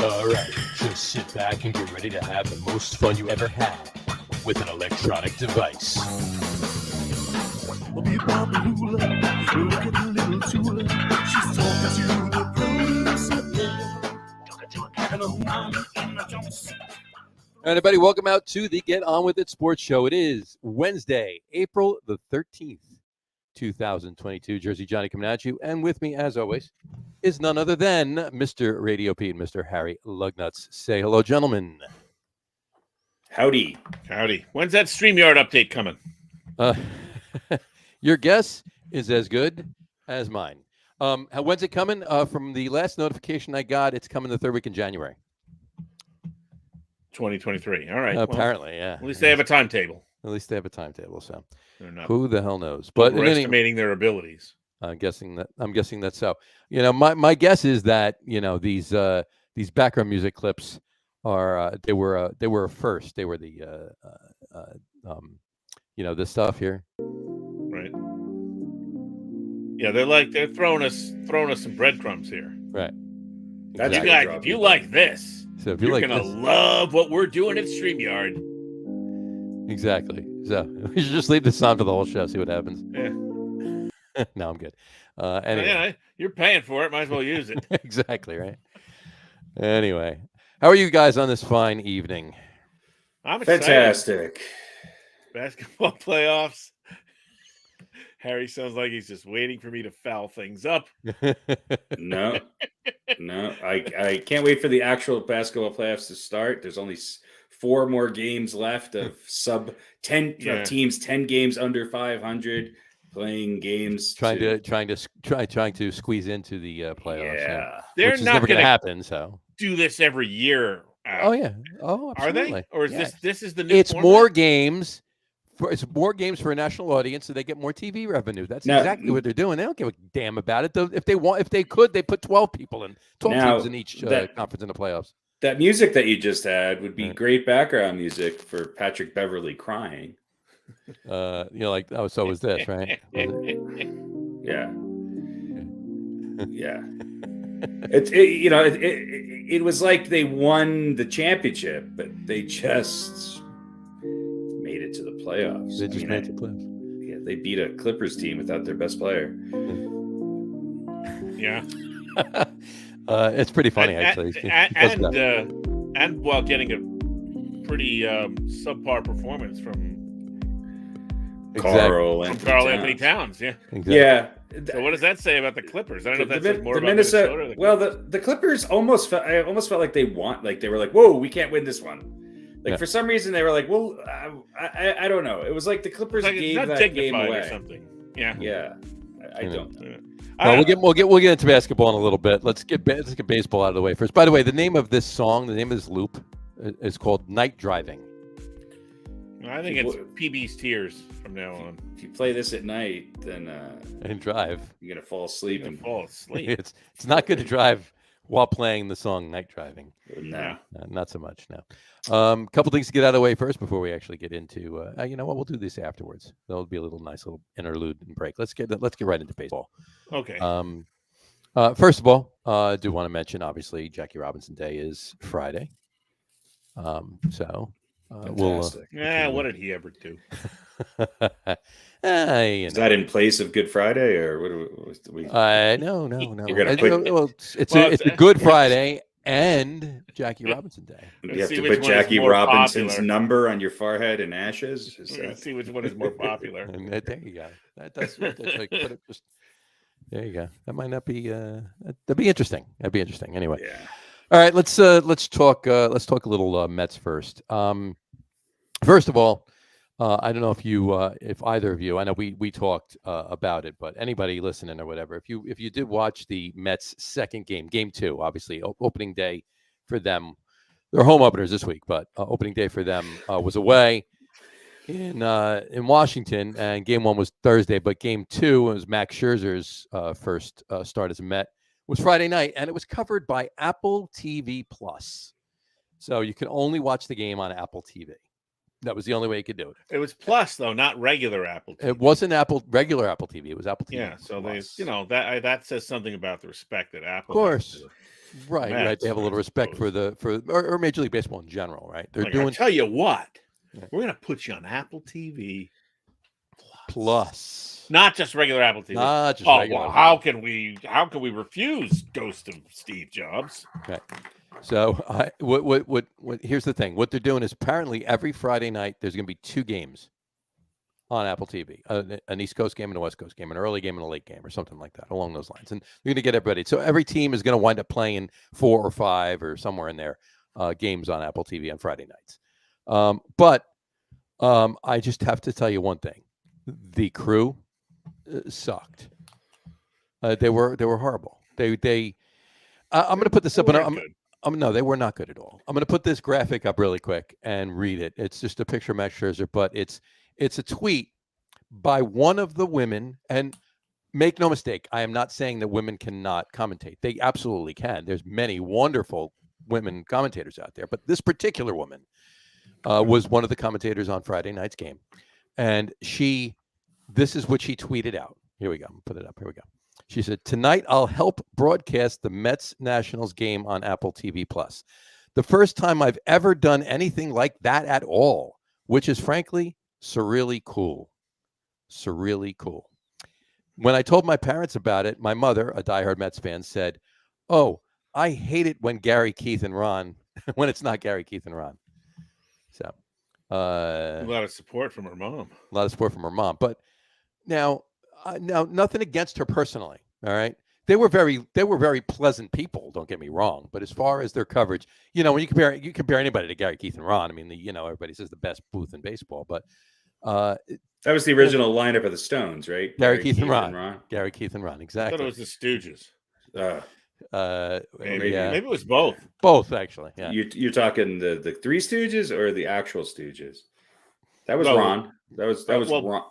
Alright, just sit back and get ready to have the most fun you ever had with an electronic device. Everybody, welcome out to the Get On With It Sports Show. It is Wednesday, April the 13th, 2022. Jersey Johnny coming at you. And with me, as always, is none other than Mr. RadioPete, Mr. Harry Lug Nutz. Say hello, gentlemen. Howdy. When's that StreamYard update coming? Your guess is as good as mine. When's it coming? From the last notification I got, it's coming the third week in January. 2023. All right. Apparently, yeah. At least they have a timetable. So They're not who the hell knows? But overestimating their abilities. I'm guessing that's so. You know, my guess is that, you know, these background music clips are they were a first. They were the you know, this stuff here. Right. Yeah, they're throwing us some breadcrumbs here. Right. That's exactly. You guys, if you like this, so if you're gonna love what we're doing at StreamYard. Exactly. So we should just leave this on for the whole show, see what happens. Yeah. No, I'm good. Anyway. Yeah, you're paying for it. Might as well use it. Exactly, right? Anyway. How are you guys on this fine evening? I'm excited. Fantastic. Basketball playoffs. Harry sounds like he's just waiting for me to foul things up. No. I can't wait for the actual basketball playoffs to start. There's only 4 more games left of sub 10 teams, 10 games under 500 playing games. Trying to squeeze into the playoffs. Yeah, they're which is not never going to happen. So do this every year. Oh yeah. Oh, absolutely. Are they? Or is this is the new? It's format? more games. It's more games for a national audience, so they get more TV revenue. That's exactly what they're doing. They don't give a damn about it. If they could, they put 12 people in, 12 teams in each conference in the playoffs. That music that you just had would be great background music for Patrick Beverly crying. You know, like, oh, so was this, right? Yeah. It was like they won the championship, but they just made it to the playoffs. They just made it to the playoffs. Yeah, they beat a Clippers team without their best player. Yeah. It's pretty funny, actually. And while getting a pretty subpar performance from Carl Anthony Towns. Yeah. Exactly. Yeah. So what does that say about the Clippers? I don't know if that's more about Minnesota. Well, the Clippers I almost felt like they were like, whoa, we can't win this one. Like for some reason they were like, well, I don't know. It was like the Clippers gave that game away or something. Yeah. Yeah. I don't know. Well, we'll get into basketball in a little bit. Let's get baseball out of the way first. By the way, the name of this loop is called Night Driving. I think it's PB's Tears from now on. If you play this at night, then and drive, you're gonna fall asleep. It's not good to drive while playing the song Night Driving. No, not so much. No. Couple things to get out of the way first before we actually get into. You know what? We'll do this afterwards. That'll be a nice little interlude and break. Let's get right into baseball. Okay. First of all, I do want to mention, obviously, Jackie Robinson Day is Friday. What did he ever do? Is that in place of Good Friday, or what? Do we? No. You're gonna put, it's a Good Friday and Jackie Robinson Day. You have to put Jackie Robinson's number on your forehead in ashes. Let's see which one is more popular. And there you go. That's like, there you go. That might not be. That'd be interesting. Anyway. Yeah. All right. Let's talk a little Mets first. First of all, I don't know if either of you, I know we talked about it, but anybody listening or whatever, if you did watch the Mets' second game 2, obviously opening day for them, they're home openers this week, but opening day for them was away in Washington, and game 1 was Thursday, but game 2 was Max Scherzer's first start as a Met, was Friday night, and it was covered by Apple TV Plus, so you can only watch the game on Apple TV. That was the only way you could do it. It was Plus, though, not regular Apple TV. It wasn't regular Apple TV. It was Apple TV. Yeah, so Plus. that says something about the respect that Apple. Of course. Right. Mets, They have a little I respect for suppose. or Major League Baseball in general, right? They're Like, doing I tell you what, Yeah. we're gonna put you on Apple TV Plus. not just regular Apple TV. Not just Oh regular. well, how can we refuse Ghost of Steve Jobs? Okay. So what here's the thing. What they're doing is apparently every Friday night there's going to be 2 games on Apple TV, an East Coast game and a West Coast game, an early game and a late game, or something like that, along those lines. And they're going to get everybody. So every team is going to wind up playing 4 or 5 or somewhere in there games on Apple TV on Friday nights. But I just have to tell you one thing: the crew sucked. They were horrible. I'm going to put this up. No, they were not good at all. I'm going to put this graphic up really quick and read it. It's just a picture of Max Scherzer, but it's a tweet by one of the women. And make no mistake, I am not saying that women cannot commentate. They absolutely can. There's many wonderful women commentators out there, but this particular woman was one of the commentators on Friday night's game. And this is what she tweeted out. Here we go. Put it up. Here we go. She said, "Tonight, I'll help broadcast the Mets-Nationals game on Apple TV+. The first time I've ever done anything like that at all, which is frankly surreally cool. Surreally cool." When I told my parents about it, my mother, a diehard Mets fan, said, "Oh, I hate it when Gary, Keith, and Ron, when it's not Gary, Keith, and Ron." So, A lot of support from her mom. But now nothing against her personally. All right. They were very pleasant people. Don't get me wrong. But as far as their coverage, when you compare anybody to Gary, Keith, and Ron, I mean, everybody says the best booth in baseball, but that was the original lineup of the Stones, right? Gary, Keith, and Ron. Gary, Keith, and Ron. Exactly. I thought it was the Stooges. Maybe it was both. Both, actually. Yeah. You're talking the Three Stooges or the actual Stooges? That was Ron. That was Ron.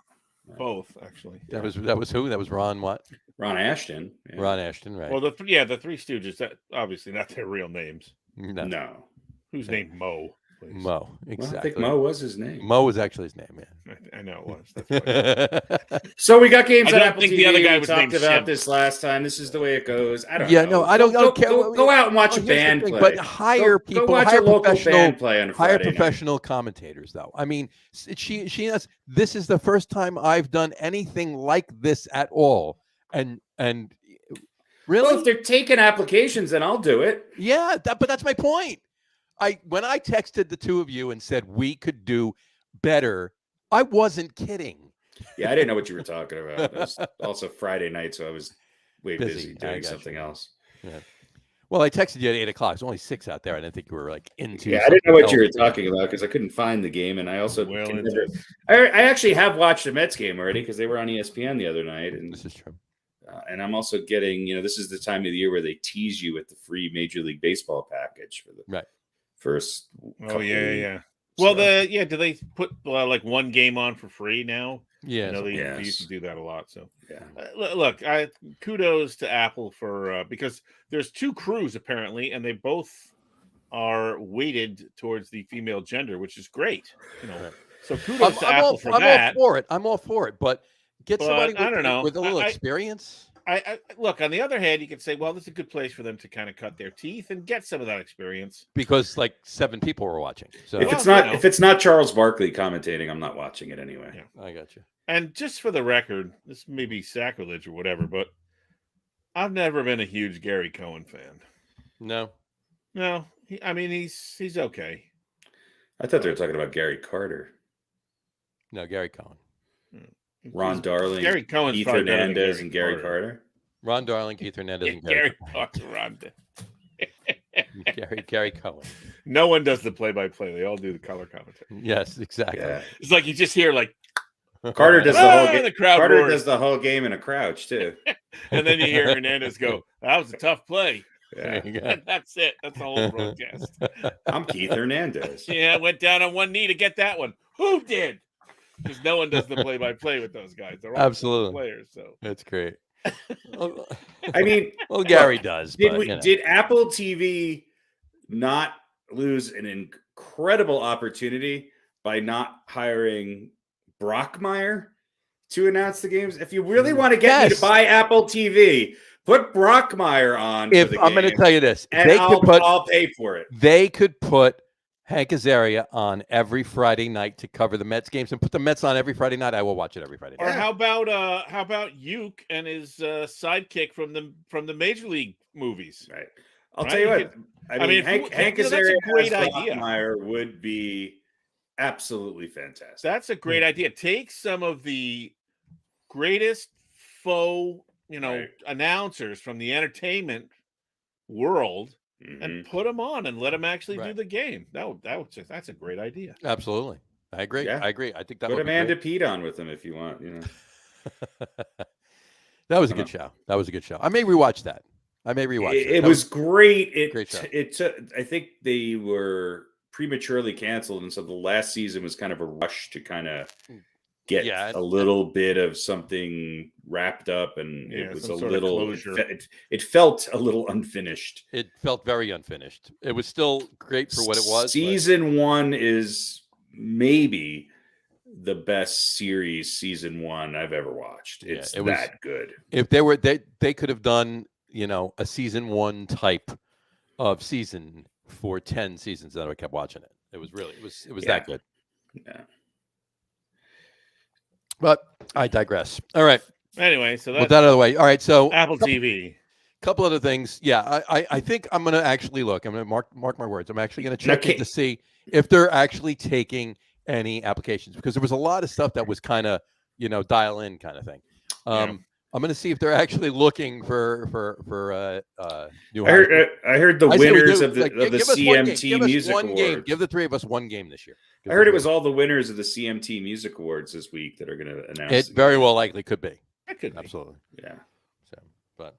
Both, actually. That was who? That was Ron what? Ron Ashton. Yeah. Ron Ashton, right. Well, the Three Stooges, that obviously not their real names. No. Who's named Mo? Please. Mo, exactly. Well, I think Mo was his name. Mo was actually his name, yeah. I know it was. That's So we got games on Apple think TV. the other guy we was talked named about Shim. this last time. This is the way it goes. I don't know. Yeah, no, I don't care. Go out and watch a band play. But hire people. Go watch hire a local band play on a Friday Hire professional commentators, though. I mean, she has. This is the first time I've done anything like this at all, and really, well, if they're taking applications, then I'll do it. Yeah, but that's my point. When I texted the two of you and said we could do better, I wasn't kidding. Yeah, I didn't know what you were talking about. It was also Friday night, so I was way busy doing something else. Yeah. Well, I texted you at 8:00. It's only 6 out there. I didn't think you were like into. Yeah, I didn't know what you were talking about because I couldn't find the game, and I also I actually have watched the Mets game already because they were on ESPN the other night. And this is true. And I'm also getting, this is the time of the year where they tease you with the free Major League Baseball package for the first. Oh yeah. Well, do they put like one game on for free now? Yeah, they used to do that a lot. So yeah, look, kudos to Apple for because there's 2 crews apparently, and they both are weighted towards the female gender, which is great. So kudos to Apple for that. I'm all for it, but get somebody with a little experience. I look, on the other hand, you could say, well, this is a good place for them to kind of cut their teeth and get some of that experience. Because like 7 people were watching. So if it's not Charles Barkley commentating, I'm not watching it anyway. Yeah. I got you. And just for the record, this may be sacrilege or whatever, but I've never been a huge Gary Cohen fan. No. He's okay. I thought they were talking about Gary Carter. No, Gary Cohen. Ron Darling, Gary Cohen's Keith Hernandez, and Gary Carter. Ron Darling, Keith Hernandez, and Gary Carter. Gary Cohen. No one does the play-by-play. They all do the color commentary. Yes, exactly. Yeah. It's like you just hear like Carter does the whole game. The crowd Carter roars. does the whole game in a crouch too. And then you hear Hernandez go, "That was a tough play." Yeah. That's it. That's the whole broadcast. I'm Keith Hernandez. Yeah, went down on one knee to get that one. Who did? Because no one does the play-by-play with those guys. They're all absolutely players. So that's great. I mean, Gary does. Did Apple TV not lose an incredible opportunity by not hiring Brockmeyer to announce the games? If you really want to get me to buy Apple TV, Put Brockmeyer on. If for the I'm going to game, tell you this, and I'll pay for it. They could put Hank Azaria on every Friday night to cover the Mets games, and put the Mets on every Friday night. I will watch it every Friday night. Or how about Uke and his sidekick from the Major League movies? Right. I'll tell you what. I mean, Hank Azaria that's a great idea. Brockmeyer would be absolutely fantastic. That's a great idea. Take some of the greatest faux, announcers from the entertainment world and put them on and let them actually do the game. That's a great idea. Absolutely. I agree. Yeah. I agree. I think that put would Amanda Pete on with him if you want. That was a good show. That was a good show. I may rewatch that. It was great. Great show. I think they were prematurely canceled, and so the last season was kind of a rush to kind of get a little bit of something wrapped up, and it was a little. It felt a little unfinished. It felt very unfinished. It was still great for what it was. Season 1 is maybe the best season 1 I've ever watched. It's that good. If they could have done, a season 1 type of season for 10 seasons, that I kept watching it. It was that good. Yeah. But I digress. All right. Anyway, so with that out of the way. All right. So Apple TV. Couple other things. Yeah, I think I'm going to actually look. I'm going to mark my words. I'm actually going to check in to see if they're actually taking any applications, because there was a lot of stuff that was kind of, dial in kind of thing. I'm going to see if they're actually looking for new. I heard the winners of the CMT Music Awards. Give the three of us one game this year. I heard it was all the winners of the CMT Music Awards this week that are going to announce. It very well likely could be. It could be. Absolutely. Yeah. So, but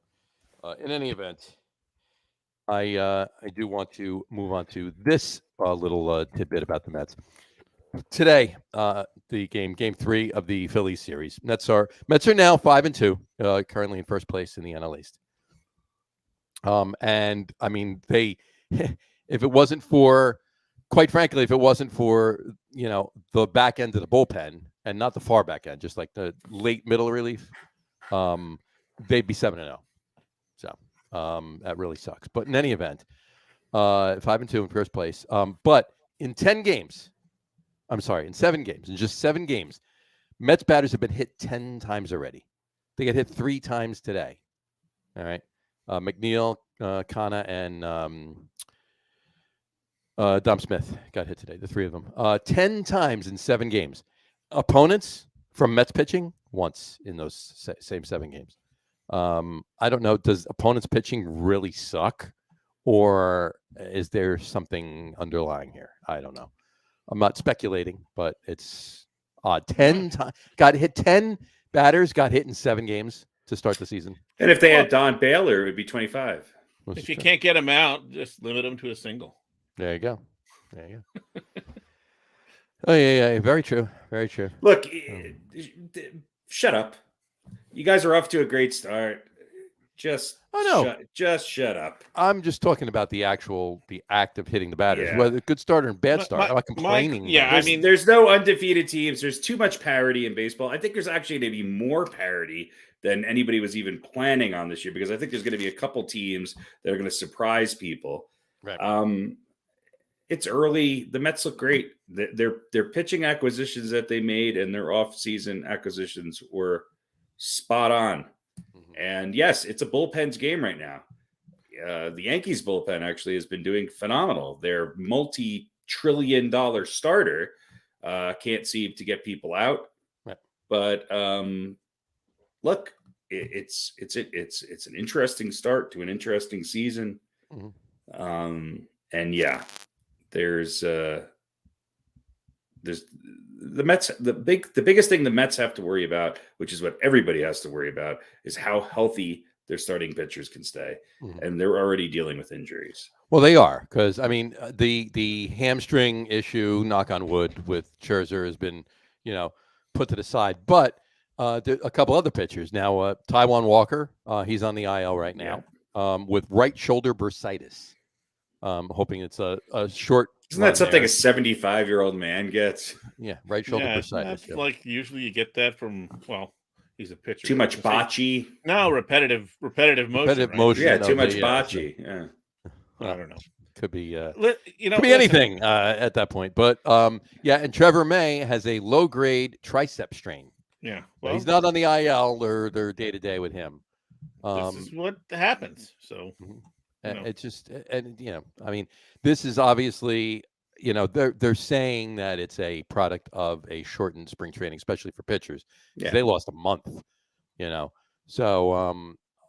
in any event, I do want to move on to this little tidbit about the Mets. Today, the game 3 of the Phillies series. Mets are now 5-2, currently in first place in the NL East. And I mean, if it wasn't for, quite frankly, if it wasn't for the back end of the bullpen and not the far back end, just like the late middle relief, they'd be 7-0. So that really sucks. But in any event, 5-2 in first place. But in 7 games, in just 7 games, Mets batters have been hit 10 times already. They get hit 3 times today. All right. McNeil, Kana, and Dom Smith got hit today, the 3 of them. 10 times in 7 games. Opponents from Mets pitching once in those same 7 games. I don't know. Does opponents pitching really suck? Or is there something underlying here? I don't know. I'm not speculating, but it's odd. 10 times got hit. 10 batters got hit in 7 games to start the season. And if they had Don Baylor, it would be 25. If you can't get him out, just limit him to a single. There you go. Oh yeah. Very true. Very true. Look, shut up. You guys are off to a great start. Just shut up. I'm just talking about the act of hitting the batters, whether good start or bad start. I'm not complaining. There's no undefeated teams. There's too much parity in baseball. I think there's actually going to be more parity than anybody was even planning on this year, because I think there's going to be a couple teams that are going to surprise people. Right. It's early. The Mets look great. Their pitching acquisitions that they made and their off-season acquisitions were spot on. And yes, it's a bullpen's game right now. The Yankees bullpen actually has been doing phenomenal. Their multi-trillion-dollar starter can't seem to get people out. Right. But look, it's an interesting start to an interesting season. Mm-hmm. And yeah, there's the Mets. The biggest thing the Mets have to worry about, which is what everybody has to worry about, is how healthy their starting pitchers can stay. Mm-hmm. And they're already dealing with injuries. Well, they are, because I mean the hamstring issue, knock on wood, with Scherzer has been put to the side. But there a couple other pitchers now. Taijuan Walker, he's on the IL right now with right shoulder bursitis. Hoping it's a short. Isn't that something a 75-year-old man gets? Yeah, right shoulder bursitis. Like usually you get that from he's a pitcher. Too much bocce. No, repetitive motion. Repetitive right? motion. Yeah, too of much the, bocce. Yeah. I don't know. Could be, Could be listen, anything at that point. But yeah, and Trevor May has a low-grade tricep strain. Yeah, well, he's not on the IL or their day-to-day with him. This is what happens. So it's just, and I mean, this is obviously, they're saying that it's a product of a shortened spring training, especially for pitchers. Yeah. They lost a month. So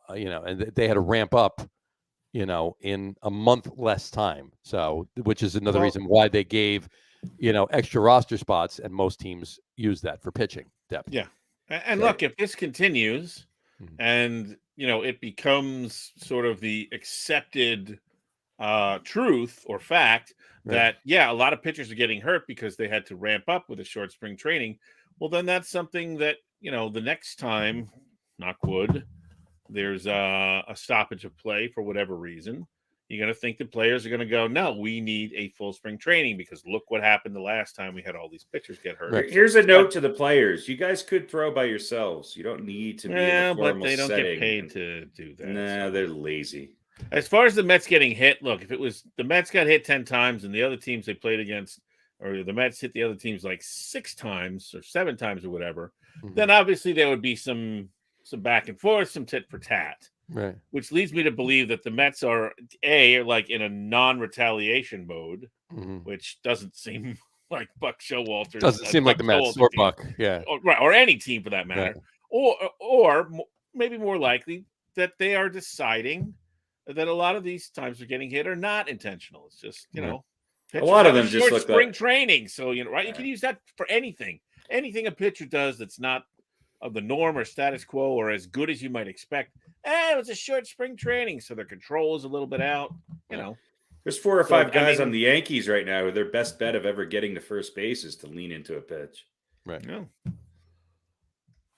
and they had to ramp up. In a month less time. So, which is another reason why they gave, extra roster spots, and most teams use that for pitching depth. Yeah. And look, if this continues and, it becomes sort of the accepted truth or fact that, a lot of pitchers are getting hurt because they had to ramp up with a short spring training. Well, then that's something that, the next time, knock wood, there's a stoppage of play for whatever reason, you're going to think the players are going to go, no, we need a full spring training because look what happened the last time we had all these pitchers get hurt. Right. Here's a note to the players. You guys could throw by yourselves. You don't need to be in a formal but they don't setting. get paid to do that. Nah, they're lazy. As far as the Mets getting hit, look, if it was the Mets got hit 10 times and the other teams they played against, or the Mets hit the other teams like 6 times or 7 times or whatever, then obviously there would be some back and forth, some tit for tat, right? Which leads me to believe that the Mets are like in a non-retaliation mode, which doesn't seem like Buck Showalter. Doesn't seem like the Mets or Buck, or any team for that matter, or maybe more likely that they are deciding that a lot of these times they're getting hit are not intentional. It's just a lot of them just look spring training, so right. You can use that for anything a pitcher does that's not of the norm or status quo or as good as you might expect. It was a short spring training, so their control is a little bit out, There's 4 or 5 guys on the Yankees right now who their best bet of ever getting to first base is to lean into a pitch. Right. Yeah.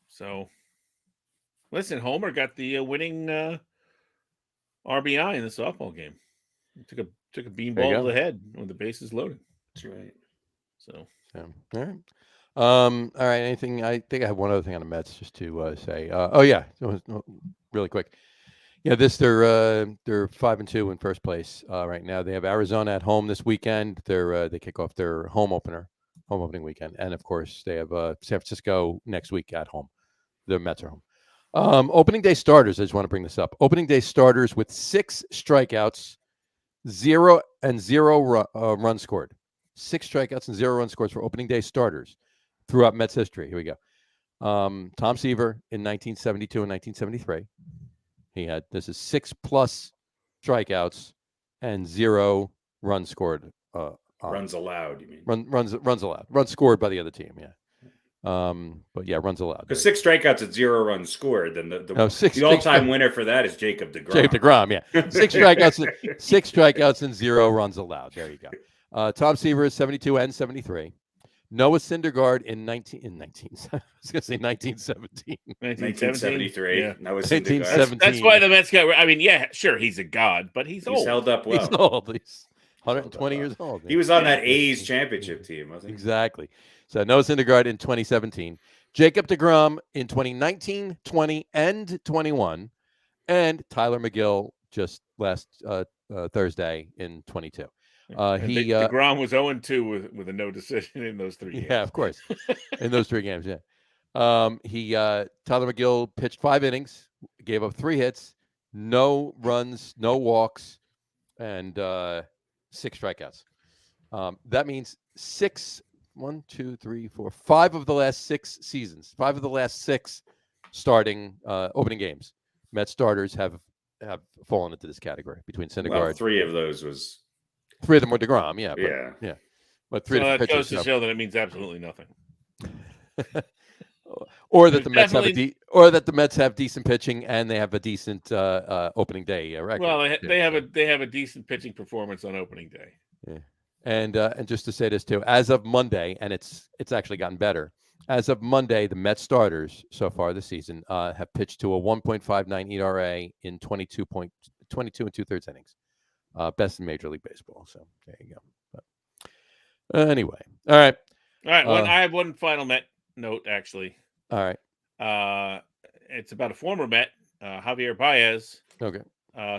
So, listen, Homer got the winning RBI in the softball game. Took a beanball to the head when the bases loaded. That's right. So, all right. All right. Anything? I think I have one other thing on the Mets just to say. Really quick. They're 5-2 in first place right now. They have Arizona at home this weekend. They kick off their home opening weekend, and of course they have San Francisco next week at home. The Mets are home. Opening day starters. I just want to bring this up. Opening day starters with 6 strikeouts, 0 runs scored. 6 strikeouts and 0 runs scored for opening day starters throughout Mets history. Here we go. Tom Seaver in 1972 and 1973. This is 6+ strikeouts and 0 runs scored. Runs allowed, you mean? Runs allowed. Runs scored by the other team, yeah. But yeah, runs allowed. Because 6 strikeouts and 0 runs scored, then the all-time winner for that is Jacob deGrom. Jacob deGrom, yeah. 6 strikeouts and 0 runs allowed. There you go. Tom Seaver is 72 and 73. Noah Syndergaard in 1917. 1973. Yeah. Noah Syndergaard. That's why the Mets got. I mean, yeah, sure, he's a god, but he's old. He's held up well. He's old. He's 120 years old. He was on that A's championship team, wasn't he? Exactly. So Noah Syndergaard in 2017, Jacob deGrom in 2019, 20, and 21, and Tyler McGill just last Thursday in 22. deGrom was 0-2 with a no decision in those 3 games. Yeah, of course, in those 3 games. Yeah. Tyler McGill pitched 5 innings, gave up 3 hits, no runs, no walks, and 6 strikeouts. That means 5 of the last 6 seasons, 5 of the last 6 starting opening games, Mets starters have fallen into this category between Syndergaard. Well, 3 of those was. 3 of them were deGrom, yeah. But 3 so of the that goes to show that it means absolutely nothing. Or that the Mets have Mets have decent pitching and they have a decent opening day record. Well, they have a decent pitching performance on opening day. Yeah. And just to say this too, as of Monday, and it's actually gotten better. As of Monday, the Mets starters so far this season have pitched to a 1.59 ERA in 22 2/3 innings. Best in Major League Baseball. So there you go. But, anyway, all right. I have one final Met note, actually. All right. It's about a former Met, Javier Baez, Okay.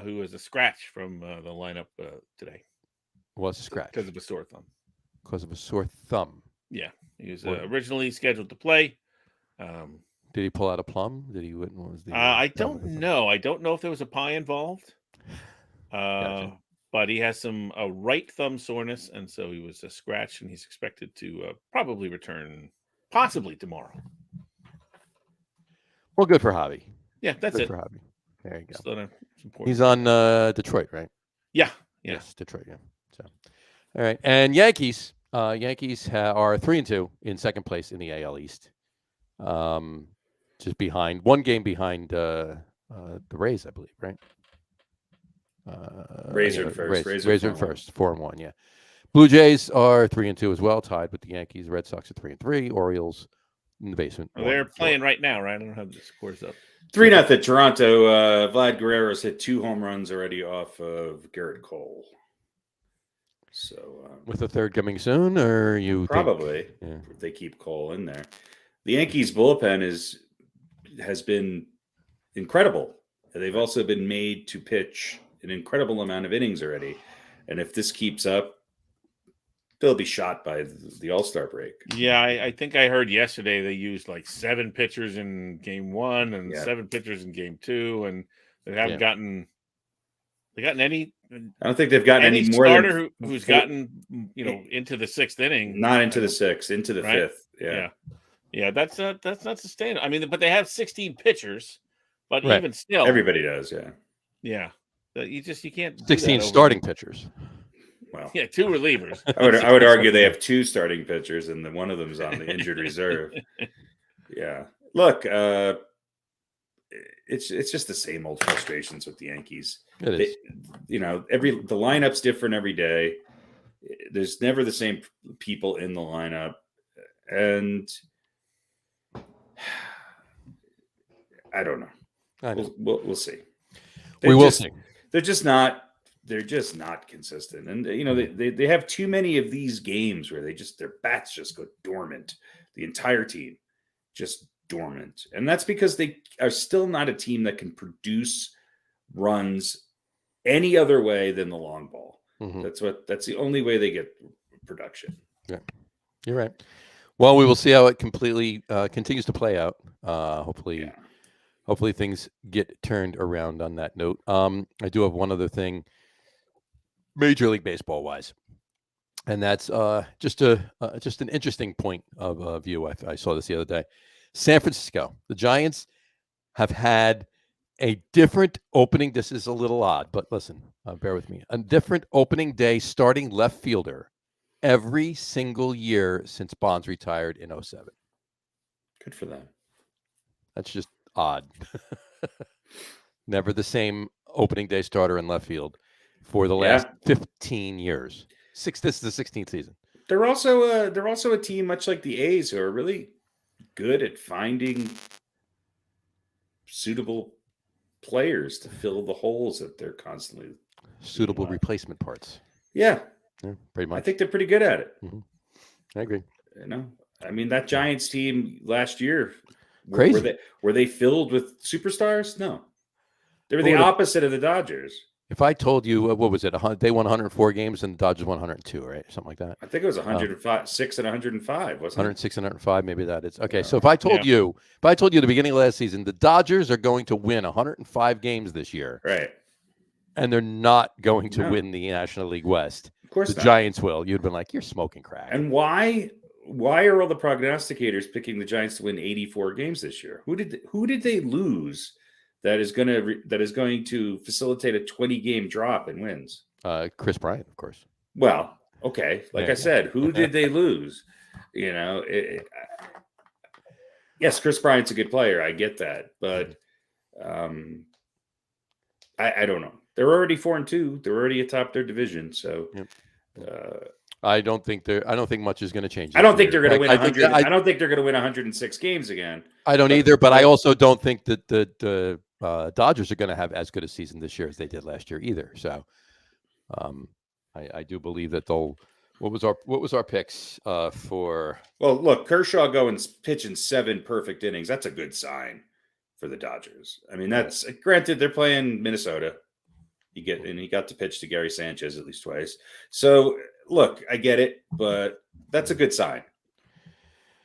who was a scratch from the lineup today. Was a scratch because of a sore thumb. Because of a sore thumb. Yeah, he was originally scheduled to play. Did he pull out a plum? Did he? What was the? I don't know. I don't know if there was a pie involved. Gotcha. But he has some right thumb soreness, and so he was a scratch, and he's expected to probably return possibly tomorrow. Well, good for Javi. Yeah, that's good it. For Javi. There you go. He's on Detroit, right? Yeah. Yes, Detroit. Yeah. So, all right, and Yankees. Yankees are 3-2 in second place in the AL East. Just behind, one game behind the Rays, I believe, right? Razor first. Razor first, 4-1. Yeah. Blue Jays are 3-2 as well, tied with the Yankees. Red Sox are 3-3. Orioles in the basement. Well, they're playing right now, right? I don't have the scores up. 3-0 Toronto. Vlad Guerrero's hit 2 home runs already off of Garrett Cole. So with the third coming soon, or you probably if they keep Cole in there. The Yankees bullpen has been incredible. They've also been made to pitch an incredible amount of innings already, and if this keeps up, they'll be shot by the All-Star break. Yeah, I think I heard yesterday they used like 7 pitchers in game 1 and 7 pitchers in game 2, and they haven't gotten any. I don't think they've gotten any more starter who's gotten into the 6th inning. Not into the 6th, into the 5th. Yeah. That's not sustainable. I mean, but they have 16 pitchers, but even still, everybody does. Yeah. You can't. 16 starting pitchers. Well, 2 relievers. I would argue they have 2 starting pitchers, and then one of them is on the injured reserve. Yeah. Look, it's just the same old frustrations with the Yankees. It is. The lineup's different every day. There's never the same people in the lineup, and I don't know. We'll see. We will see. They're just not consistent, and they have too many of these games where their bats just go dormant. The entire team just dormant, and that's because they are still not a team that can produce runs any other way than the long ball. Mm-hmm. That's the only way they get production. Yeah, you're right. Well, we will see how it completely continues to play out. Hopefully things get turned around on that note. I do have one other thing, Major League Baseball wise, and that's just an interesting point of view. I saw this the other day. San Francisco, the Giants have had a different opening. This is a little odd, but listen, bear with me. A different opening day starting left fielder every single year since Bonds retired in 2007. Good for them. That's just odd. Never the same opening day starter in left field for the last 15 years. This is the 16th season. They're also a team much like the A's who are really good at finding suitable players to fill the holes that they're constantly suitable replacement parts. Yeah, pretty much. I think they're pretty good at it. Mm-hmm. I agree. I mean, that Giants team last year, crazy. Were they filled with superstars? No, they were the opposite of the Dodgers. If I told you, what was it? They won 104 games and the Dodgers won 102, right? Something like that. I think it was 106 and 105, wasn't it? 106 and 105, maybe that is. Okay, so if I told you at the beginning of last season, the Dodgers are going to win 105 games this year. Right. And they're not going to win the National League West. Of course the Giants will. You'd been like, you're smoking crack. And why are all the prognosticators picking the Giants to win 84 games this year? Who did they lose? That is going to facilitate a 20-game drop in wins. Chris Bryant, of course. Well, okay. Like I said, who did they lose? Yes, Chris Bryant's a good player. I get that, but I don't know. They're already 4-2. They're already atop their division. So I don't think much is going to change. I don't think they're going to win 100. I don't think they're going to win 106 games again. I don't either, but I also don't think that the Dodgers are going to have as good a season this year as they did last year either. So I do believe that they'll What was our picks for? Well, look, Kershaw going pitching 7 perfect innings. That's a good sign for the Dodgers. I mean, that's granted they're playing Minnesota. He got to pitch to Gary Sanchez at least twice. So look, I get it, but that's a good sign.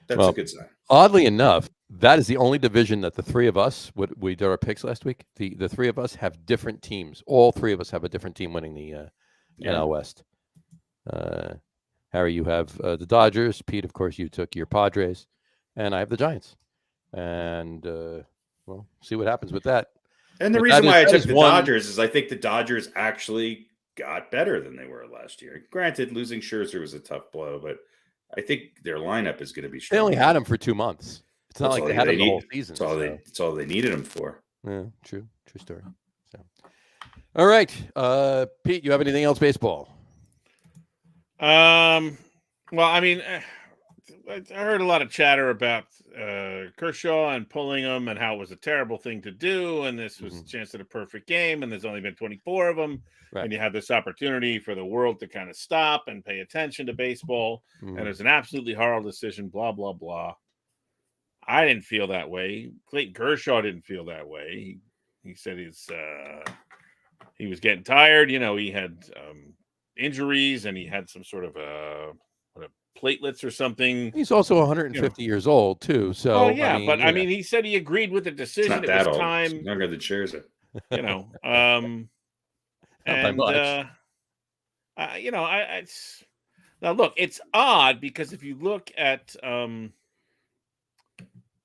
That's a good sign. Oddly enough, that is the only division that the three of us, we did our picks last week. The three of us have different teams. All three of us have a different team winning the NL West. Harry, you have the Dodgers. Pete, of course, you took your Padres, and I have the Giants. And we'll see what happens with that. And the reason why I took the Dodgers is I think the Dodgers actually got better than they were last year. Granted, losing Scherzer was a tough blow, but I think their lineup is going to be strong. They only had him for 2 months. It's not like they had him the whole season. That's all they needed him for. Yeah, true story. So, all right, Pete, you have anything else baseball? Well, I mean, I heard a lot of chatter about Kershaw and pulling him and how it was a terrible thing to do, and this was a chance at a perfect game, and there's only been 24 of them, and you have this opportunity for the world to kind of stop and pay attention to baseball, and it's an absolutely horrible decision, blah, blah, blah. I didn't feel that way. Clayton Kershaw didn't feel that way. He said he was getting tired. You know, he had injuries, and he had some sort of platelets or something. He's also 150 years old too. So I mean, he said he agreed with the decision. It's not it was that time. Old. It's younger than Scherzer. You know, now look, it's odd because if you look at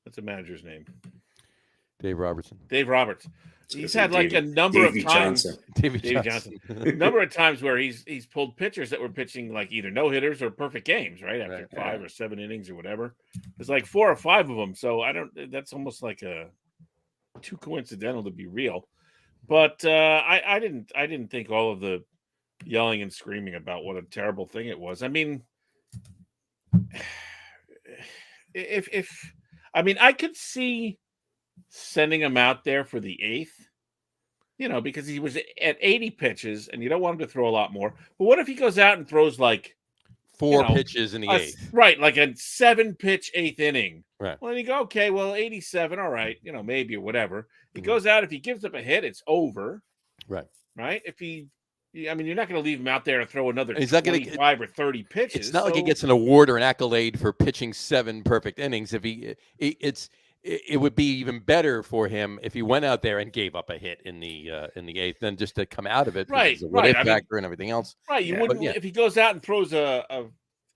what's the manager's name? Dave Roberts. He's had like a number of times. Davey Johnson. Number of times where he's pulled pitchers that were pitching like either no hitters or perfect games, right? After 5 or 7 innings or whatever. There's like 4 or 5 of them. So that's almost like too coincidental to be real. But I didn't think all of the yelling and screaming about what a terrible thing it was. I mean, I could see sending him out there for the 8th, because he was at 80 pitches and you don't want him to throw a lot more. But what if he goes out and throws like 4 pitches in the 8th? Right, like a 7-pitch 8th inning. Right. Well, then you go, okay, well, 87, all right, maybe or whatever. He goes out, if he gives up a hit, it's over. Right. Right? You're not going to leave him out there to throw another 25 or 30 pitches. It's not like he gets an award or an accolade for pitching 7 perfect innings. It would be even better for him if he went out there and gave up a hit in the 8th than just to come out of it. Right. Factor and everything else. Right. You wouldn't if he goes out and throws a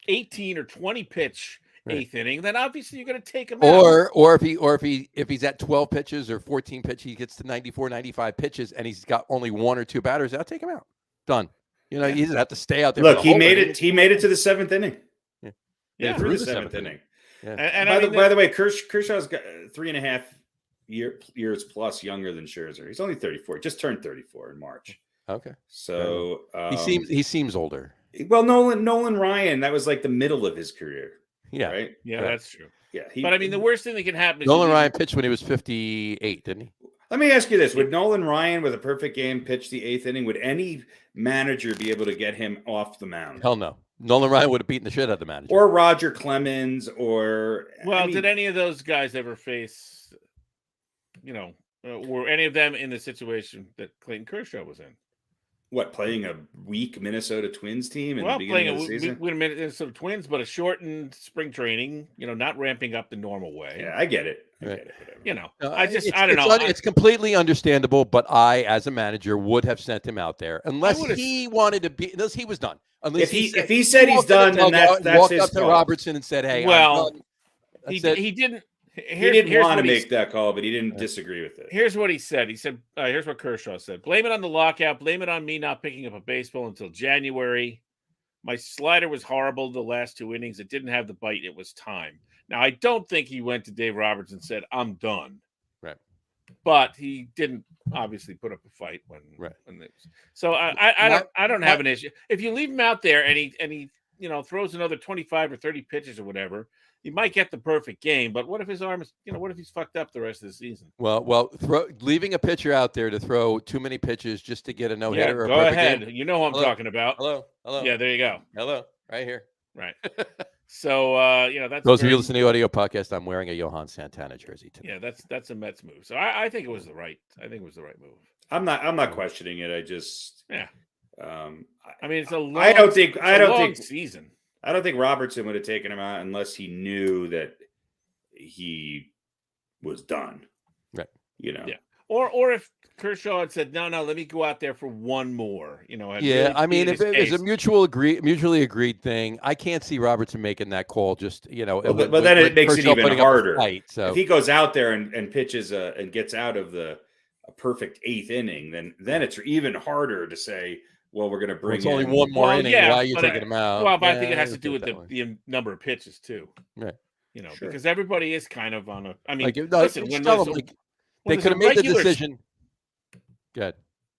18 or 20 pitch 8th inning, then obviously you're going to take him out. Or if he's at 12 pitches or 14 pitches, he gets to 94, 95 pitches and he's got only 1 or 2 batters, I'll take him out. Done. You just have to stay out there. Look, he made it to the 7th inning. Yeah, through the 7th inning. Yeah. And by the way, Kershaw's got 3.5 years plus younger than Scherzer. He's only 34. Just turned 34 in March. Okay. So he seems older. Well, Nolan Ryan, that was like the middle of his career. Yeah. Right. Yeah, that's true. Yeah. But the worst thing that can happen is Nolan Ryan pitched when he was 58, didn't he? Let me ask you this. Would Nolan Ryan with a perfect game pitch the 8th inning? Would any manager be able to get him off the mound? Hell no. Nolan Ryan would have beaten the shit out of the manager. Or Roger Clemens did any of those guys ever face, were any of them in the situation that Clayton Kershaw was in? What, playing a weak Minnesota Twins team in the beginning playing of the season? Wait a minute, Minnesota Twins, but a shortened spring training, not ramping up the normal way. Yeah, I get it. I don't know. It's completely understandable, but I, as a manager, would have sent him out there unless he wanted to be. Unless he was done. Unless if he said he's done, then that's walked his up to call. Robertson and said, "Hey, well, I'm done." He didn't. He didn't want to make that call, but he didn't disagree with it. Here's what he said. He said, here's what Kershaw said. Blame it on the lockout. Blame it on me not picking up a baseball until January. My slider was horrible the last 2 innings. It didn't have the bite. It was time. Now, I don't think he went to Dave Roberts and said, I'm done. Right. But he didn't obviously put up a fight when so I don't have an issue. If you leave him out there and he throws another 25 or 30 pitches or whatever, he might get the perfect game, but what if his arm is, what if he's fucked up the rest of the season? Well, leaving a pitcher out there to throw too many pitches just to get a no-hitter or a go perfect ahead. game. You know who I'm talking about. Hello. Yeah, there you go. Hello. Right here. Right. So that's Those of you very, listening to the audio podcast, I'm wearing a Johan Santana jersey today. yeah, that's a Mets move. So I think it was the right move. I'm not questioning it. I just Yeah. I mean, it's a long. I don't think season. I don't think Robertson would have taken him out unless he knew that he was done. Right. Yeah. Or if Kershaw had said, no, let me go out there for one more, Yeah, I mean, if it was a mutually agreed thing, I can't see Robertson making that call. Just but then it makes it even harder. Fight, so. If he goes out there and pitches and gets out of a perfect eighth inning, then it's even harder to say, well, we're going to bring. It's only one more inning. Yeah, why are you taking him out? Well, but I think it has to do with the number of pitches too. Right. Sure. Because everybody is kind of on a. I mean, listen, they could have made the decision. Good.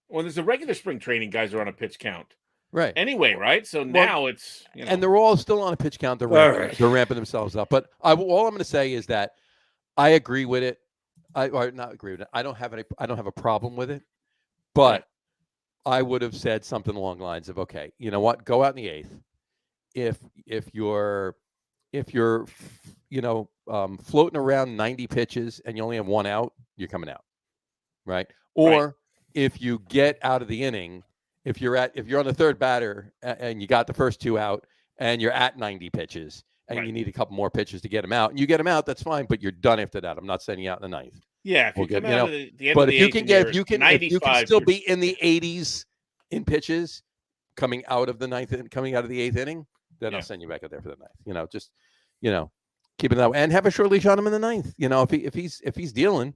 When there's a regular spring training, guys are on a pitch count. Right. Anyway, right? So now it's and they're all still on a pitch count. They're ramping themselves up. But all I'm going to say is that I agree with it. Or not agree with it. I don't have a problem with it. But I would have said something along the lines of, okay, you know what? Go out in the eighth. If you're floating around 90 pitches and you only have one out, you're coming out. Right. Or if you get out of the inning, if you're on the third batter and you got the first two out and you're at 90 pitches and you need a couple more pitches to get them out and you get them out, that's fine, but you're done after that. I'm not sending you out in the ninth. Yeah. If you come out at the end but of the if you can still be in the 80s in pitches coming out of the ninth and coming out of the eighth inning, then I'll send you back out there for the ninth. Just keep it that way and have a short leash on him in the ninth. If he's dealing.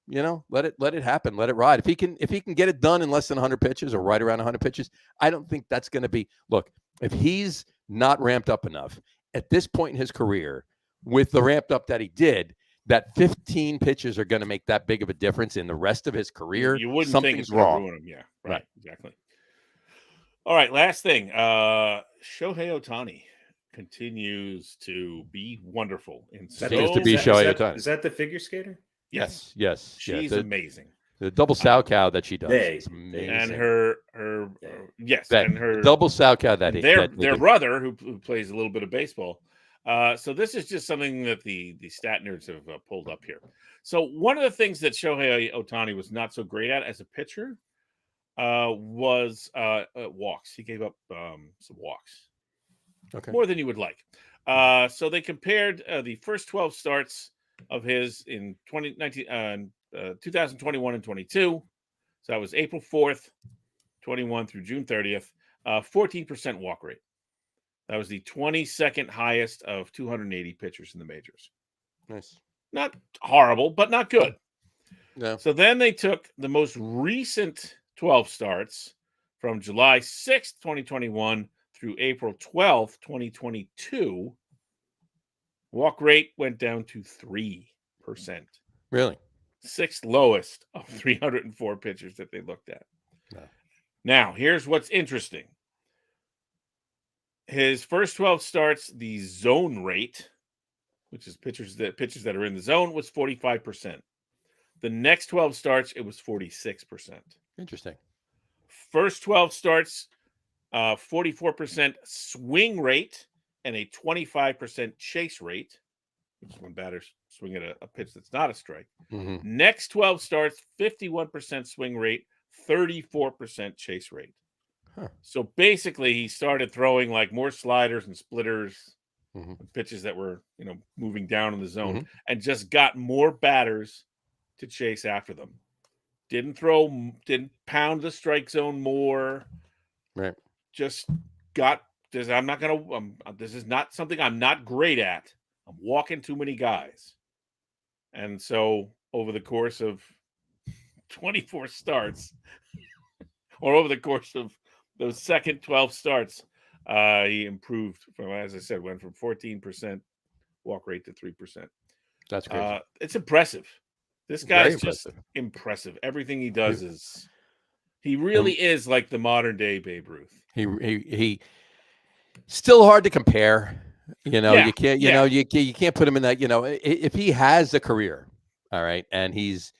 Let it happen. Let it ride. If he can get it done in less than 100 pitches or right around 100 pitches, I don't think that's going to be. Look, if he's not ramped up enough at this point in his career, with the ramped up that he did, that 15 pitches are going to make that big of a difference in the rest of his caruer. You wouldn't Something's think it's wrong. Ruin him. Yeah, right. Exactly. All right, last thing. Shohei Ohtani continues to be wonderful. Is that the figure skater? Yes. She's amazing. The double sow cow that she does is amazing. And her double sow cow that their brother who plays a little bit of baseball. So this is just something that the stat nerds have pulled up here. So one of the things that Shohei Ohtani was not so great at as a pitcher was walks. He gave up some walks. Okay. More than you would like. So they compared the first 12 starts of his in 2021 and 22. So that was April 4th, 21 through June 30th, 14% walk rate. That was the 22nd highest of 280 pitchers in the majors. Nice. Not horrible, but not good. No. So then they took the most recent 12 starts from July 6th, 2021 through April 12th, 2022. Walk rate went down to 3%. Really? Sixth lowest of 304 pitchers that they looked at. No. Now, here's what's interesting. His first 12 starts, the zone rate, which is pitches that are in the zone, was 45%. The next 12 starts, it was 46%. Interesting. First 12 starts, 44% swing rate and a 25% chase rate, which is when batters swing at a pitch that's not a strike. Mm-hmm. Next 12 starts, 51% swing rate, 34% chase rate. Huh. So basically, he started throwing like more sliders and splitters, pitches that were moving down in the zone, and just got more batters to chase after them. Didn't pound the strike zone more. Right. Just got. This is not something I'm not great at. I'm walking too many guys. And so over the course of 24 starts, or over the course of those second 12 starts, he improved from, as I said, went from 14% walk rate to 3%. That's crazy. It's impressive. This guy is just impressive. Everything he does he really is like the modern day Babe Ruth. He still hard to compare. You can't, you can't put him in that, if he has a career, all right, and he's,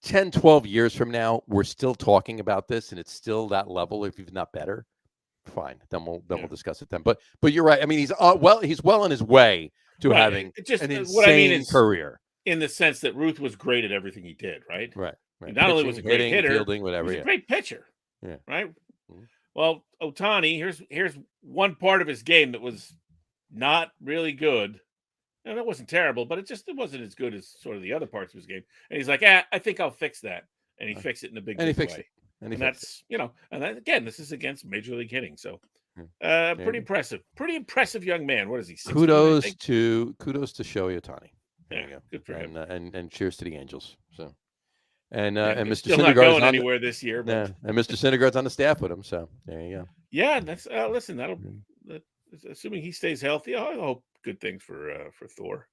10, 12 years from now, we're still talking about this and it's still that level, if not better, fine. Then we'll discuss it then. But you're right. I mean, he's well on his way to having just an what I mean insane is career. in the sense that Ruth was great at everything he did, right? Right. Not only was a great hitter, fielding, whatever, he was a great pitcher. Yeah. Right. Mhm. Well, Ohtani, here's one part of his game that was not really good. And it wasn't terrible, but it wasn't as good as sort of the other parts of his game. And he's like, I think I'll fix that. And he fixed it in a big way. And that's, and that, again, this is against Major League hitting. So pretty impressive. Pretty impressive young man. What is he? 16, kudos to Shohei Ohtani. There you go. Good for him. And cheers to the Angels. So and Mr. Still not going anywhere this year. But... and Mr. Syndergaard's on the staff with him. So there you go. Yeah, that's listen. Assuming he stays healthy, I hope good things for Thor.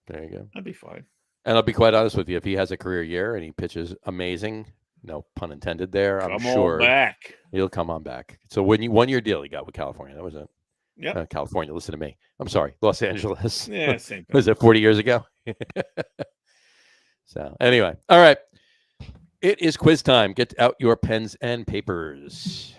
There you go. That'd be fine. And I'll be quite honest with you, if he has a career year and he pitches amazing, no pun intended there, I'm sure he'll come on back. So 1 year deal he got with California. That was it. Yeah. California, listen to me. I'm sorry, Los Angeles. Yeah, same thing. Was it 40 years ago? So anyway, all right. It is quiz time. Get out your pens and papers.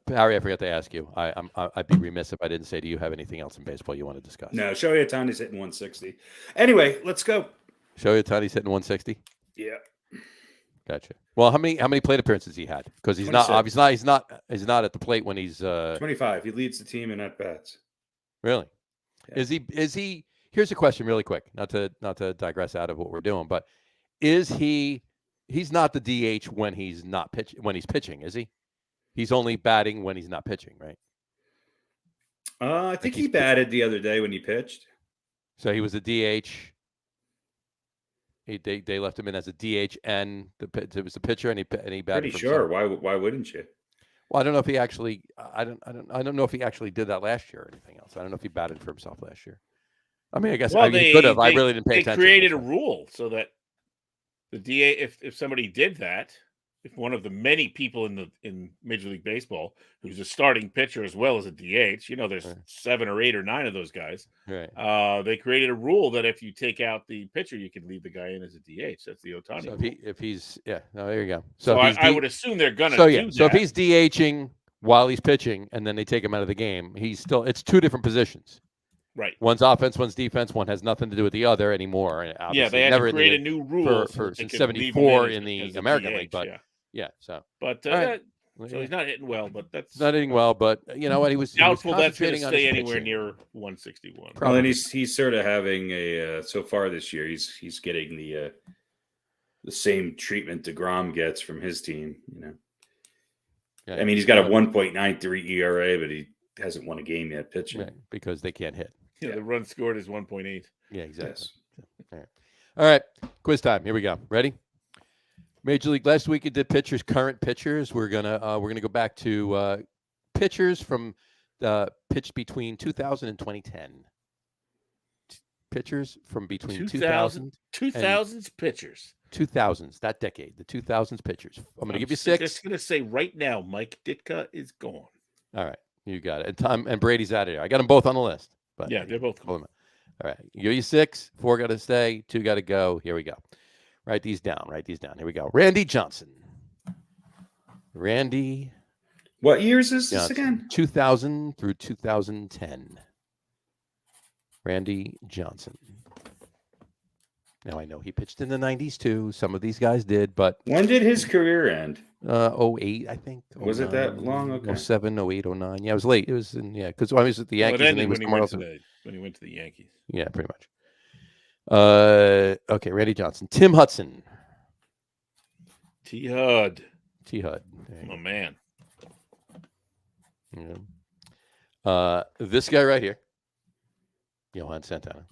Harry, I forgot to ask you. I'd be remiss if I didn't say, do you have anything else in baseball you want to discuss? No, Shohei Ohtani's hitting 160. Anyway, let's go. Shohei Ohtani's hitting 160? Yeah. Gotcha. Well, how many plate appearances he had? Because he's 26. not at the plate when he's 25. He leads the team in at bats. Really? Yeah. Is he here's a question really quick, not to digress out of what we're doing, but he's not the DH when he's pitching, is he? He's only batting when he's not pitching, right? I think he batted the other day when he pitched. So he was a DH. They left him in as a DH, and it was the pitcher, and he batted. Pretty sure. Why wouldn't you? Well, I don't know if he actually. I don't know if he actually did that last year or anything else. I don't know if he batted for himself last year. I mean, I guess he could have. I really didn't pay attention. They created a rule so that the DH, if somebody did that, if one of the many people in Major League Baseball who's a starting pitcher as well as a DH, there's 7 or 8 or 9 of those guys. Right. They created a rule that if you take out the pitcher, you can leave the guy in as a DH. That's the Ohtani. So rule. if he's there you go. So I would assume they're gonna do that. So if he's DHing while he's pitching and then they take him out of the game, it's 2 different positions. Right. One's offense, one's defense. One has nothing to do with the other anymore. And yeah, they had to create a new rule for 74 in the American League, but. Yeah, so so he's not hitting well, but that's not hitting well. But you know what? He was doubtful that's going to stay anywhere near 161. Well, and he's sort of having a so far this year. He's getting the same treatment DeGrom gets from his team. Yeah, I mean, he's got a 1.93 ERA, but he hasn't won a game yet pitching because they can't hit. Yeah, the run scored is 1.8. Yeah, exactly. Yes. All right, quiz time. Here we go. Ready? Major League last week it did current pitchers. We're gonna go back to pitchers from pitched between 2000 and 2010. Pitchers from between 2000's pitchers. 2000s, that decade, the 2000s pitchers. I'm gonna give you 6. Just gonna say right now, Mike Ditka is gone. All right, you got it. And Tom and Brady's out of here. I got them both on the list. But yeah, they're both gone. All right, give you 6. 4 got to stay. 2 got to go. Here we go. Write these down. Here we go. Randy Johnson. Randy. What years is Johnson, this again? 2000 through 2010. Randy Johnson. Now, I know he pitched in the 90s, too. Some of these guys did, but... When did his career end? 08, I think. Was it that long? Okay. 07, 08, 09. Yeah, it was late. It was, because I was at the Yankees. Well, when he went to the Yankees. Yeah, pretty much. Okay, Randy Johnson. Tim Hudson. T-Hud. Oh, man. Yeah. This guy right here. Johan Santana.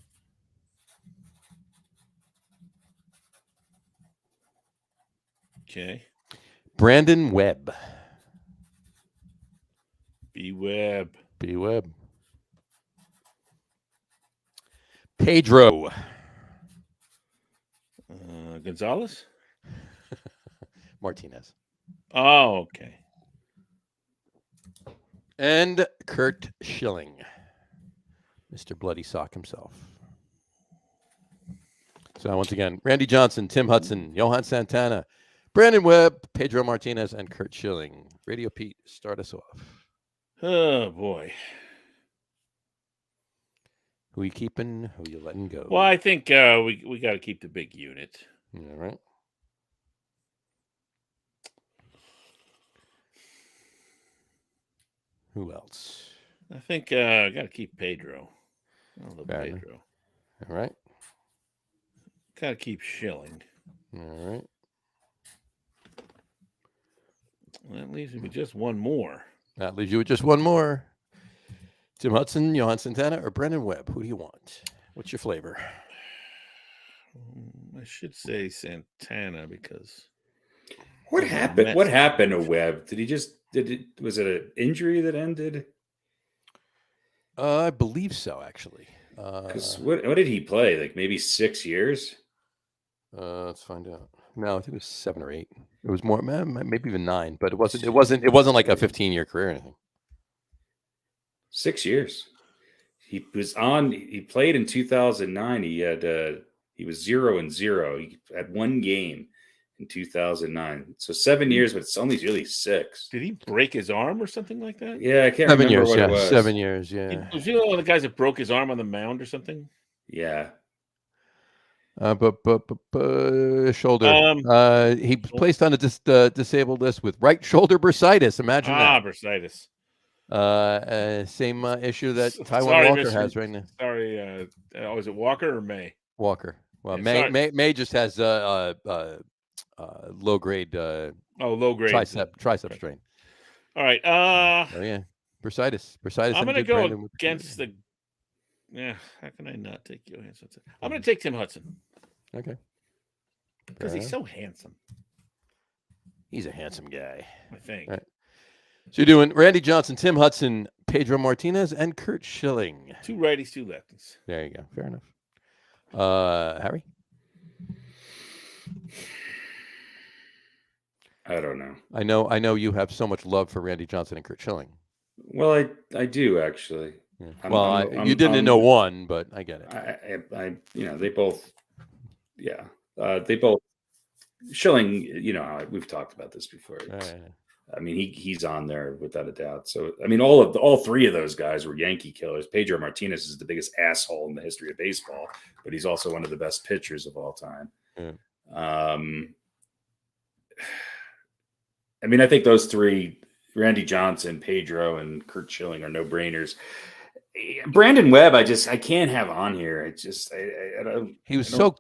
Okay. Brandon Webb. B-Webb. Pedro. Gonzalez? Martinez. Oh, okay. And Kurt Schilling. Mr. Bloody Sock himself. So once again, Randy Johnson, Tim Hudson, Johan Santana, Brandon Webb, Pedro Martinez, and Curt Schilling. Radio Pete, start us off. Oh boy. Who you keeping? Who you letting go? Well, I think we got to keep the big unit. All right. Who else? I think I got to keep Pedro. I love Pedro. All right. Got to keep Schilling. All right. Well, that leaves me with just one more. That leaves you with just one more. Tim Hudson, Johan Santana, or Brandon Webb? Who do you want? What's your flavor? I should say Santana because what happened? What happened to Webb? Was it an injury that ended? I believe so, actually. Because what did he play? Like maybe 6 years? Let's find out. No, I think it was 7 or 8. It was more, maybe even 9, but it wasn't like a 15-year career or anything. 6 years. He played in 2009. He was 0-0. He had 1 game in 2009. So 7 years, but it's only really 6. Did he break his arm or something like that? Yeah, I can't remember what it was. 7 years, yeah. Was he one of the guys that broke his arm on the mound or something? Yeah. Shoulder. He placed on a disabled list with right shoulder bursitis. Imagine that. Bursitis. Same issue that Taiwan Walker has right now. Sorry, was it Walker or May? Walker. Well, Yeah, May just has low grade. Low grade tricep strain. All right. Oh yeah, bursitis. I'm going to go against the. Yeah, how can I not take Johan Hudson? I'm going to take Tim Hudson. Okay. Because he's so handsome. He's a handsome guy, I think. Right. So you're doing Randy Johnson, Tim Hudson, Pedro Martinez, and Curt Schilling. 2 righties, 2 lefties. There you go. Fair enough. Harry? I don't know. I know you have so much love for Randy Johnson and Curt Schilling. Well, I do actually. Yeah. You didn't know one, but I get it. They both. Yeah, they both. Schilling, we've talked about this before. I mean, he's on there without a doubt. So, I mean, all 3 of those guys were Yankee killers. Pedro Martinez is the biggest asshole in the history of baseball, but he's also one of the best pitchers of all time. Yeah. I mean, I think those 3, Randy Johnson, Pedro, and Curt Schilling, are no-brainers. Brandon Webb, I can't have on here. I don't. He was so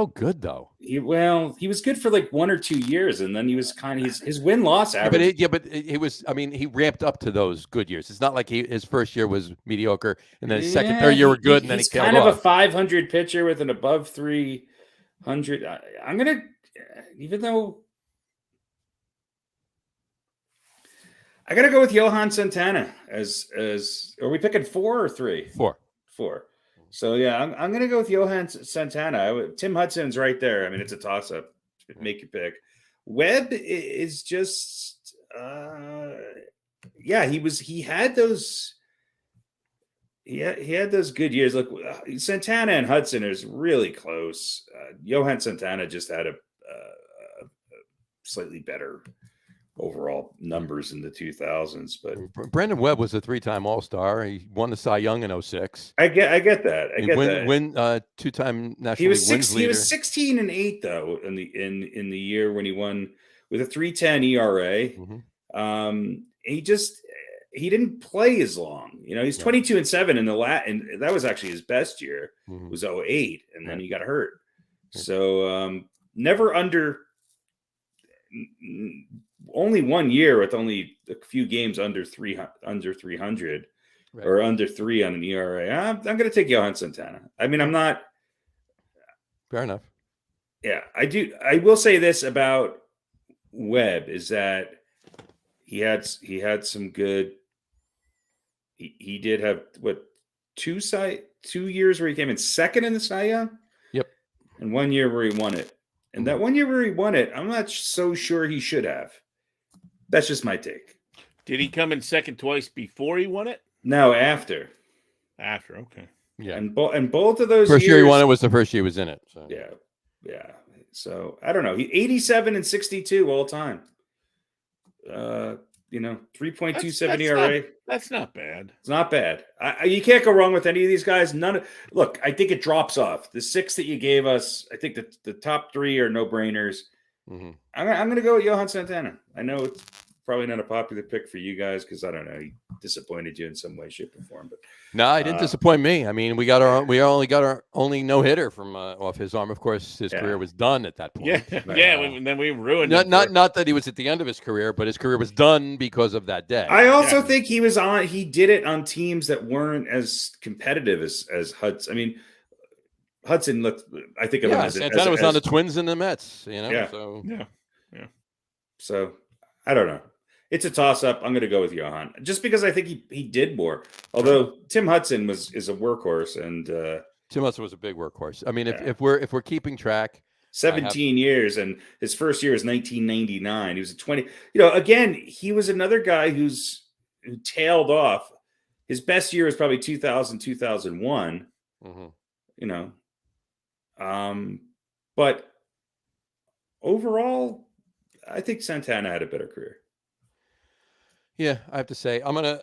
good though. He was good for like 1 or 2 years, and then he was kind of his win-loss average. But it was. I mean, he ramped up to those good years. It's not like his first year was mediocre, and then his second, third year were good, and then he tailed off. He's kind of a 500 pitcher with an above 300. I'm gonna, even though. I gotta go with Johan Santana as are we picking 4 or 3? 4. So yeah, I'm gonna go with Johan Santana. Tim Hudson's right there. I mean, it's a toss up. Make your pick. Webb is just he had those good years. Look, Santana and Hudson is really close. Johan Santana just had a slightly better overall numbers in the 2000s, but Brandon Webb was a 3-time All-Star. He won the Cy Young in 2006. I get that. Win 2-time National League wins leader. He was 16-8 though in the year when he won with a 3.10 ERA. Mm-hmm. He didn't play as long. He's 22-7 in the and that was actually his best year. Mm-hmm. Was 2008, and then he got hurt. So never only 1 year with only a few games under 300 right. Or under 3 on an ERA. I'm going to take Johan Santana. I mean, I'm not. Fair enough. Yeah, I do. I will say this about Webb is that he had some good. He did have 2 years where he came in second in the Cy Young. Yep. And 1 year where he won it. And that 1 year where he won it, I'm not so sure he should have. That's just my take. Did he come in second twice before he won it? No, after. After, okay. Yeah. And both of those first year he won it was the first year he was in it. So. Yeah. So I don't know. He 87 and 62 all time. 3.27 ERA. That's not bad. It's not bad. You can't go wrong with any of these guys. Look, I think it drops off. The 6 that you gave us, I think that the top 3 are no-brainers. Mm-hmm. I'm going to go with Johan Santana. I know it's probably not a popular pick for you guys because I don't know, he disappointed you in some way, shape, or form. But no, he didn't disappoint me. I mean, we only got our only no hitter from off his arm. Of course, his career was done at that point. And then we ruined not, it. Not that he was at the end of his career, but his career was done because of that day. I also think he did it on teams that weren't as competitive as Hudson. I mean, Hudson looked. I think of him as Santana was on the Twins and the Mets. So I don't know. It's a toss-up. I'm going to go with Johan, just because I think he did more. Although Tim Hudson is a workhorse, and Tim Hudson was a big workhorse. I mean, if we're keeping track, 17 years, and his first year is 1999. He was a 20. Again, he was another guy who tailed off. His best year was probably 2000, 2001. Mm-hmm. But overall, I think Santana had a better career. Yeah, I have to say, I'm gonna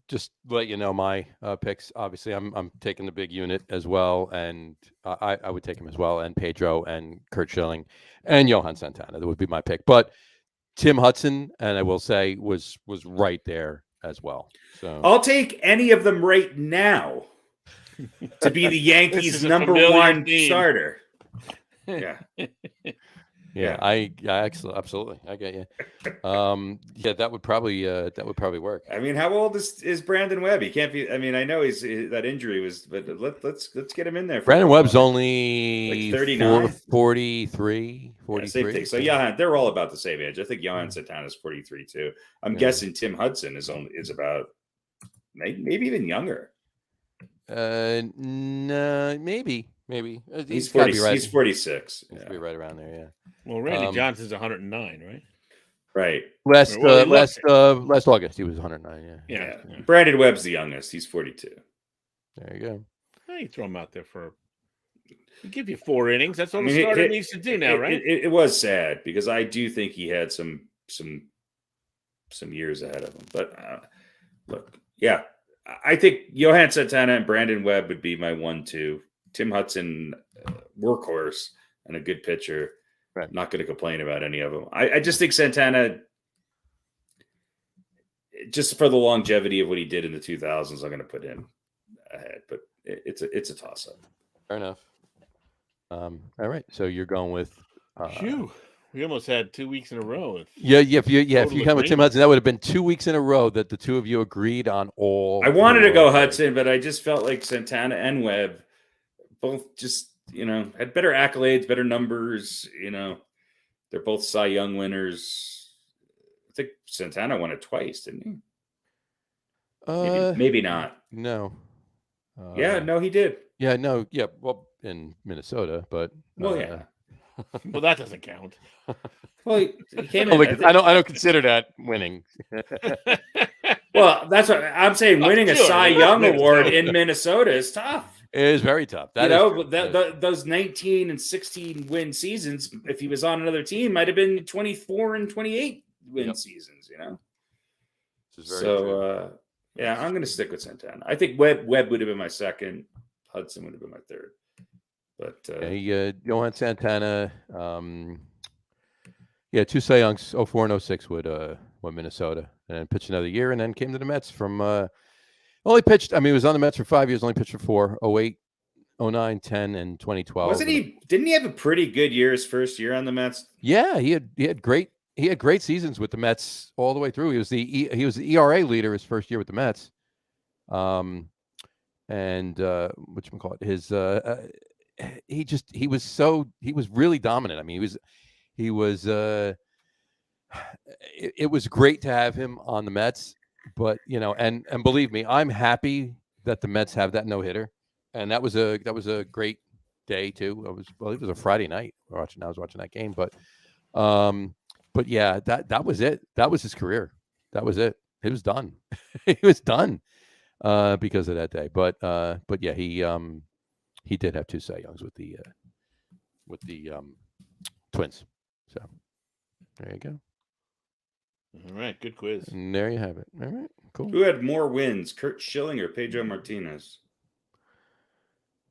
just let you know my picks. Obviously, I'm taking the big unit as well, and I would take him as well, and Pedro and Kurt Schilling and Johan Santana. That would be my pick. But Tim Hudson, and I will say, was right there as well. So I'll take any of them right now to be the Yankees' number 1 starter. Yeah. Yeah, I absolutely. I get you. That would probably work. I mean, how old is Brandon Webb? He can't be. I mean, I know that injury was, but let's get him in there. Brandon Webb's only like 39, 43. Same thing. So they're all about the same age. I think Johan Santana's 43 too. I'm guessing Tim Hudson is about maybe even younger. No, maybe. He's 40. Right. He's 46. He's be right around there. Yeah. Well, Randy Johnson's 109, right? Right. Last August he was 109. Yeah. Brandon Webb's the youngest. He's 42. There you go. You throw him out there he'll give you 4 innings. That's all the starter needs to do now, right? It was sad because I do think he had some years ahead of him. But look, I think Johan Santana and Brandon Webb would be my 1-2. Tim Hudson, workhorse and a good pitcher. Right. Not going to complain about any of them. I just think Santana, just for the longevity of what he did in the 2000s, I'm going to put him ahead. But it's a toss-up. Fair enough. All right. So you're going with. We almost had 2 weeks in a row. If you come with Tim Hudson, that would have been 2 weeks in a row that the two of you agreed on all. I wanted to go Hudson, but I just felt like Santana and Webb both just, had better accolades, better numbers. They're both Cy Young winners. I think Santana won it twice, didn't he? Maybe not. No. No, he did. Yeah, no. Yeah. Well, in Minnesota, but. Well, that doesn't count. Well, he came in. I don't consider that winning. Well, that's what I'm saying. Winning a Cy Young award in Minnesota is tough. It is very tough. Those 19 and 16 win seasons, if he was on another team, might have been 24 and 28 win seasons. This is very true. I'm going to stick with Santana. I think Webb would have been my second. Hudson would have been my third. But Johan Santana, 2 Cy Youngs, 04 and 06 with Minnesota, and then pitched another year, and then came to the Mets from only pitched. I mean, he was on the Mets for 5 years, only pitched for 4, 08, 09, 10, and 2012. Wasn't he? Didn't he have a pretty good year his first year on the Mets? Yeah, he had great seasons with the Mets all the way through. He was the ERA leader his first year with the Mets. And whatchamacallit, his he was really dominant. I mean, it was great to have him on the Mets, but and believe me, I'm happy that the Mets have that no-hitter, and that was a great day too. It was a Friday night. I was watching that game, but yeah, that was it. That was his career. That was it. It was done. He was done because of that day. But yeah, he did have 2 Cy Youngs with the Twins. So there you go. All right, good quiz. And there you have it. All right, cool. Who had more wins, Kurt Schilling or Pedro Martinez?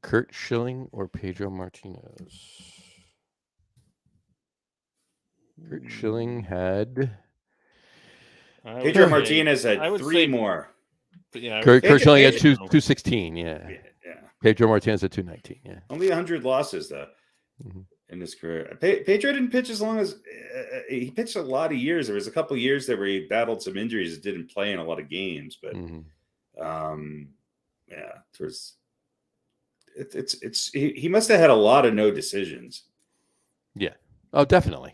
Kurt Schilling or Pedro Martinez? Kurt Schilling had. Pedro Martinez had 3 more. Yeah, Kurt Schilling had 216. Yeah. Pedro Martinez at 219. Yeah. Only 100 losses though in his career. Pedro didn't pitch as long as he pitched a lot of years. There was a couple of years there where he battled some injuries and didn't play in a lot of games. But he must have had a lot of no decisions. Yeah. Oh, definitely.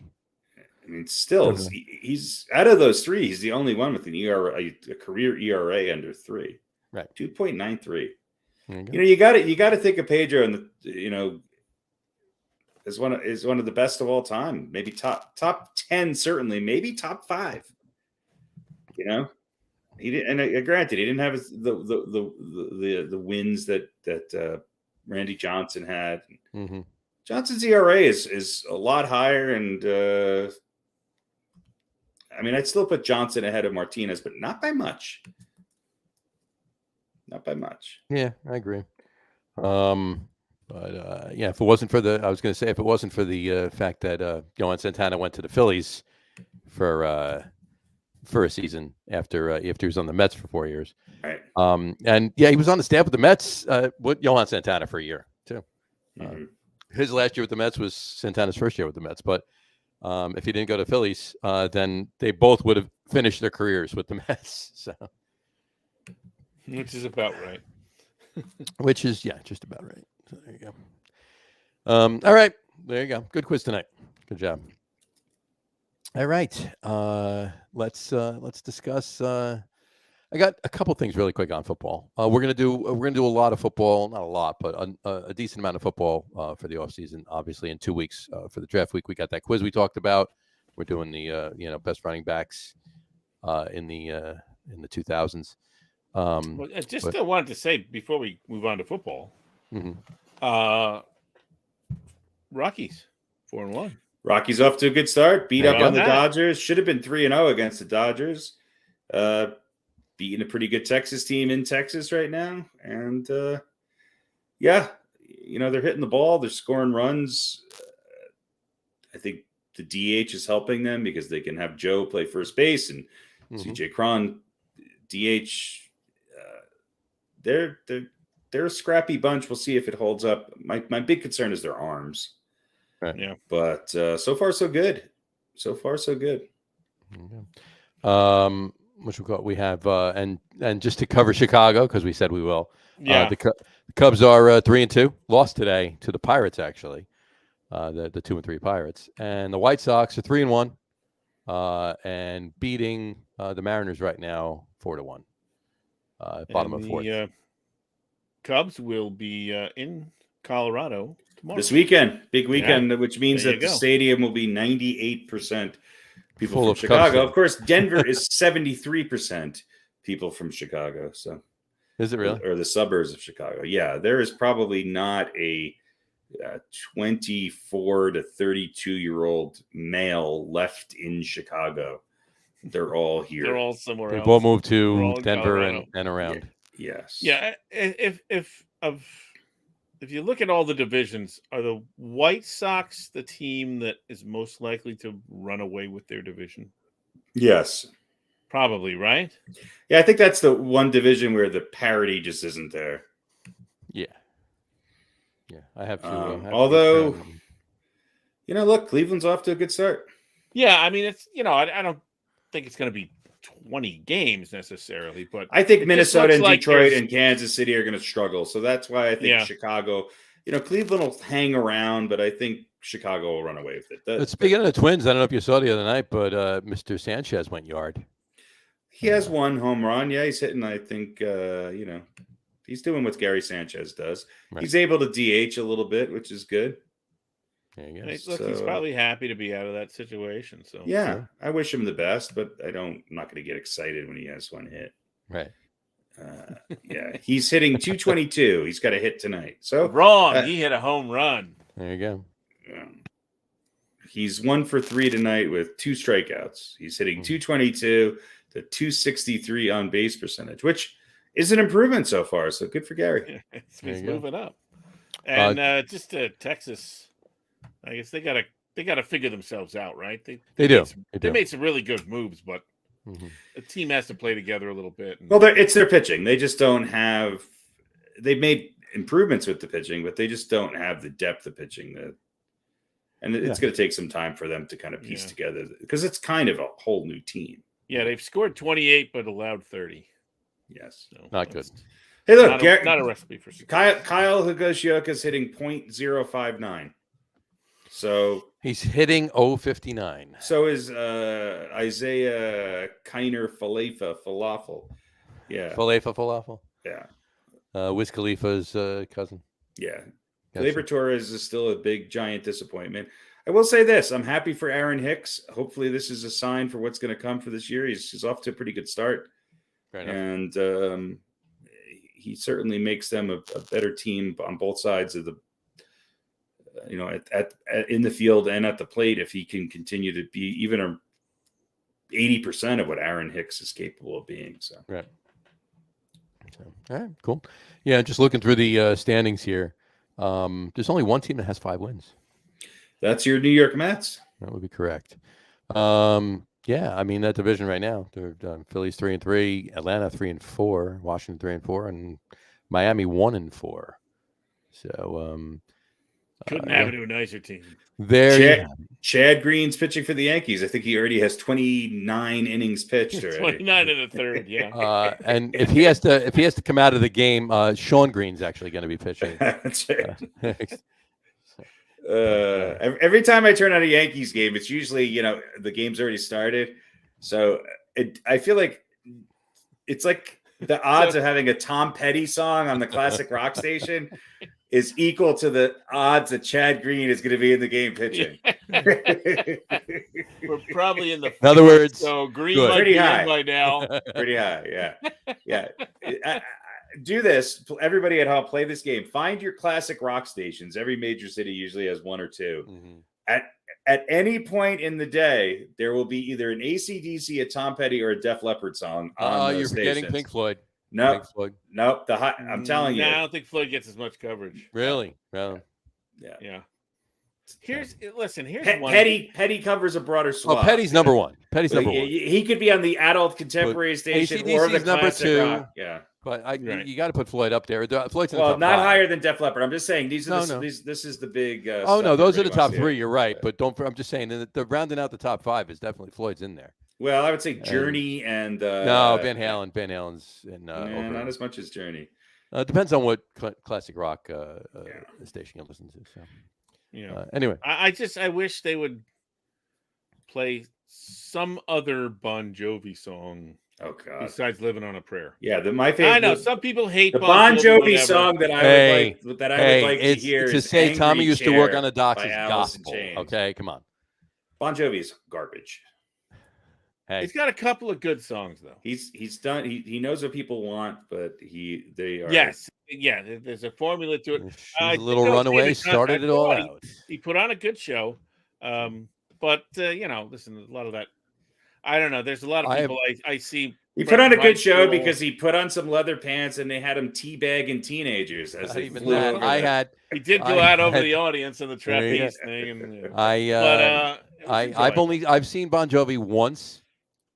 I mean, still, he's out of those 3. He's the only one with an ERA, a career ERA under 3. Right. 2.93. You got to think of Pedro and is one of the best of all time. Maybe top 10, certainly, maybe top 5. He didn't, and granted, he didn't have the wins that Randy Johnson had. Johnson's ERA is a lot higher, and I'd still put Johnson ahead of Martinez, but not by much. Not by much. Yeah, I agree. But if it wasn't for the fact that Yohan Santana went to the Phillies for a season after he was on the Mets for 4 years. Right. And he was on the staff with the Mets with Yohan Santana for a year too. His last year with the Mets was Santana's first year with the Mets, but if he didn't go to Phillies, then they both would have finished their careers with the Mets. So, which is about right. Which is just about right. So there you go. All right, there you go. Good quiz tonight. Good job. All right, let's discuss. I got a couple things really quick on football. We're gonna do a lot of football, not a lot, but a decent amount of football for the off season. Obviously, in 2 weeks for the draft week, we got that quiz we talked about. We're doing the best running backs in the 2000s. Still wanted to say before we move on to football, Rockies 4-1. Rockies off to a good start. Beat up on the Dodgers. Should have been 3-0 against the Dodgers. Beating a pretty good Texas team in Texas right now, and they're hitting the ball. They're scoring runs. I think the DH is helping them because they can have Joe play first base and CJ Cron DH. They're a scrappy bunch. We'll see if it holds up. My big concern is their arms. Right. Yeah. But so far so good. So far so good. Which we have and just to cover Chicago because we said we will. Yeah. The Cubs are 3-2. Lost today to the Pirates actually. The 2-3 Pirates, and the White Sox are 3-1 and beating the Mariners right now 4-1. Bottom of 4th. The Cubs will be in Colorado tomorrow. This weekend, big weekend, which means that the stadium will be 98% people full from of Chicago. Cubs. Of course, Denver is 73% people from Chicago. So, is it really? Or the suburbs of Chicago? Yeah, there is probably not a 24 to 32-year-old male left in Chicago. They're all here. They're all somewhere else. They've all moved to Denver and around. Yes. Yeah. If you look at all the divisions, are the White Sox the team that is most likely to run away with their division? Yes. Probably, right? Yeah, I think that's the one division where the parity just isn't there. Yeah. Yeah, I have to. Although, look, Cleveland's off to a good start. Yeah, I mean, it's I don't think it's going to be 20 games necessarily, but I think Minnesota and Detroit and and Kansas City are going to struggle. So that's why I think Chicago, Cleveland will hang around, but I think Chicago will run away with it. But speaking of the Twins, I don't know if you saw the other night, but Mr. Sanchez went yard. He has one home run. Yeah, he's hitting, I think, he's doing what Gary Sanchez does. Right. He's able to DH a little bit, which is good. There you go. He's probably happy to be out of that situation. So yeah, I wish him the best, but I'm not going to get excited when he has one hit. Right. Yeah, he's hitting 222. He's got a hit tonight. So wrong. He hit a home run. There you go. He's 1 for 3 tonight with 2 strikeouts. He's hitting 222 to 263 on base percentage, which is an improvement so far. So good for Gary. He's moving up. And just Texas, I guess they gotta figure themselves out, right? They do. They made some really good moves, but the team has to play together a little bit. Well, it's their pitching. They just don't have. They've made improvements with the pitching, but they just don't have the depth of pitching and it's going to take some time for them to kind of piece together because it's kind of a whole new team. Yeah, they've scored 28 but allowed 30. Yes, so not good. Hey, look, not a recipe for success. Kyle Higashioka is hitting .059. So he's hitting 059. So is Isaiah Kiner Falafel. Yeah. Falafel. Yeah. Wiz Khalifa's cousin. Yeah. Gleyber Torres is still a big, giant disappointment. I will say this. I'm happy for Aaron Hicks. Hopefully this is a sign for what's going to come for this year. He's off to a pretty good start. And he certainly makes them a better team on both sides of the, in the field and at the plate if he can continue to be even 80% of what Aaron Hicks is capable of being. So. Right. All right, cool. Yeah, just looking through the standings here. There's only one team that has 5 wins. That's your New York Mets. That would be correct. Yeah, I mean that division right now. They're Phillies 3-3, Atlanta 3-4, Washington 3-4, and Miami 1-4. So couldn't have a nicer team. Chad Green's pitching for the Yankees. I think he already has 29 innings pitched already. 29 in a third, yeah. And if he has to come out of the game, Sean Green's actually going to be pitching. That's right. Every time I turn on a Yankees game, it's usually the game's already started. So I feel like it's like the odds of having a Tom Petty song on the classic rock station is equal to the odds that Chad Green is going to be in the game pitching. We're probably in the. In other words, so Green might pretty be high in by now. Pretty high, yeah. Do this, everybody at home. Play this game. Find your classic rock stations. Every major city usually has 1 or 2. Mm-hmm. At any point in the day, there will be either an AC/DC, a Tom Petty, or a Def Leppard song on those you're forgetting stations. Pink Floyd. Nope. I'm telling you. I don't think Floyd gets as much coverage. Really? Yeah. Here's one. Petty covers a broader swath. Oh, Petty's number 1. Petty's number 1. He could be on the adult contemporary station AC/DC or the is number classic 2. rock. Yeah. But you got to put Floyd up there. Floyd's in the well, top not 5. higher than Def Leppard. I'm just saying this is the big. Those are the top 3. You're right, but I'm just saying the rounding out the top 5 is definitely Floyd's in there. Well, I would say Journey and no, Van Halen. Van Halen's in. Not as much as Journey. It depends on what classic rock station you listen to. So, anyway, I wish they would play some other Bon Jovi song. Oh God! Besides "Living on a Prayer." Yeah, my favorite. I know some people hate the Bon Jovi song that I would like to hear. To say Tommy used to work on the docks is gospel. Okay, come on. Bon Jovi's garbage. Hey. He's got a couple of good songs though. He's done. He knows what people want, but they are. Yes, yeah. There's a formula to it. A little runaway started it all out. He put on a good show, but listen, a lot of that. I don't know. There's a lot of people I see. He put on a good show because he put on some leather pants and they had him teabagging teenagers as they flew over. He did go out over the audience in the trapeze thing. I've seen Bon Jovi once.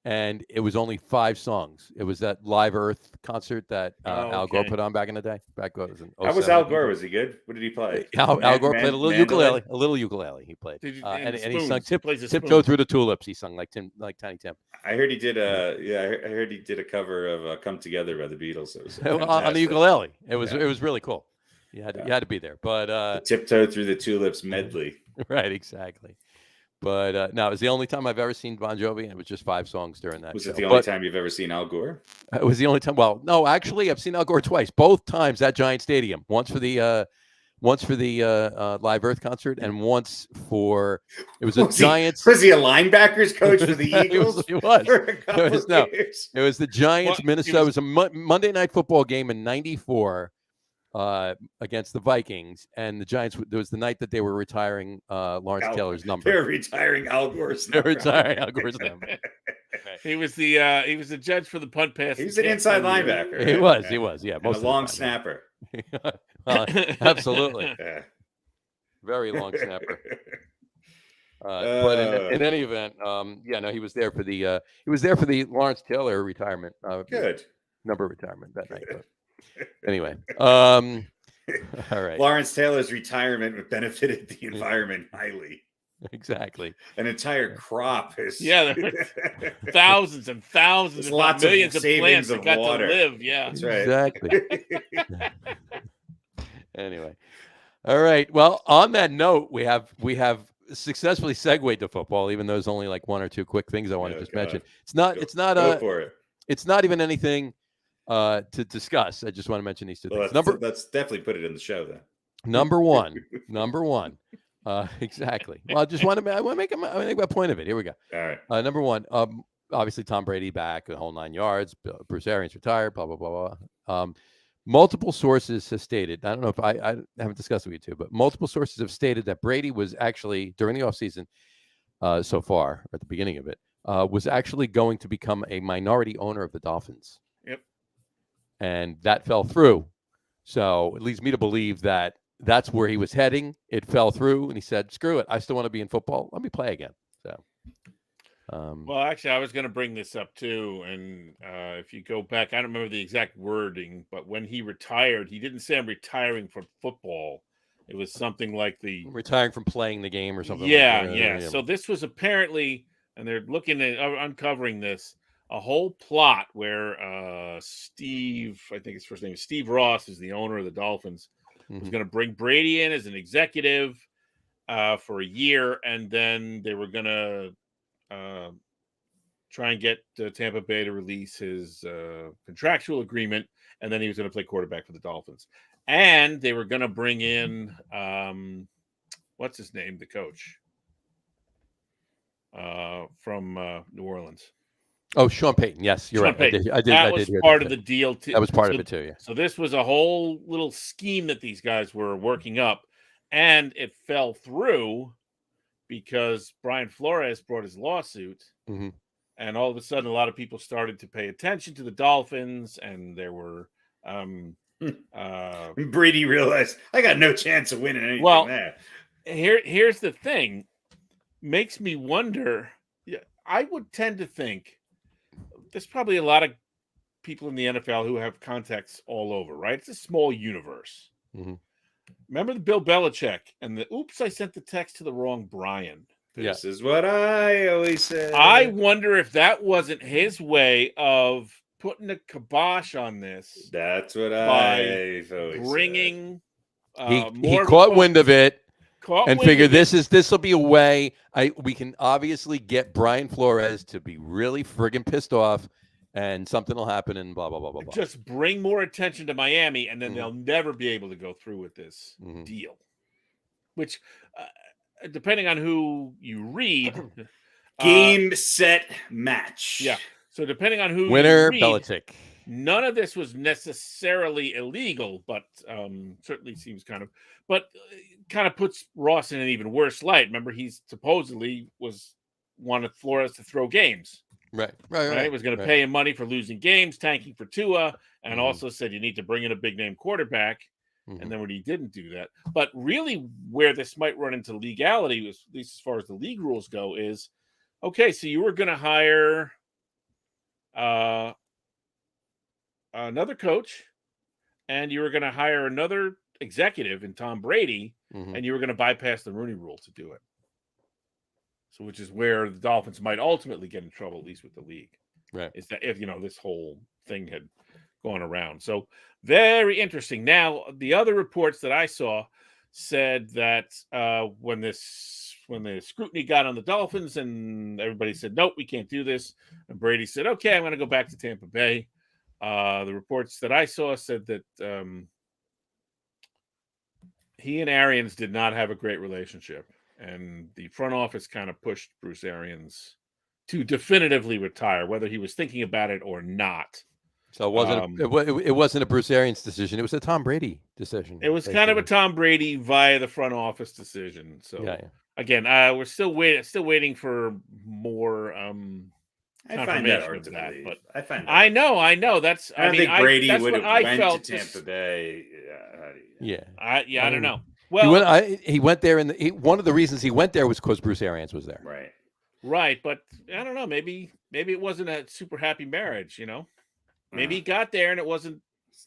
And it was only 5 songs. It was that Live Earth concert that Al Gore put on back in the day. How was Al Gore? Was he good? What did he play? Al Gore played a little ukulele. A little ukulele he played. And he sung Tiptoe Through the Tulips. He sung like Tiny Tim. I heard he did a cover of "Come Together" by the Beatles. It was on the ukulele. It was really cool. You had to be there. But the Tiptoe Through the Tulips medley. Right, exactly. But no, it was the only time I've ever seen Bon Jovi, and it was just 5 songs during that. Was it the only time you've ever seen Al Gore? It was the only time. Well, no, actually, I've seen Al Gore twice. Both times at Giant Stadium. Once for the Live Earth concert, and once for it was a Giants. Was he a linebackers coach for the Eagles? It was the Giants Minnesota. It was a Monday Night Football game in '94. against the Vikings, and the Giants. There was the night that they were retiring Lawrence Taylor's number. They're retiring Al Gore's They're number. retiring Al Gore's number. He was the judge for the punt pass. He was an inside linebacker. He right? was, yeah, And most a of the long time. snapper. Absolutely, Yeah. very long snapper. But in any event, he was there for the Lawrence Taylor retirement. Good. Number retirement that night. But anyway, all right. Lawrence Taylor's retirement benefited the environment highly. Exactly. An entire crop is there were thousands and thousands, There's lots of millions of plants savings that of got water. to live. Yeah, That's right. Exactly. Anyway, all right. Well, on that note, we have successfully segued to football, even though there's only like one or two quick things I want to just mention. Go for it. It's not even anything to discuss. I just want to mention these two things. Let's definitely put it in the show then. Number one. Exactly. Well, I want to make a point of it. Here we go. All right. Number one. Obviously Tom Brady back, the whole 9 yards. Bruce Arians retired. Blah blah blah blah. Multiple sources have stated. I don't know if I haven't discussed it with you two, but multiple sources have stated that Brady was actually during the offseason, so far at the beginning of it, was actually going to become a minority owner of the Dolphins. Yep. And that fell through. So it leads me to believe that that's where he was heading. It fell through, and he said, "Screw it! I still want to be in football. Let me play again." So, well, actually, I was going to bring this up too. And if you go back, I don't remember the exact wording, but when he retired, he didn't say, "I'm retiring from football." It was something like retiring from playing the game or something. Yeah. So this was apparently, and they're looking at uncovering this, a whole plot where Steve, I think his first name is Steve Ross, is the owner of the Dolphins. Was going to bring Brady in as an executive for a year, and then they were going to try and get Tampa Bay to release his contractual agreement, and then he was going to play quarterback for the Dolphins. And they were going to bring in, what's his name, the coach from New Orleans. Oh, Sean Payton. Yes, you're right. I did. That was part of the deal too. That was part of it too. Yeah. So this was a whole little scheme that these guys were working up, and it fell through because Brian Flores brought his lawsuit, and all of a sudden, a lot of people started to pay attention to the Dolphins, and there were. Brady realized I got no chance of winning anything. Well, there. Here's the thing, makes me wonder. Yeah, I would tend to think. There's probably a lot of people in the NFL who have contacts all over, right? It's a small universe. Remember the Bill Belichick and the oops, I sent the text to the wrong Brian. This is what I always say. I wonder if that wasn't his way of putting a kibosh on this. That's what I always bringing he caught wind of it and figured this will be a way we can obviously get Brian Flores to be really friggin' pissed off, and something will happen and blah blah blah blah blah. Just bring more attention to Miami, and then they'll never be able to go through with this deal. Which, depending on who you read, game set match. Yeah. So depending on who winner, you read, Belichick. None of this was necessarily illegal, but certainly seems kind of puts Ross in an even worse light. Remember, he supposedly wanted Flores to throw games. Right. Was going to pay him money for losing games, tanking for Tua, and also said you need to bring in a big name quarterback. And then when he didn't do that, but really where this might run into legality, at least as far as the league rules go, is okay. So you were going to hire another coach, and you were going to hire another executive in Tom Brady, and you were going to bypass the Rooney Rule to do it. So, which is where the Dolphins might ultimately get in trouble, at least with the league. Right. Is that if this whole thing had gone around. So very interesting. Now, the other reports that I saw said that when the scrutiny got on the Dolphins and everybody said, nope, we can't do this. And Brady said, okay, I'm going to go back to Tampa Bay. The reports that I saw said that he and Arians did not have a great relationship. And the front office kind of pushed Bruce Arians to definitively retire, whether he was thinking about it or not. So it wasn't a Bruce Arians decision. It was a Tom Brady decision. It was kind of a Tom Brady via the front office decision. So yeah. again, we're still waiting for more I find that confirmation hard of to that. believe. But I find that I know. That's I don't think Brady that's would what have I went felt to Tampa Bay. Yeah. I don't know. He Well, went there, and one of the reasons he went there was because Bruce Arians was there. Right. but I don't know. Maybe it wasn't a super happy marriage. Maybe he got there and it wasn't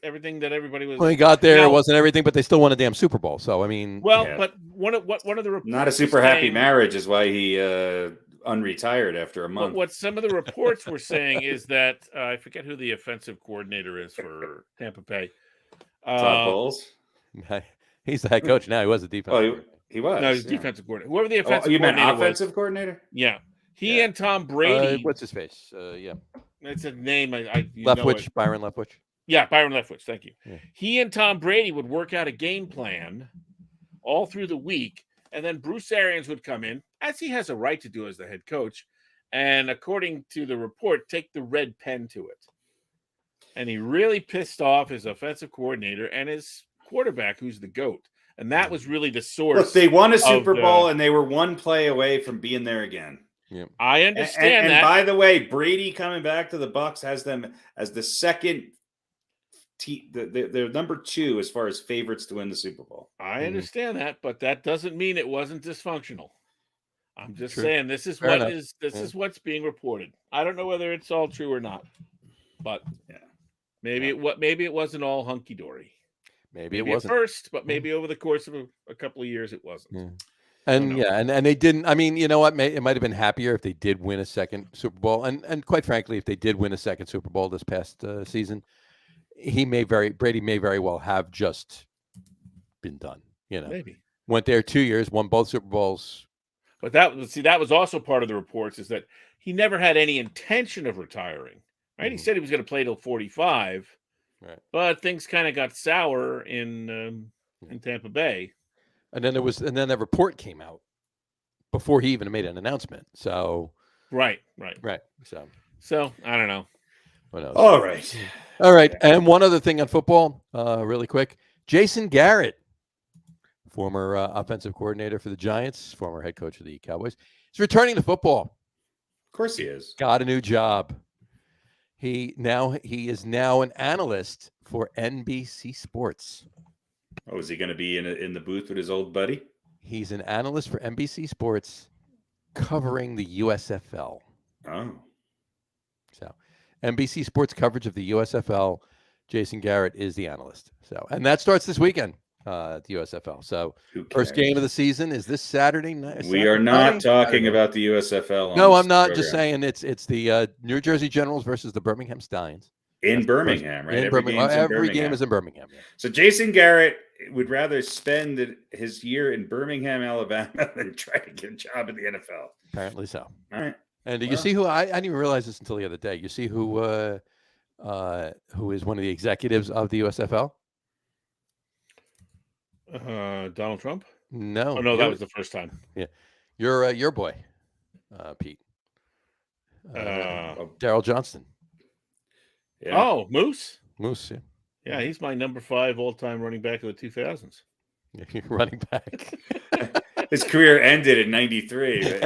everything that everybody was. When he got there, it wasn't everything, but they still won a damn Super Bowl. So I mean, but one of the reports not a super happy marriage is why he unretired after a month. What some of the reports were saying is that I forget who the offensive coordinator is for Tampa Bay. Todd Bowles. He's the head coach now. He was a defensive. Well, he was. No, he's defensive coordinator. Whoever the offensive you meant coordinator offensive coordinator? Yeah. He and Tom Brady. What's his face? Yeah. It's a name. Leftwich, Byron Leftwich. Yeah, Byron Leftwich. Thank you. Yeah. He and Tom Brady would work out a game plan all through the week, and then Bruce Arians would come in, as he has a right to do as the head coach, and according to the report, take the red pen to it. And he really pissed off his offensive coordinator and his quarterback, who's the GOAT. And that was really the source. Look, they won a Super Bowl, and they were one play away from being there again. Yeah. I understand that. And by the way, Brady coming back to the Bucs has them as the second team. They're number 2 as far as favorites to win the Super Bowl. I understand that, but that doesn't mean it wasn't dysfunctional. I'm just saying this is is what's being reported. I don't know whether it's all true or not, but maybe it wasn't all hunky dory. Maybe it wasn't at first, but maybe over the course of a couple of years it wasn't. Yeah. And they didn't. I mean, you know what? It might have been happier if they did win a second Super Bowl, and quite frankly, if they did win a second Super Bowl this past season, Brady may very well have just been done. Maybe went there 2 years, won both Super Bowls. But that was also part of the reports, is that he never had any intention of retiring. Right? Mm-hmm. He said he was going to play till 45, right? But things kind of got sour in Tampa Bay. And then that report came out before he even made an announcement. So right. So I don't know. What else? All right. And one other thing on football, really quick. Jason Garrett, former offensive coordinator for the Giants, former head coach of the Cowboys, is returning to football. Of course he is. Got a new job. He is now an analyst for NBC Sports. Oh, is he going to be in the booth with his old buddy? He's an analyst for NBC Sports, covering the USFL. Oh. So, NBC Sports coverage of the USFL. Jason Garrett is the analyst. So, and that starts this weekend. The USFL. So first game of the season is this Saturday night. We are not talking about the USFL. No, I'm not. Just saying it's the New Jersey Generals versus the Birmingham Stallions. In Birmingham, right? Every game is in Birmingham. Yeah. So Jason Garrett would rather spend his year in Birmingham, Alabama than try to get a job in the NFL. Apparently so. All right. And you see who I didn't even realize this until the other day. You see who is one of the executives of the USFL? Donald Trump? No. Oh no, that was the first time. Yeah, your boy, Pete. Daryl Johnston. Yeah. Oh, Moose. Moose. Yeah. Yeah, he's my number 5 all-time running back of the 2000s. Yeah, running back. His career ended in '93.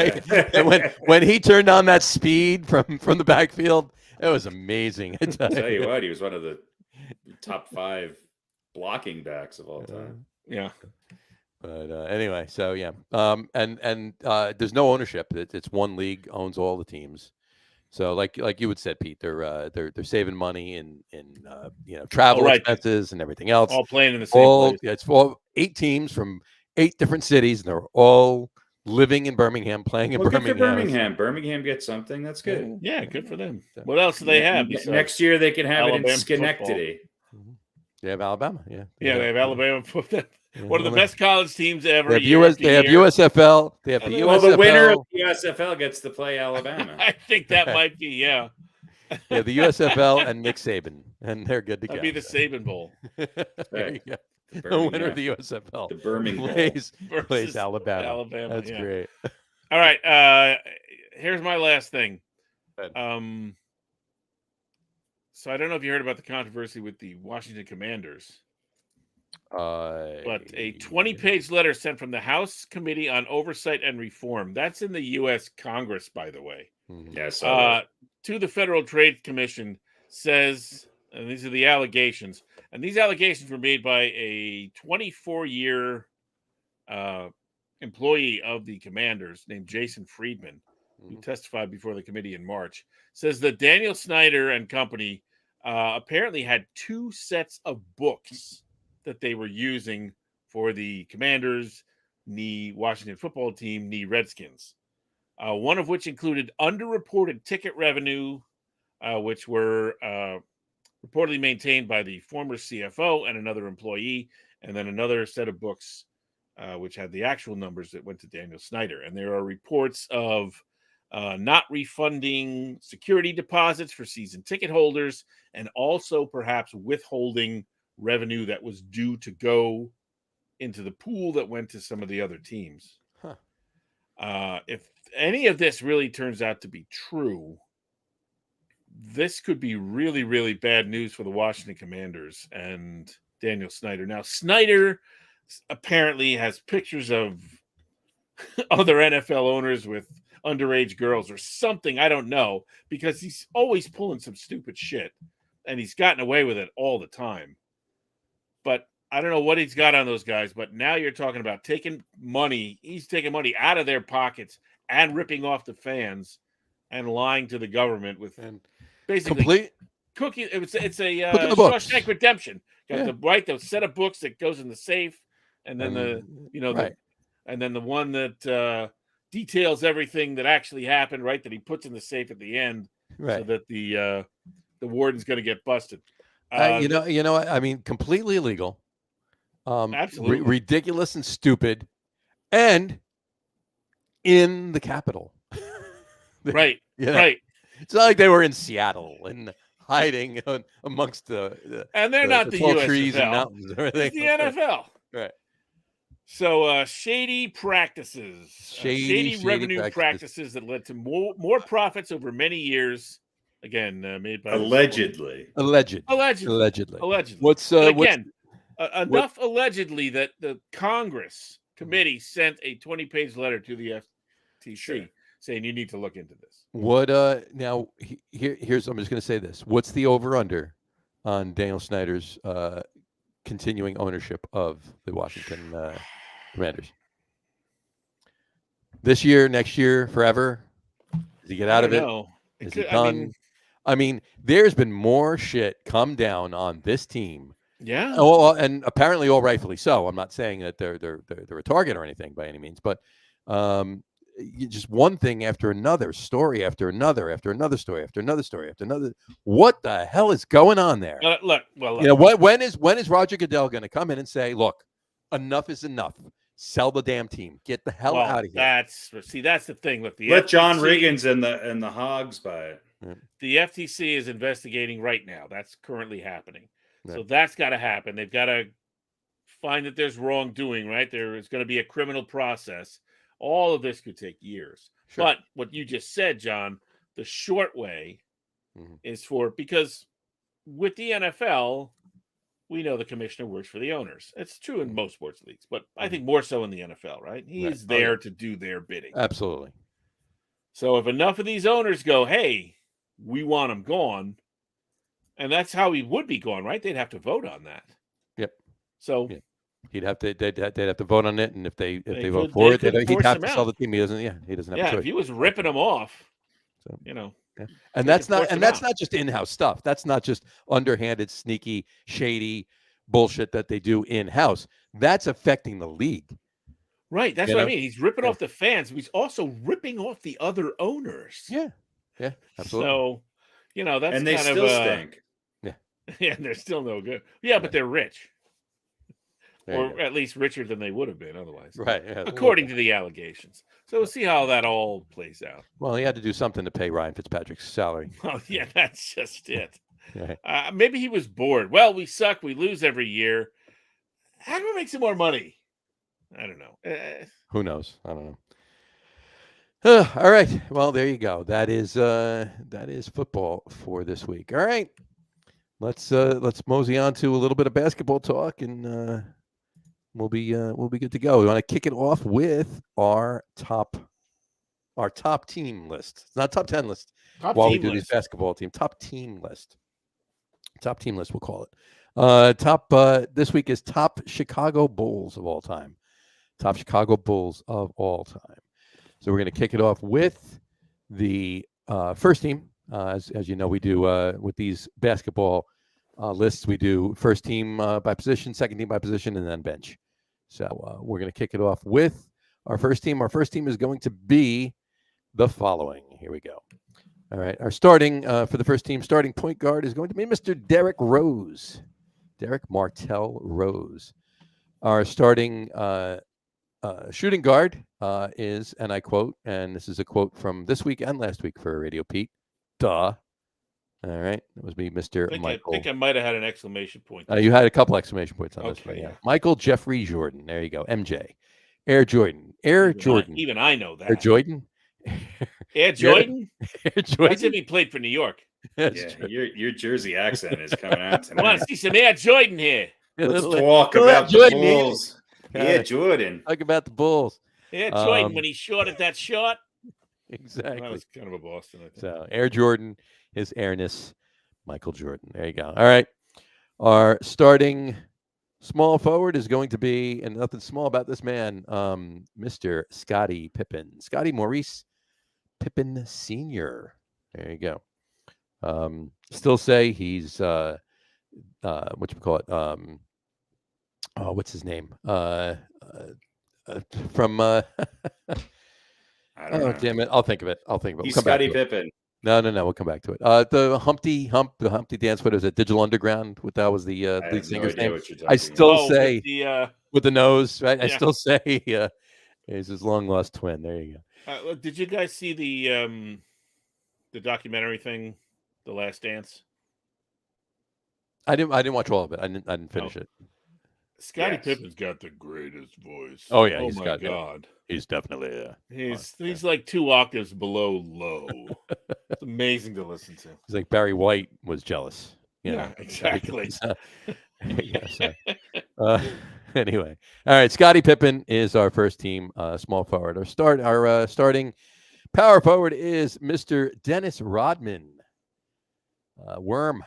And when he turned on that speed from the backfield, it was amazing. I'll tell you what, he was one of the top 5 blocking backs of all time. Yeah. But anyway, so yeah. And there's no ownership. It's one league owns all the teams. So like you had said, Pete, they're saving money in travel expenses and everything else. All playing in the same place. Yeah, it's all 8 teams from 8 different cities, and they're all living in Birmingham, playing in Birmingham. Good for Birmingham. Birmingham gets something. That's good. Yeah, good for them. What else do they have? Next year they can have Alabama it in Schenectady. Football. They have Alabama. Yeah. Yeah, they have Alabama football. One of the best college teams ever. They have USFL. They have the USFL. Well, the winner of the USFL gets to play Alabama. I think that might be, yeah. Yeah, the USFL and Nick Saban, and they're good to go. That'd be the Saban Bowl. There you go. The winner of the USFL. The Birmingham plays Alabama. That's great. All right. Here's my last thing. So I don't know if you heard about the controversy with the Washington Commanders. But a 20-page letter sent from the House Committee on Oversight and Reform. That's in the U.S. Congress, by the way. Yes. To the Federal Trade Commission says, and these are the allegations, and these allegations were made by a 24-year employee of the Commanders named Jason Friedman, who testified before the committee in March, says that Daniel Snyder and company apparently had 2 sets of books that they were using for the Commanders, the Washington football team, the Redskins. One of which included underreported ticket revenue, which were reportedly maintained by the former CFO and another employee, and then another set of books which had the actual numbers that went to Daniel Snyder. And there are reports of not refunding security deposits for season ticket holders, and also perhaps withholding revenue that was due to go into the pool that went to some of the other teams. If any of this really turns out to be true, this could be really, really bad news for the Washington Commanders and Daniel Snyder. Now, Snyder apparently has pictures of other NFL owners with underage girls or something. I don't know, because he's always pulling some stupid shit, and he's gotten away with it all the time. But I don't know what he's got on those guys, but now you're talking about taking money. He's taking money out of their pockets and ripping off the fans and lying to the government with basically cooking. It's a Shawshank Redemption. Got the set of books that goes in the safe, and then and then the one that details everything that actually happened, right? That he puts in the safe at the end, so that the warden's going to get busted. You know, I mean, completely illegal, absolutely ridiculous and stupid, and in the Capitol. Right. It's not like they were in Seattle and hiding amongst the and they're not the tall USFL. trees and mountains and everything. It's the NFL. Right. So shady practices, shady revenue practices that led to more profits over many years. Again, made by allegedly. What's enough allegedly that the Congress committee sent a 20-page letter to the FTC saying you need to look into this. What now? Here's I'm just going to say this. What's the over/under on Daniel Snyder's continuing ownership of the Washington Commanders? This year, next year, forever? Does he get out of it? Is he done? I mean, there's been more shit come down on this team. Yeah. Oh, and apparently all rightfully so. I'm not saying that they're a target or anything by any means, but just one thing after another, story after another story after another story after another. What the hell is going on there? Look. You know, when is Roger Goodell going to come in and say, "Look, enough is enough. Sell the damn team. Get the hell out of here." That's the thing. Look, let John Riggins and the Hogs buy it. The FTC is investigating right now. That's currently happening. So that's got to happen. They've got to find that there's wrongdoing, right? There is going to be a criminal process. All of this could take years. Sure. But what you just said, John, the short way is because with the NFL, we know the commissioner works for the owners. It's true in most sports leagues, but I think more so in the NFL, right? He is there to do their bidding. Absolutely. So if enough of these owners go, hey, we want him gone, and that's how he would be gone, right? They'd have to vote on that. Yep. So they'd have to vote on it, and if they vote for it, he'd have to sell the team. He doesn't have a choice. If he was ripping them off, and that's not just in-house stuff. That's not just underhanded, sneaky, shady bullshit that they do in-house. That's affecting the league. Right. That's what I mean. He's ripping off the fans. He's also ripping off the other owners. Yeah. Yeah. Absolutely. So, that's and they kind still of stink. Yeah, they're still no good. Yeah, but they're rich. Or at least richer than they would have been otherwise. Right. Yeah, according to the allegations. So we'll see how that all plays out. Well, he had to do something to pay Ryan Fitzpatrick's salary. Oh, yeah, that's just it. Maybe he was bored. Well, we suck. We lose every year. How do we make some more money? I don't know. Who knows? I don't know. All right. Well, there you go. That is football for this week. All right. let's mosey on to a little bit of basketball talk, and we'll be good to go. We want to kick it off with our top team list. It's not top 10 list. While we do these basketball team top team list, we'll call it. This week is top Chicago Bulls of all time. Top Chicago Bulls of all time. So we're going to kick it off with the first team. As you know, we do with these basketball lists, we do first team by position, second team by position, and then bench. So we're going to kick it off with our first team. Our first team is going to be the following. Here we go. All right. Our starting for the first team, starting point guard is going to be Mr. Derrick Rose. Derrick Martell Rose. Our starting shooting guard is, and I quote, and this is a quote from this week and last week for Radio Pete. Duh. All right. That was me, Mr. Michael. I think I might have had an exclamation point. You had a couple exclamation points on this one. Yeah. Michael Jeffrey Jordan. There you go. MJ. Air Jordan. Jordan. Even I know that. Air Jordan. Air Jordan? Air Jordan. That's if he played for New York. Yeah, your Jersey accent is coming out tonight. I want to see some Air Jordan here. Let's talk about the Bulls. Yeah, Jordan. Talk about the Bulls. Air Jordan when he shorted that shot. Exactly. That was kind of a Boston, I think. So Air Jordan, his airness, Michael Jordan. There you go. All right. Our starting small forward is going to be, and nothing small about this man, Mr. Scottie Pippen. Scottie Maurice Pippen Sr. There you go. Still say he's what you call it? What's his name? From I don't know. Damn it! I'll think of it. He's Scottie Pippen. No. We'll come back to it. The Humpty dance. What is it? Digital Underground. What that was the lead singer's name. I still say with the nose, right? Yeah. I still say he's his long lost twin. There you go. Did you guys see the documentary thing, The Last Dance? I didn't watch all of it. I didn't finish it. Scottie Pippen's got the greatest voice. Oh yeah, my God, he's definitely he's like 2 octaves below low. It's amazing to listen to. He's like Barry White was jealous. Yeah, exactly. Anyway, all right. Scottie Pippen is our first team small forward. Our starting power forward is Mr. Dennis Rodman. Worm,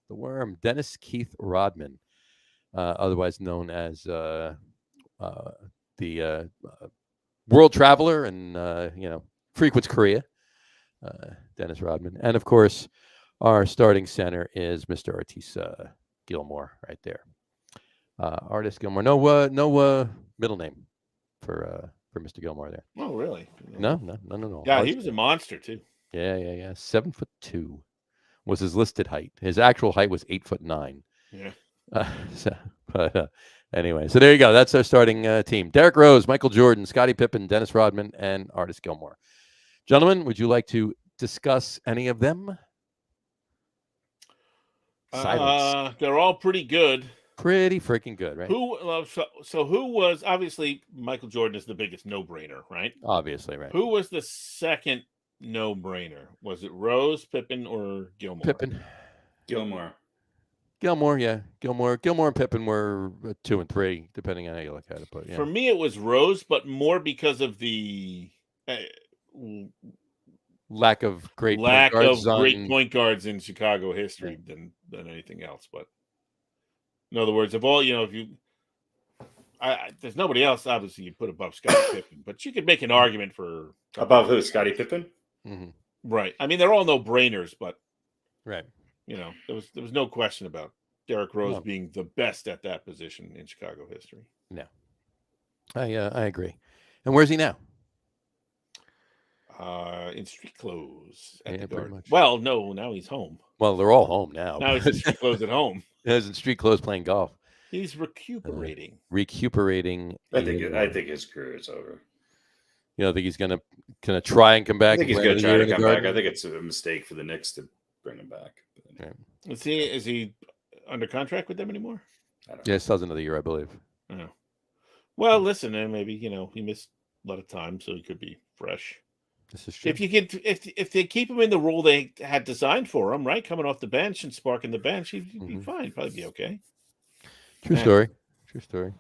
the Worm, Dennis Keith Rodman. Otherwise known as the world traveler and frequents Korea, Dennis Rodman, and of course our starting center is Mr. Artisa Gilmore right there. Artist Gilmore, no middle name for Mr. Gilmore there. Oh really? No. Yeah, he was a monster too. Yeah. 7'2" was his listed height. His actual height was 8'9". Yeah. Anyway, so there you go. That's our starting team. Derrick Rose, Michael Jordan, Scottie Pippen, Dennis Rodman, and Artist Gilmore. Gentlemen, would you like to discuss any of them? Silence. They're all pretty good. Pretty freaking good, right? Who was, obviously Michael Jordan is the biggest no-brainer, right? Obviously, right. Who was the second no-brainer? Was it Rose, Pippen, or Gilmore? Pippen. Gilmore, yeah. Gilmore and Pippen were 2 and 3, depending on how you look at it. But yeah. For me, it was Rose, but more because of the lack of great point guards in Chicago history than anything else. But in other words, there's nobody else obviously you put above Scottie Pippen, but you could make an argument for above who? Scottie Pippen, right? I mean, they're all no brainers, but right. There was no question about Derrick Rose being the best at that position in Chicago history. No, I agree. And where's he now? In street clothes at the pretty Garden. much. Well, no, now he's home. Well, they're all home now. Now he's in street clothes at home. He's in street clothes playing golf. He's recuperating. I think his career is over. You don't think he's gonna try and come back? I think he's gonna try to come back. I think it's a mistake for the Knicks to bring him back. Right. Is he under contract with them anymore? Yeah, still has another year, I believe. Well, listen, and maybe he missed a lot of time, so he could be fresh. This is true. If they keep him in the role they had designed for him, right, coming off the bench and sparking the bench, he'd be fine. Probably be okay. True story. True story.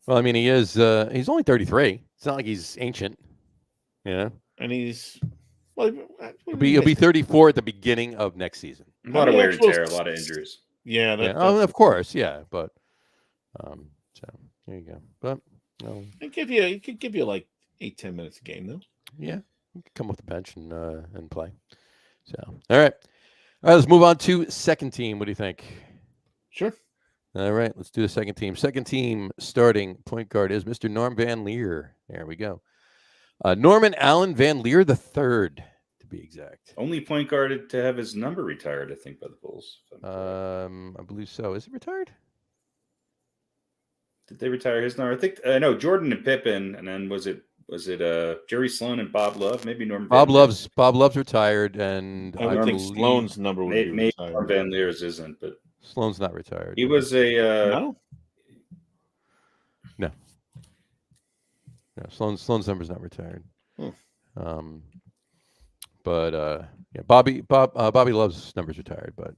Well, I mean, he's only 33. It's not like he's ancient, you know. And he's well, He'll be 34 at the beginning of next season. A lot of wear and tear, a lot of injuries. Yeah, of course, yeah, but so there you go. But he could give you like 8-10 minutes a game though. Yeah, he could come off the bench and play. So all right, let's move on to second team. What do you think? Sure. All right, let's do the second team. Second team starting point guard is Mr. Norm Van Leer. There we go. Norman Allen Van Leer III, to be exact. Only point guard to have his number retired, I think, by the Bulls. I believe so. Is it retired? Did they retire his number? I think no. Jordan and Pippen, and then was it Jerry Sloan and Bob Love? Maybe Norman. Bob Love's retired, and I think Sloan's number would be maybe retired. Norm Van Leer's isn't, but Sloan's not retired. He was a no. Sloan's number's not retired. But yeah, Bobby Love's number's retired. But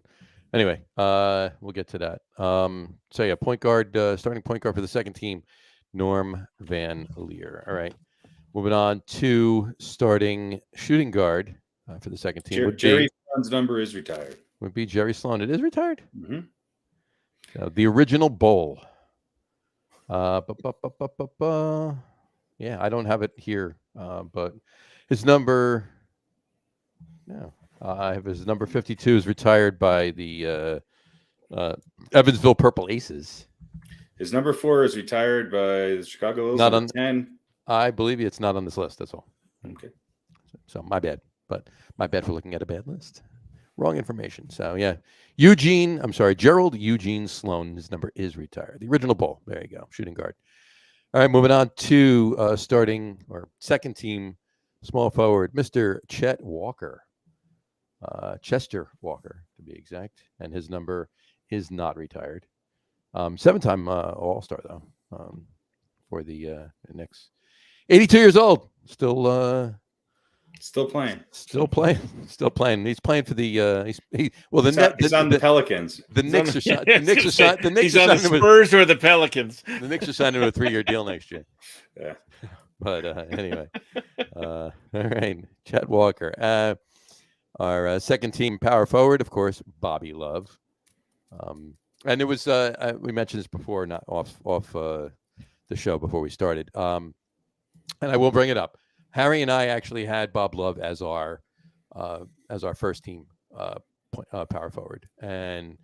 anyway, we'll get to that. So yeah, point guard, starting point guard for the second team, Norm Van Leer. All right, moving on to starting shooting guard for the second team. Jerry Sloan's number is retired. Would be Jerry Sloan. It is retired. Mm-hmm. The original Bull. Yeah, I don't have it here, but his number. No, I have his number 52 is retired by the Evansville Purple Aces. His number 4 is retired by the Chicago Bulls. Not on 10. I believe it's not on this list. That's all. Okay. So my bad, but my bad for looking at a bad list. Wrong information. So yeah, Gerald Eugene Sloan. His number is retired. The original Bull. There you go, shooting guard. All right, moving on to starting or second team small forward, Mr. Chet Walker. Chester Walker, to be exact, and his number is not retired. 7-time All-Star though, for the Knicks. 82 years old, still playing. He's playing for the he's on the Pelicans. The Knicks are signed. The Knicks are signed. The Knicks he's on the Spurs or the Pelicans. The Knicks are signing a 3-year deal next year. Yeah. But anyway, all right, Chet Walker. Our second team power forward, of course, Bobby Love. And it was we mentioned this before, not off the show before we started. And I will bring it up. Harry and I actually had Bob Love as our first team power forward, and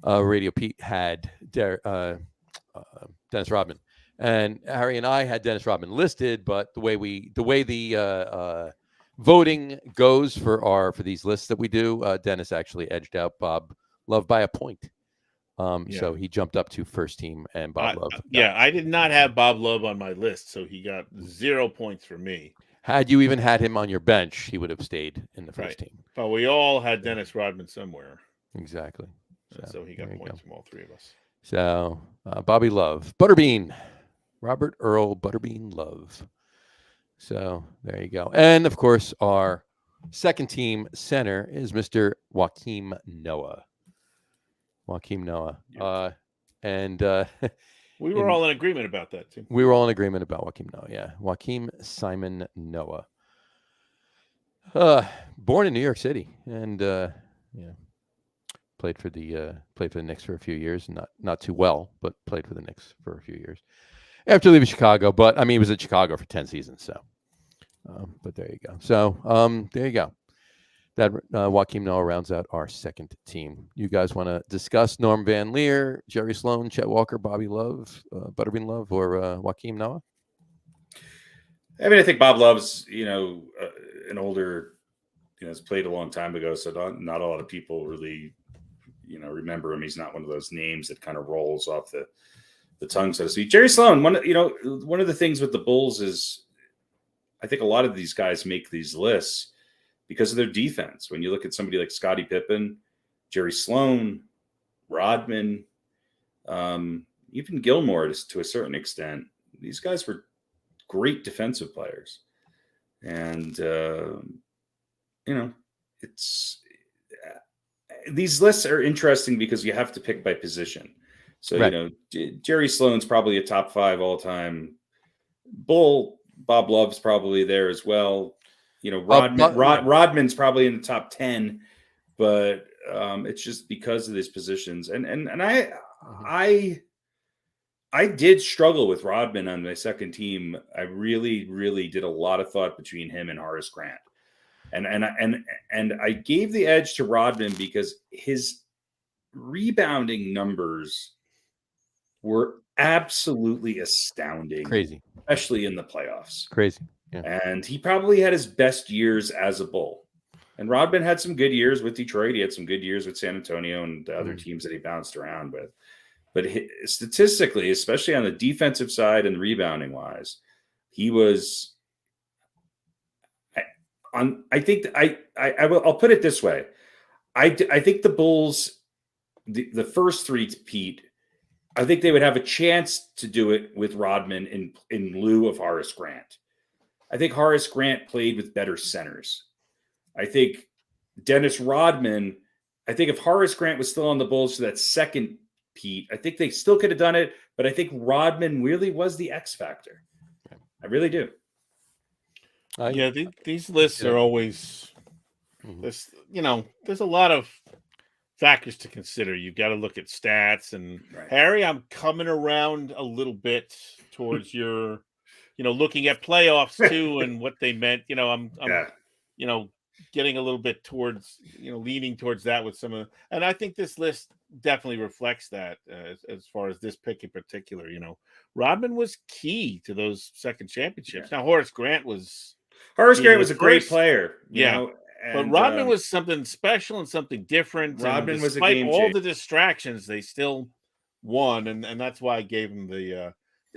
RadioPete had Dennis Rodman, and Harry and I had Dennis Rodman listed. But the way the voting goes for these lists that we do, Dennis actually edged out Bob Love by a point. So he jumped up to first team, and Bob Love. I did not have Bob Love on my list, so he got 0 points from me. Had you even had him on your bench, he would have stayed in the first team. But we all had Dennis Rodman somewhere. Exactly. So he got points from all three of us. So Bobby Love, Butterbean, Robert Earl Butterbean Love. So there you go. And of course, our second team center is Mr. Joakim Noah. We were all in agreement about that too. We were all in agreement about Joakim Noah. Yeah, Joakim Simon Noah. Born in New York City, and played for the Knicks for a few years. Not too well, but played for the Knicks for a few years after leaving Chicago. But I mean, he was in Chicago for 10 seasons. So, but there you go. So, there you go. That Joakim Noah rounds out our second team. You guys want to discuss Norm Van Leer, Jerry Sloan, Chet Walker, Bobby Love, Butterbean Love, or Joakim Noah? I mean, I think Bob Love's, an older, has played a long time ago, so not a lot of people really, remember him. He's not one of those names that kind of rolls off the tongue, so to speak. Jerry Sloan, one of the things with the Bulls is, I think a lot of these guys make these lists because of their defense. When you look at somebody like Scottie Pippen, Jerry Sloan, Rodman, even Gilmore to a certain extent, these guys were great defensive players. And it's these lists are interesting because you have to pick by position. So Right. Jerry Sloan's probably a top 5 all time. Bull Bob Love's probably there as well. Rodman's probably in the top 10, but it's just because of these positions. And I did struggle with Rodman on my second team. I really, really did a lot of thought between him and Horace Grant. And I gave the edge to Rodman because his rebounding numbers were absolutely astounding. Crazy. Especially in the playoffs. Crazy. Yeah. And he probably had his best years as a Bull. And Rodman had some good years with Detroit. He had some good years with San Antonio and the other teams that he bounced around with. But statistically, especially on the defensive side and rebounding wise, he was I think I'll put it this way. I think the Bulls, the first 3, Pete, I think they would have a chance to do it with Rodman in lieu of Horace Grant. I think Horace Grant played with better centers. I think Dennis Rodman, I think if Horace Grant was still on the Bulls for that second, Pete, I think they still could have done it, but I think Rodman really was the X factor. I really do. These lists are always there's a lot of factors to consider. You've got to look at stats and Harry, I'm coming around a little bit towards your looking at playoffs too and what they meant. I'm getting a little bit towards leaning towards that with some of, and I think this list definitely reflects that as far as this pick in particular. Rodman was key to those second championships. Now Horace Grant was a great player, but Rodman was something special and something different. Rodman was despite all the distractions, they still won, and that's why I gave him the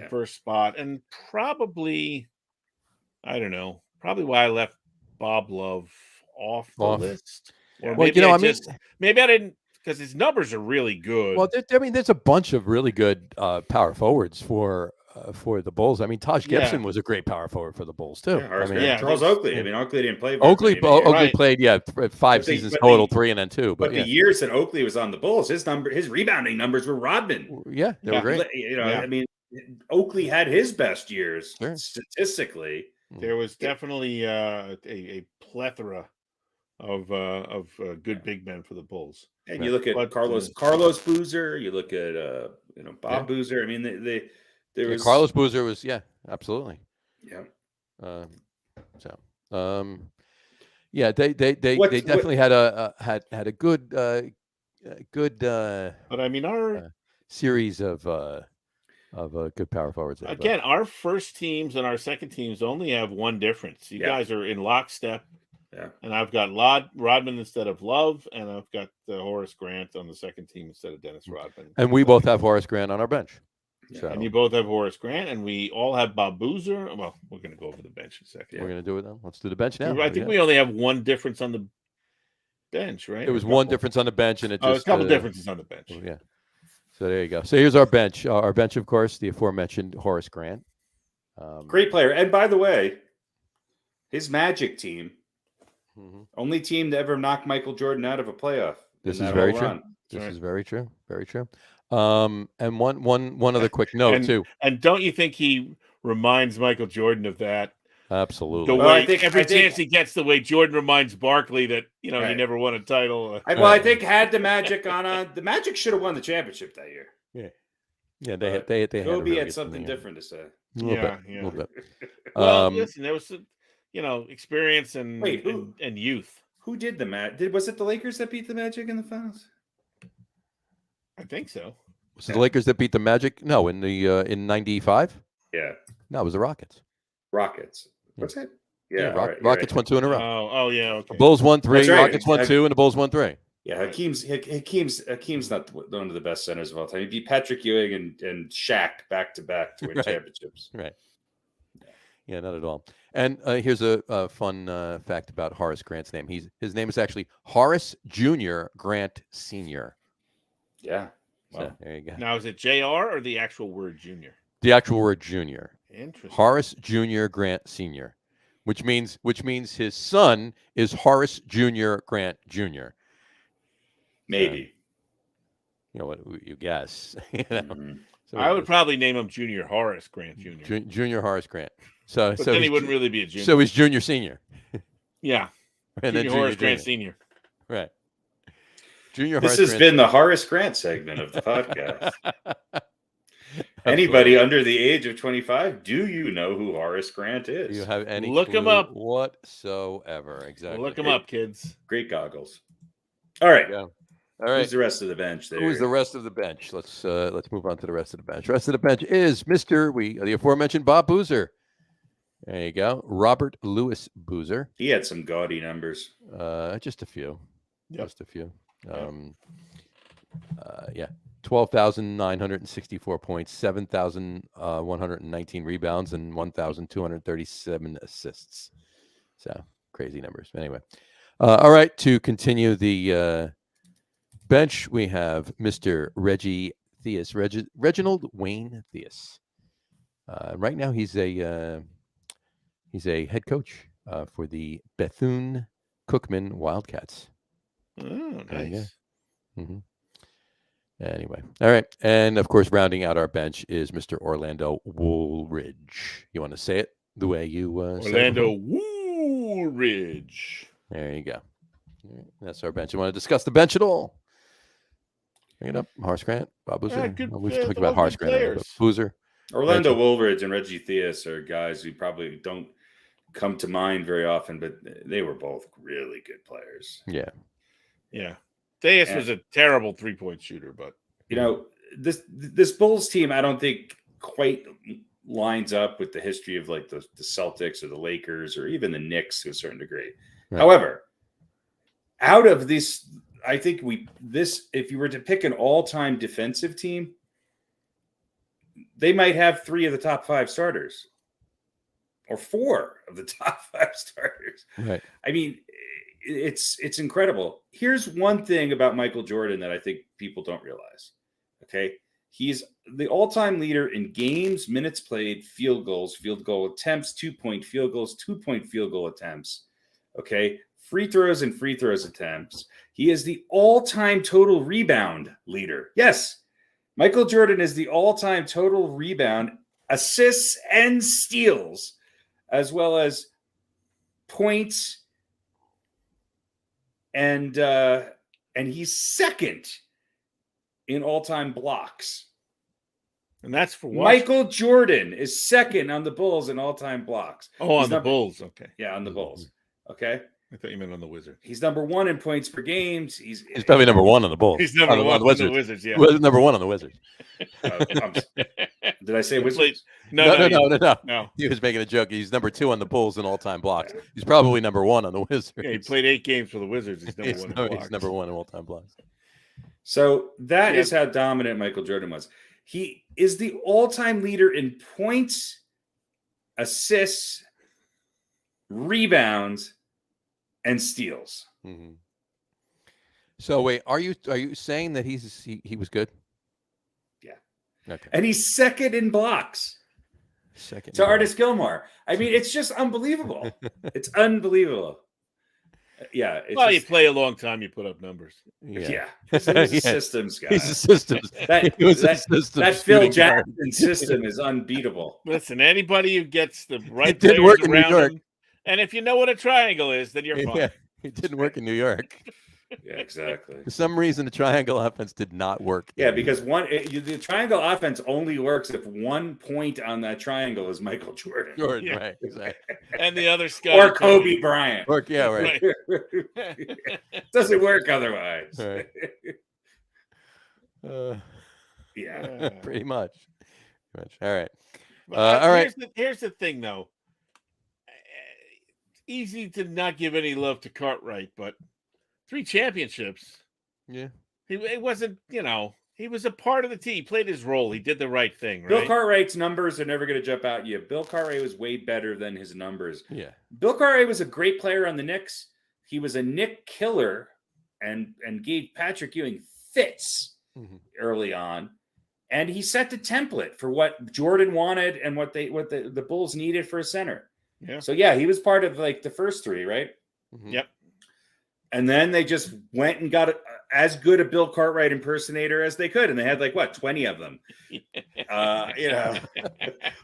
first spot. And probably, I don't know, why I left Bob Love off the list. Or maybe maybe I didn't, because his numbers are really good. Well, there's a bunch of really good power forwards for the Bulls. I mean, Taj Gibson was a great power forward for the Bulls too. Charles Oakley. I mean, Oakley didn't play. Oakley played 5 seasons total, 3 and then 2. But the years that Oakley was on the Bulls, his rebounding numbers were Rodman. Yeah, they were great. I mean, Oakley had his best years statistically. There was definitely a plethora of good big men for the Bulls. And you look at Carlos Boozer. You look at Bob Boozer. I mean, Carlos Boozer was absolutely. Yeah. They definitely had a good but I mean our series of good power forwards. Again, our first teams and our second teams only have one difference. You guys are in lockstep. Yeah. And I've got Rodman instead of Love, and I've got Horace Grant on the second team instead of Dennis Rodman. And we both have Horace Grant on our bench. Yeah. So. And you both have Horace Grant, and we all have Bob Boozer. Well, we're going to go over the bench in a second. We're going to do it now. Let's do the bench now. I think we only have one difference on the bench, right? There was one difference on the bench, and a couple differences on the bench. Yeah. So there you go. So here's our bench. Our bench, of course, the aforementioned Horace Grant. Great player. And by the way, his Magic team, only team to ever knock Michael Jordan out of a playoff. This is very true. This is very true. Very true. And one other quick note too. And don't you think he reminds Michael Jordan of that? Absolutely. The way every chance he gets, the way Jordan reminds Barkley that he never won a title. I think had the Magic the Magic should have won the championship that year. Yeah. They Kobe had something different to say. A little bit. Well, listen, there was some, experience and youth. Who did the Magic? Was it the Lakers that beat the Magic in the finals? I think so. Was it the Lakers that beat the Magic? No, in '95. Yeah. No, it was the Rockets. What's it? Yeah, Rockets won 2 in a row. Oh yeah. Okay. The Bulls won 3. Rockets won 2, and the Bulls won 3. Yeah, Hakeem's not one of the best centers of all time. He beat Patrick Ewing and Shaq back to back to win championships. Right. Yeah, not at all. And here's a fun fact about Horace Grant's name. His name is actually Horace Jr. Grant Sr. Yeah. So, there you go. Now, is it JR or the actual word junior? The actual word junior. Interesting. Horace Jr. Grant Sr. which means his son is Horace Jr. Grant Jr. Maybe. You know what you guess. So I would probably name him Junior Horace Grant Jr. Junior Horace Grant. So then he wouldn't really be a junior. So he's Junior Senior. Yeah. And Junior then Horace Grant Junior. Senior. Right. Junior This Horace has Grant been the Horace Grant segment of the podcast. Anybody under the age of 25, do you know who Horace Grant is? Do you have any Look him clue up. whatsoever? Exactly. Look him up, kids. Great goggles. All right. Yeah. All right. Who's the rest of the bench there? Who's the rest of the bench? Let's move on to the rest of the bench. Rest of the bench is the aforementioned Bob Boozer. There you go. Robert Louis Boozer. He had some gaudy numbers. Just a few. Yep. Just a few. Yeah. 12,964 points, 7,119 rebounds, and 1,237 assists. So crazy numbers. Anyway. All right. To continue the bench, we have Mr. Reggie Theus, Reginald Wayne Theus. Right now, he's a head coach for the Bethune-Cookman Wildcats. Oh, nice. Mm-hmm. Anyway, all right, and of course, rounding out our bench is Mr. Orlando Woolridge. You want to say it the way you Orlando Woolridge. There you go. That's our bench. You want to discuss the bench at all? Bring it up. Horace Grant, Bob Boozer. We've talked about Horace Grant, Boozer. Orlando Woolridge and Reggie Theus are guys who probably don't come to mind very often, but they were both really good players. Yeah. Yeah. Theus was a terrible three-point shooter, but this Bulls team, I don't think quite lines up with the history of like the Celtics or the Lakers or even the Knicks to a certain degree. Right. However, out of this, I think if you were to pick an all-time defensive team, they might have 3 of the top 5 starters or 4 of the top 5 starters. Right. I mean, it's incredible. Here's one thing about Michael Jordan that I think people don't realize. Okay. He's the all-time leader in games, minutes played, field goals, field goal attempts, 2-point field goals, 2-point field goal attempts. Okay. Free throws and free throws attempts. He is the all-time total rebound leader. Yes. Michael Jordan is the all-time total rebound, assists, and steals, as well as points. And he's second in all-time blocks. And that's for what? Michael Jordan is second on the Bulls in all-time blocks. Oh, on the Bulls. Okay. Yeah, on the Bulls. Okay. I thought you meant on the Wizards. He's number 1 in points per game. He's probably number 1 on the Bulls. He's number 1 on the Wizards. Yeah. Number 1 on the Wizards. Did I say Wizards? No. He was making a joke. He's number 2 on the Bulls in all-time blocks. He's probably number 1 on the Wizards. Yeah, he played 8 games for the Wizards. He's number 1 in blocks. He's number 1 in all-time blocks. So that is how dominant Michael Jordan was. He is the all-time leader in points, assists, rebounds, and steals. Mm-hmm. So wait, are you saying that he was good? Yeah. Okay. And he's second in blocks. Second to Artis Gilmore. I mean, it's just unbelievable. It's unbelievable. Yeah. You play a long time, you put up numbers. Yeah. He's a systems guy. He's a systems. That Phil Jackson system is unbeatable. Listen, anybody who gets the right it didn't work in New York. Him, and if you know what a triangle is, then you're fine. Yeah, it didn't work in New York. Yeah, exactly. For some reason, the triangle offense did not work. Yeah, because the triangle offense only works if 1 point on that triangle is Michael Jordan. Yeah. Right, exactly. And the other Scott or Kobe Bryant. Yeah, right. Doesn't work otherwise. Right. Yeah, pretty much. All right. All right. Here's the thing, though. Easy to not give any love to Cartwright, but 3 championships. Yeah. It wasn't, he was a part of the team. He played his role. He did the right thing, right? Bill Cartwright's numbers are never going to jump out at you. Bill Cartwright was way better than his numbers. Yeah. Bill Cartwright was a great player on the Knicks. He was a Knick killer and gave Patrick Ewing fits early on. And he set the template for what Jordan wanted and what the Bulls needed for a center. Yeah. So yeah, he was part of like the first three, right? Mhm. Yep. And then they just went and got as good a Bill Cartwright impersonator as they could, and they had like what 20 of them.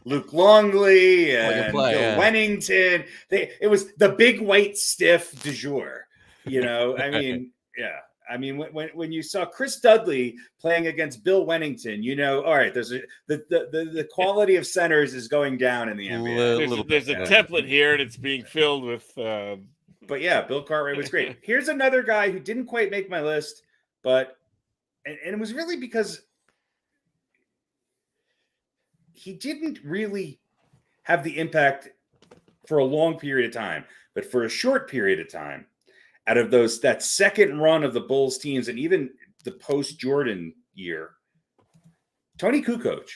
Luke Longley and Bill Wennington. It was the big white stiff du jour. I mean, yeah. I mean, when you saw Chris Dudley playing against Bill Wennington, all right, there's the quality of centers is going down in the NBA. There's a template here, and it's being filled with. But yeah, Bill Cartwright was great. Here's another guy who didn't quite make my list, but and it was really because he didn't really have the impact for a long period of time, but for a short period of time. Out of that second run of the Bulls teams and even the post-Jordan year, Tony Kukoc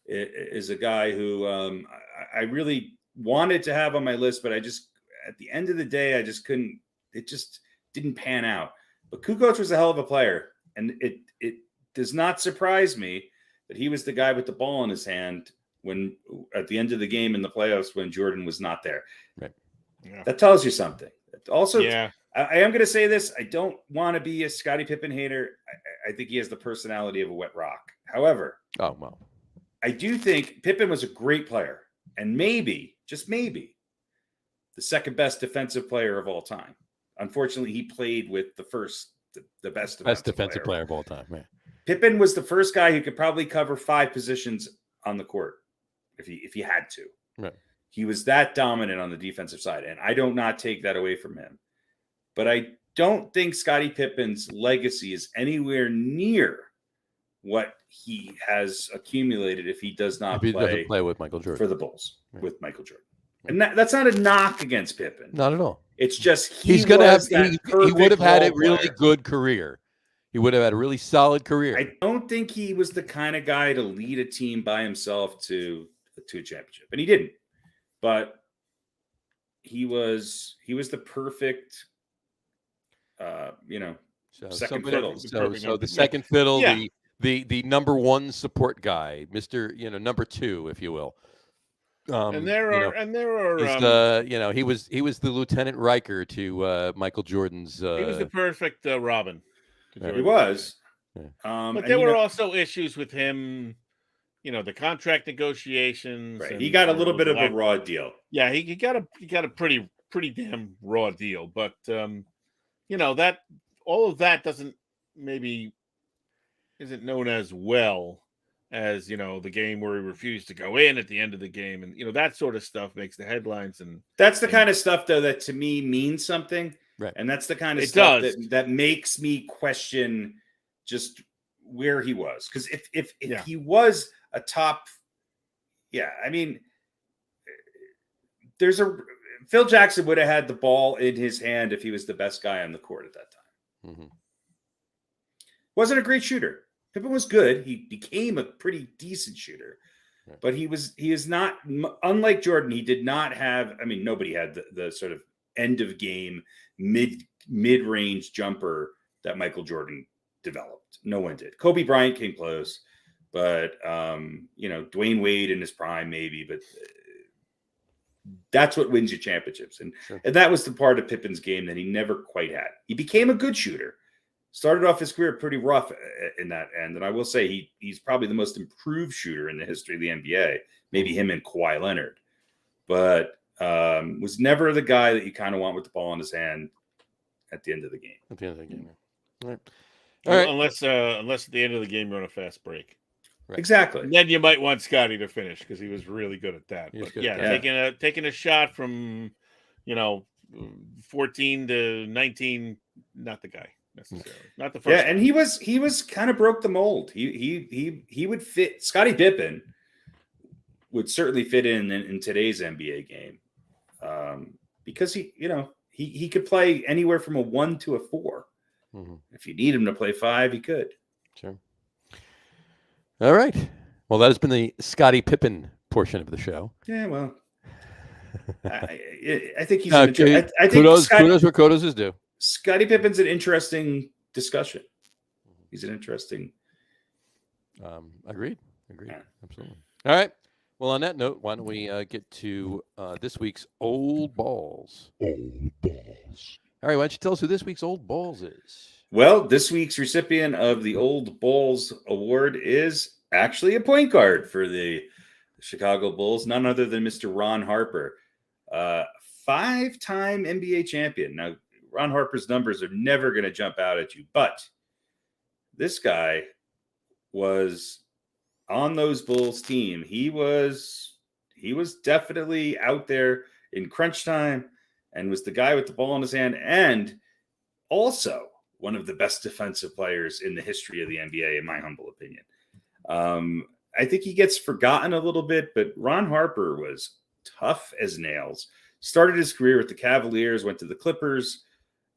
is a guy who I really wanted to have on my list, but I just, at the end of the day, I just couldn't. It just didn't pan out. But Kukoc was a hell of a player, and it does not surprise me that he was the guy with the ball in his hand when at the end of the game in the playoffs when Jordan was not there. Right. Yeah. That tells you something. Also, yeah. I am going to say this. I don't want to be a Scottie Pippen hater. I think he has the personality of a wet rock. However, I do think Pippen was a great player and maybe, just maybe, the second best defensive player of all time. Unfortunately, he played with the best defensive player of all time. Man. Pippen was the first guy who could probably cover 5 positions on the court if he had to. Right. He was that dominant on the defensive side, and I do not take that away from him. But I don't think Scottie Pippen's legacy is anywhere near what he has accumulated if he does not play with Michael Jordan for the Bulls with Michael Jordan. And that's not a knock against Pippen. Not at all. It's just he would have had a really good career. He would have had a really solid career. I don't think he was the kind of guy to lead a team by himself to a championship, and he didn't. But he was the perfect, second fiddle. So the second fiddle, the number one support guy, Mr. Number two, if you will. He was the Lieutenant Riker to Michael Jordan's. He was the perfect Robin. He was. Yeah. But there were also issues with him. The contract negotiations. Right. He got a little bit of a raw deal. Yeah, he got a pretty damn raw deal. But that all of that isn't known as well as the game where he refused to go in at the end of the game, and that sort of stuff makes the headlines. And that's the kind of stuff though that to me means something. Right. And that's the kind of stuff that makes me question just where he was. Because if he was a top, I mean, Phil Jackson would have had the ball in his hand if he was the best guy on the court at that time. Mm-hmm. Wasn't a great shooter. Pippen was good. He became a pretty decent shooter, but he is not, unlike Jordan. He did not have. I mean, nobody had the sort of end of game mid-range jumper that Michael Jordan developed. No one did. Kobe Bryant came close, but Dwayne Wade in his prime maybe, but that's what wins you championships. And that was the part of Pippen's game that he never quite had. He became a good shooter. Started off his career pretty rough in that end. And I will say he's probably the most improved shooter in the history of the NBA. Maybe him and Kawhi Leonard. But was never the guy that you kind of want with the ball in his hand at the end of the game. At the end of the game. All right. Unless at the end of the game you're on a fast break. Right. Exactly. And then you might want Scotty to finish because he was really good at that. But taking a shot from 14 to 19, not the guy. Necessarily. Not the first. Yeah, and he was kind of broke the mold. He would fit. Scottie Pippen would certainly fit in today's NBA game because he could play anywhere from a 1 to a 4. Mm-hmm. If you need him to play 5, he could. Sure. All right. Well, that has been the Scottie Pippen portion of the show. Yeah. Well, I think he's. I think kudos where kudos is due. Scottie Pippen's an interesting discussion. He's an interesting. Agreed. Yeah. Absolutely. All right. Well, Well, on that note, why don't we get to this week's Old Balls? Old Balls. All right, why don't you tell us who this week's Old Balls is? Well, this week's recipient of the Old Balls Award is actually a point guard for the Chicago Bulls, none other than Mr. Ron Harper, 5-time NBA champion. Now, Ron Harper's numbers are never going to jump out at you, but this guy was on those Bulls team. He was definitely out there in crunch time and was the guy with the ball in his hand, and also one of the best defensive players in the history of the NBA, in my humble opinion. I think he gets forgotten a little bit, but Ron Harper was tough as nails. Started his career with the Cavaliers, went to the Clippers,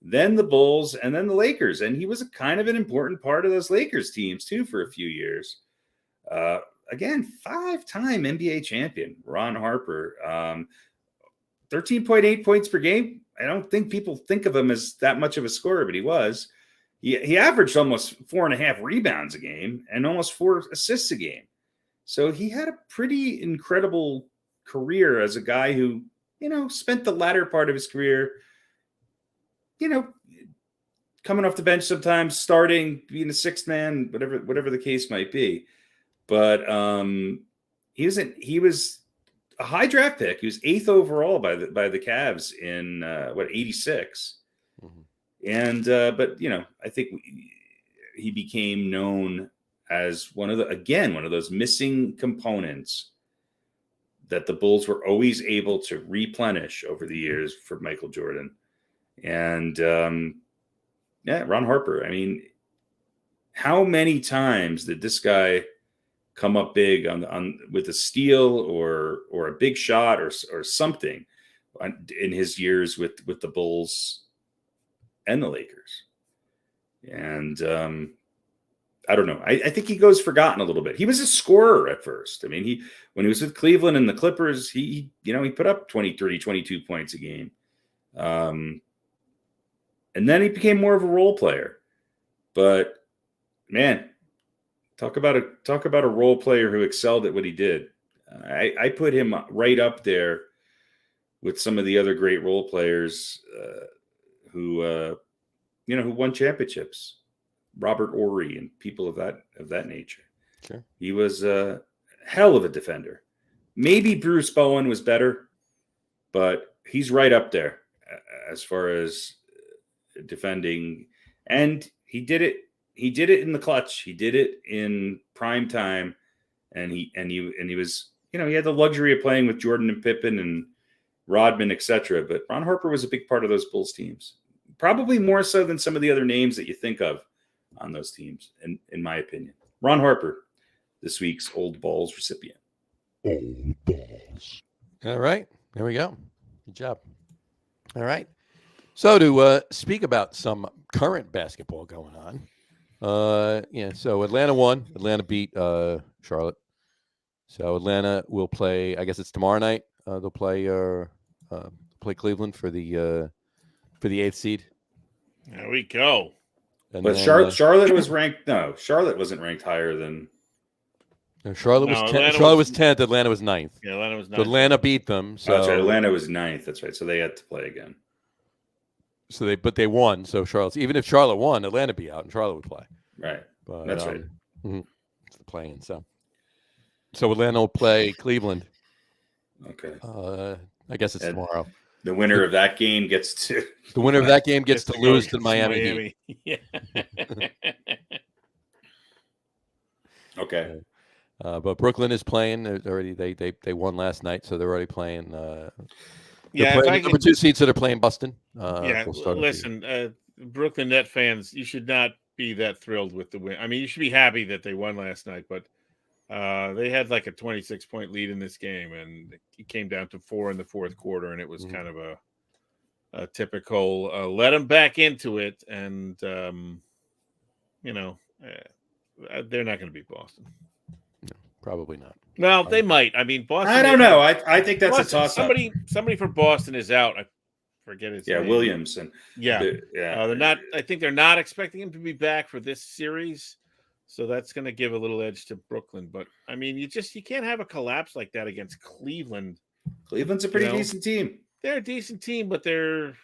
then the Bulls, and then the Lakers. And he was a kind of an important part of those Lakers teams, too, for a few years. Again, 5-time NBA champion, Ron Harper. 13.8 points per game. I don't think people think of him as that much of a scorer, but he was. He averaged almost 4.5 rebounds a game and almost 4 assists a game. So he had a pretty incredible career as a guy who, spent the latter part of his career, coming off the bench sometimes, starting, being a sixth man, whatever the case might be. But he was a high draft pick. He was 8th overall by the Cavs in 86. Mm-hmm. And but I think he became known as one of those missing components that the Bulls were always able to replenish over the years for Michael Jordan. And Ron Harper. I mean, how many times did this guy come up big on with a steal or a big shot or something in his years with the Bulls and the Lakers? And I don't know. I think he goes forgotten a little bit. He was a scorer at first. I mean, when he was with Cleveland and the Clippers, he put up 20, 30, 22 points a game. And then he became more of a role player. But man, talk about a role player who excelled at what he did. I put him right up there with some of the other great role players who won championships. Robert Horry and people of that nature. Sure. He was a hell of a defender. Maybe Bruce Bowen was better, but he's right up there as far as defending. And he did it. He did it in the clutch. He did it in prime time. And he was, he had the luxury of playing with Jordan and Pippen and Rodman, etc. But Ron Harper was a big part of those Bulls teams. Probably more so than some of the other names that you think of on those teams, in my opinion. Ron Harper, this week's Old Balls recipient. Old Balls. All right. There we go. Good job. All right. So to speak about some current basketball going on. So Atlanta won. Atlanta beat Charlotte. So Atlanta will play, I guess it's tomorrow night. They'll play Cleveland for the 8th seed. There we go. And but then, Charlotte was ranked. No, Charlotte wasn't ranked higher than. No, Charlotte was 10th. Charlotte was 10th. Atlanta was 9th. Yeah, Atlanta was 9th. So Atlanta beat them. So that's right. Atlanta was 9th. That's right. So they had to play again. So they won. So even if Charlotte won, Atlanta be out, and Charlotte would play. Right. But, that's right. It's the playing. So Atlanta will play Cleveland. Okay. I guess it's tomorrow. The winner of that game gets to lose to Miami. Yeah. Okay. But Brooklyn is playing. They won last night, so they're already playing. Number 2 seeds, so they're playing Boston. Listen, Brooklyn Net fans, you should not be that thrilled with the win. I mean, you should be happy that they won last night, but they had like a 26-point lead in this game, and it came down to 4 in the fourth quarter, and it was kind of a typical let them back into it, and they're not going to beat Boston. No, probably not. Well, they might. I mean, Boston. I don't know. I think that's Boston, a toss-up. Somebody for Boston is out. I forget his name. Williams. They're not. I think they're not expecting him to be back for this series. So that's going to give a little edge to Brooklyn. But I mean, you can't have a collapse like that against Cleveland. Cleveland's a pretty decent team. They're a decent team, but they're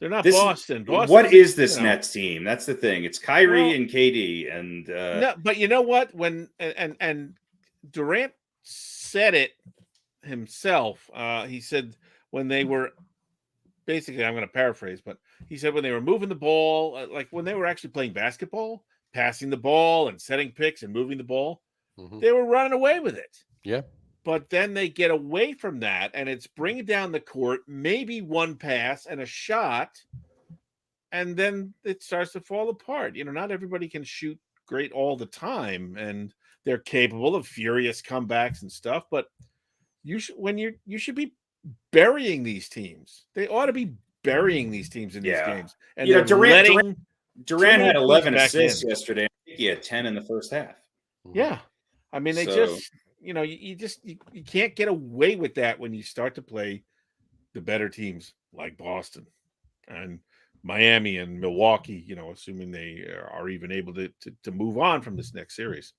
not This, Boston. What is this Nets team? That's the thing. It's Kyrie and KD, and no. But you know what? When and Durant said it himself. He said when they were basically, I'm going to paraphrase, but he said when they were moving the ball, like when they were actually playing basketball, passing the ball and setting picks and moving the ball, they were running away with it. Yeah. But then they get away from that, and it's bringing down the court, maybe one pass and a shot, and then it starts to fall apart. Not everybody can shoot great all the time, and they're capable of furious comebacks and stuff. But you should be burying these teams. They ought to be burying these teams in these games. And Durant had 11 assists yesterday. I think he had 10 in the first half. Yeah, I mean you can't get away with that when you start to play the better teams like Boston and Miami and Milwaukee. Assuming they are even able to move on from this next series.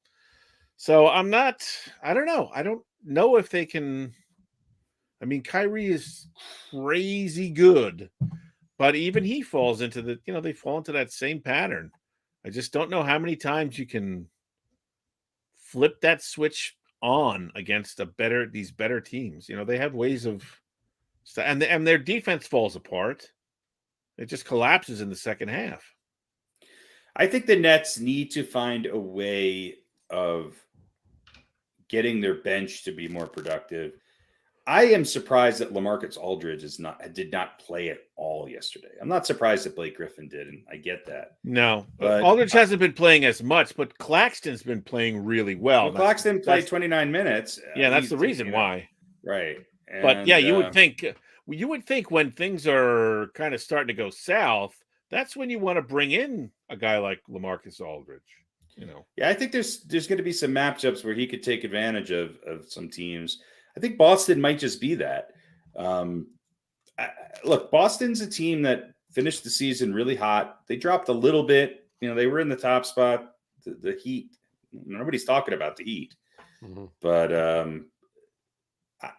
So I don't know. I don't know if they can. I mean, Kyrie is crazy good, but even he falls into they fall into that same pattern. I just don't know how many times you can flip that switch on against these better teams. They have ways of, and their defense falls apart. It just collapses in the second half. I think the Nets need to find a way of getting their bench to be more productive. I am surprised that LaMarcus Aldridge did not play at all yesterday. I'm not surprised that Blake Griffin did, and I get that. No, but Aldridge hasn't been playing as much, but Claxton's been playing really well. Claxton played 29 minutes. Yeah, that's the reason why. Right. And, but yeah, you would think when things are kind of starting to go south, that's when you want to bring in a guy like LaMarcus Aldridge. Yeah, I think there's going to be some matchups where he could take advantage of some teams. I think Boston might just be that. Look, Boston's a team that finished the season really hot. They dropped a little bit. They were in the top spot. The Heat, nobody's talking about the Heat. But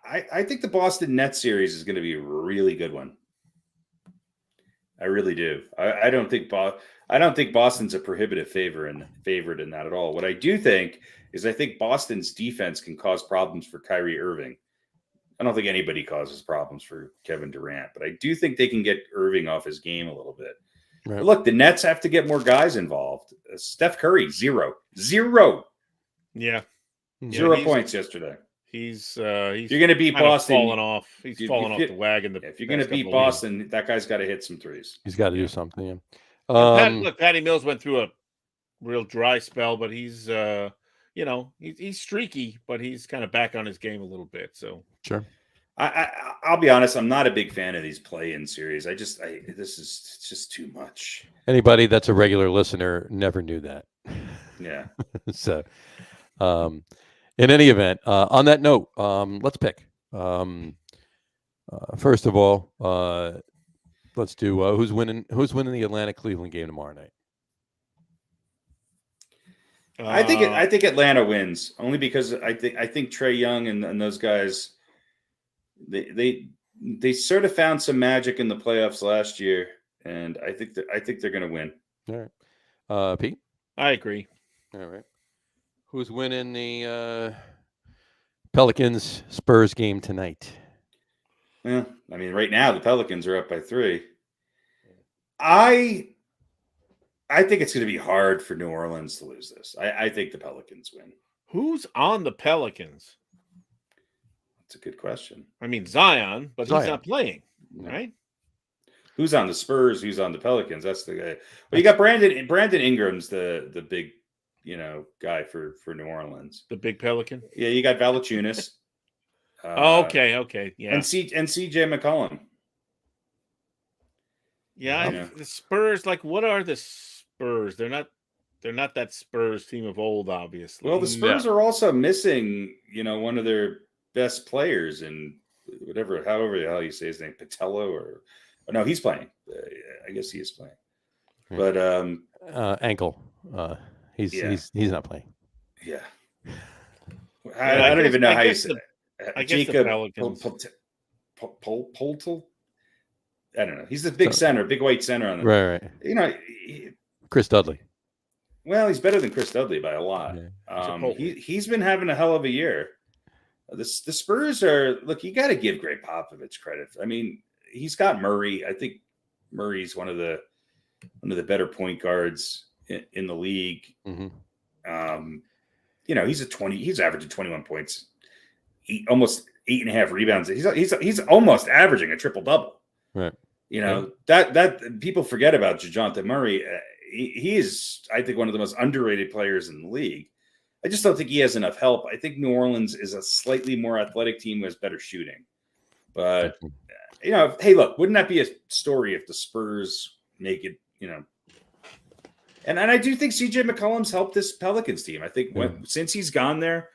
I think the Boston Nets series is going to be a really good one. I really do. I don't think Boston's a prohibitive favorite in that at all. What I do think is I think Boston's defense can cause problems for Kyrie Irving. I don't think anybody causes problems for Kevin Durant, but I do think they can get Irving off his game a little bit. Right. But look, the Nets have to get more guys involved. Steph Curry, zero. Yeah. 0 points yesterday. You're going to beat Boston. Falling off. He's falling off the wagon. If you're going to beat Boston, that guy's got to hit some threes. He's got to do something. Look, Patty Mills went through a real dry spell, but he's he's streaky, but he's kind of back on his game a little bit. So sure. I'll be honest. I'm not a big fan of these play-in series. This is just too much. Anybody that's a regular listener never knew that. Yeah. So, in any event, on that note, let's pick. First of all, let's do who's winning the Atlanta-Cleveland game tomorrow night. I think Atlanta wins only because I think Trae Young and those guys they sort of found some magic in the playoffs last year, and I think they're going to win. All right, Pete. I agree. All right, who's winning the Pelicans Spurs game tonight? Well, I mean, right now the Pelicans are up by 3. I think it's going to be hard for New Orleans to lose this. I think the Pelicans win. Who's on the Pelicans? That's a good question. I mean, Zion, but he's not playing, right? Who's on the Spurs? Who's on the Pelicans? That's the guy. Well, you got Brandon Ingram's the big, guy for New Orleans. The big Pelican? Yeah, you got Valanciunas. Okay. Yeah. And CJ McCollum. Yeah, the Spurs, what are the Spurs? They're not that Spurs team of old, obviously. Well, the Spurs are also missing, one of their best players in however the hell you say his name, Patello no, he's playing. I guess he is playing. But ankle. He's not playing. Yeah. I don't even know how you say it. I guess the Pelicans. Poltel? I don't know. He's the big center, big white center on the right. You know, Chris Dudley. Well, he's better than Chris Dudley by a lot. Yeah. He's been having a hell of a year. The Spurs are look. You got to give Greg Popovich credit. I mean, he's got Murray. I think Murray's one of the better point guards in the league. Mm-hmm. You know, he's averaging 21 points, almost 8.5 rebounds. He's almost averaging a triple double. Right. You know, that people forget about DeJounte Murray. He is, I think, one of the most underrated players in the league. I just don't think he has enough help. I think New Orleans is a slightly more athletic team who has better shooting. But, you know, hey, look, wouldn't that be a story if the Spurs make it, you know? And I do think CJ McCollum's helped this Pelicans team. I think since he's gone there,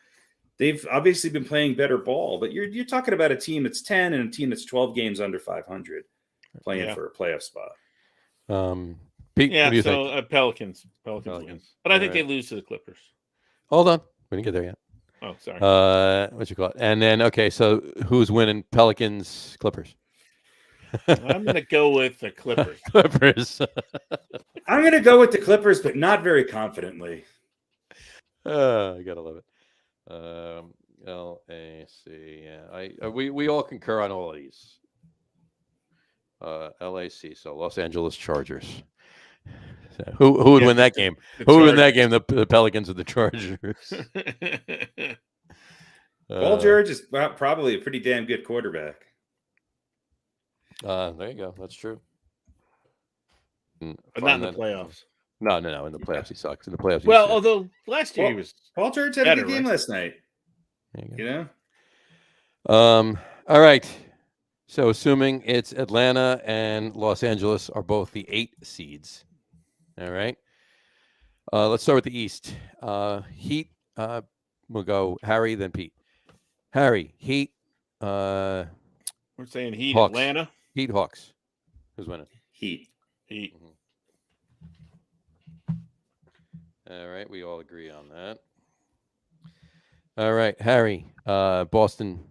they've obviously been playing better ball. But you're talking about a team that's 10 and a team that's 12 games under 500 playing for a playoff spot. Pete, yeah, what do you so think? Pelicans win. But I think they lose to the Clippers. Hold on. We didn't get there yet. Oh, sorry. What you call it? And then, okay, so who's winning? Pelicans, Clippers? I'm going to go with the Clippers. Clippers. I'm going to go with the Clippers, but not very confidently. I got to love it. LAC. Yeah, we all concur on all of these. LAC, so Los Angeles Chargers. So who would win that game? Who would win that game? The Pelicans or the Chargers? Paul George is probably a pretty damn good quarterback. There you go. That's true. But not in the playoffs. No. In the playoffs, he sucks. In the playoffs, although last year he was. Paul George had a good game last night. You know. All right. So assuming it's Atlanta and Los Angeles are both the 8 seeds. All right. Let's start with the East. Heat. We'll go Harry, then Pete. Harry, Heat. We're saying Heat, Hawks. Atlanta. Heat, Hawks. Who's winning? Heat. Mm-hmm. All right. We all agree on that. All right. Harry, Boston,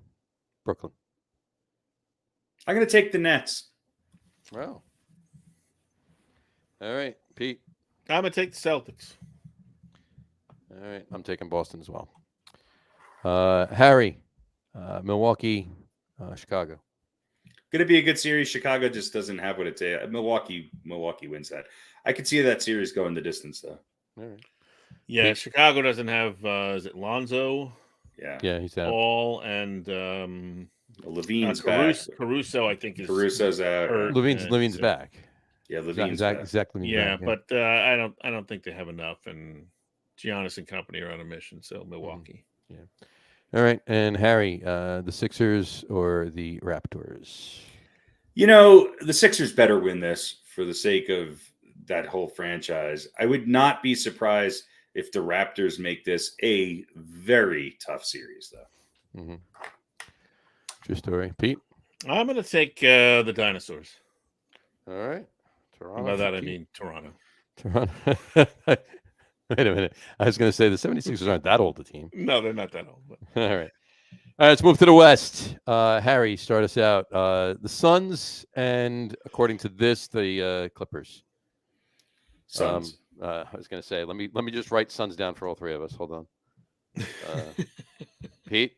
Brooklyn. I'm going to take the Nets. Wow. All right, Pete. I'm going to take the Celtics. All right. I'm taking Boston as well. Harry, Milwaukee, Chicago. Going to be a good series. Chicago just doesn't have what it takes. Milwaukee wins that. I could see that series going the distance, though. All right. Yeah, Pete. Chicago doesn't have, is it Lonzo? Yeah, he's out. Paul and Levine's back. Caruso, I think, is Caruso's out. Levine's back. Yeah, Levine's back. Exactly. Yeah, but I don't think they have enough, and Giannis and company are on a mission. So Milwaukee. Yeah. All right, and Harry, the Sixers or the Raptors? You know, the Sixers better win this for the sake of that whole franchise. I would not be surprised if the Raptors make this a very tough series, though. Mm-hmm. True story. Pete? I'm going to take the Dinosaurs. All right. Toronto. By that, I mean Toronto. Wait a minute. I was going to say the 76ers aren't that old a team. No, they're not that old. But... All right. Let's move to the West. Harry, start us out. The Suns and, according to this, the Clippers. Suns. I was going to say, let me just write Suns down for all three of us. Hold on. Pete?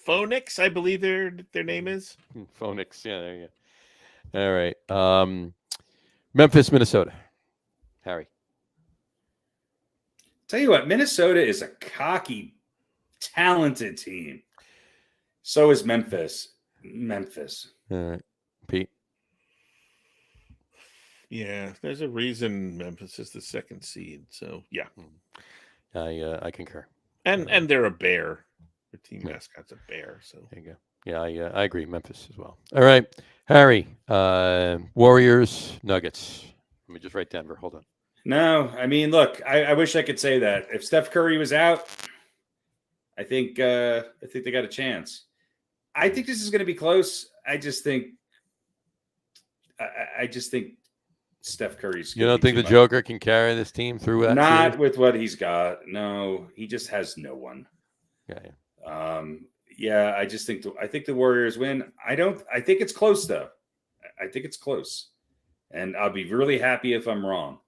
Phoenix, I believe their name is. Phoenix, yeah, there you go. All right. Memphis, Minnesota. Harry. Tell you what, Minnesota is a cocky, talented team. So is Memphis. All right. Pete. Yeah, there's a reason Memphis is the second seed. So yeah. I concur. And they're a bear. Their team mascot's a bear. So there you go. Yeah, I agree. Memphis as well. All right. Harry, Warriors, Nuggets. Let me just write Denver. Hold on. No, I mean, look, I wish I could say that. If Steph Curry was out, I think they got a chance. I think this is going to be close. I just think Steph Curry's. You don't think the Joker can carry this team through that? Not series? with what he's got. No, he just has no one. Yeah. Yeah, I just think I think the Warriors win. I think it's close though. I think it's close, and I'll be really happy if I'm wrong.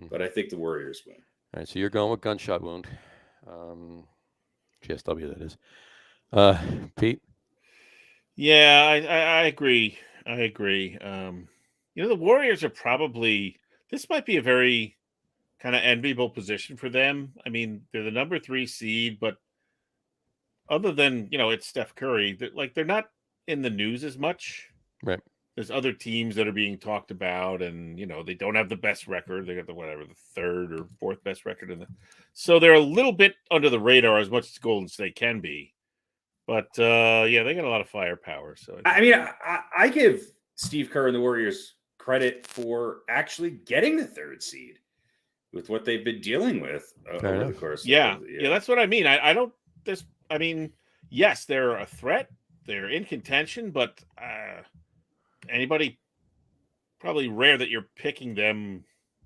But I think the Warriors win. All right, so you're going with gunshot wound. GSW, that is. Pete? Yeah, I agree. I agree. The Warriors are probably, this might be a very kind of enviable position for them. I mean, they're the number 3 seed, but other than, it's Steph Curry, they're not in the news as much. Right. There's other teams that are being talked about, and they don't have the best record. They got the third or fourth best record so they're a little bit under the radar as much as Golden State can be. But they got a lot of firepower. So I give Steve Kerr and the Warriors credit for actually getting the 3rd seed with what they've been dealing with over the course. Yeah, that's what I mean. I don't. Yes, they're a threat. They're in contention, but anybody, probably rare that you're picking them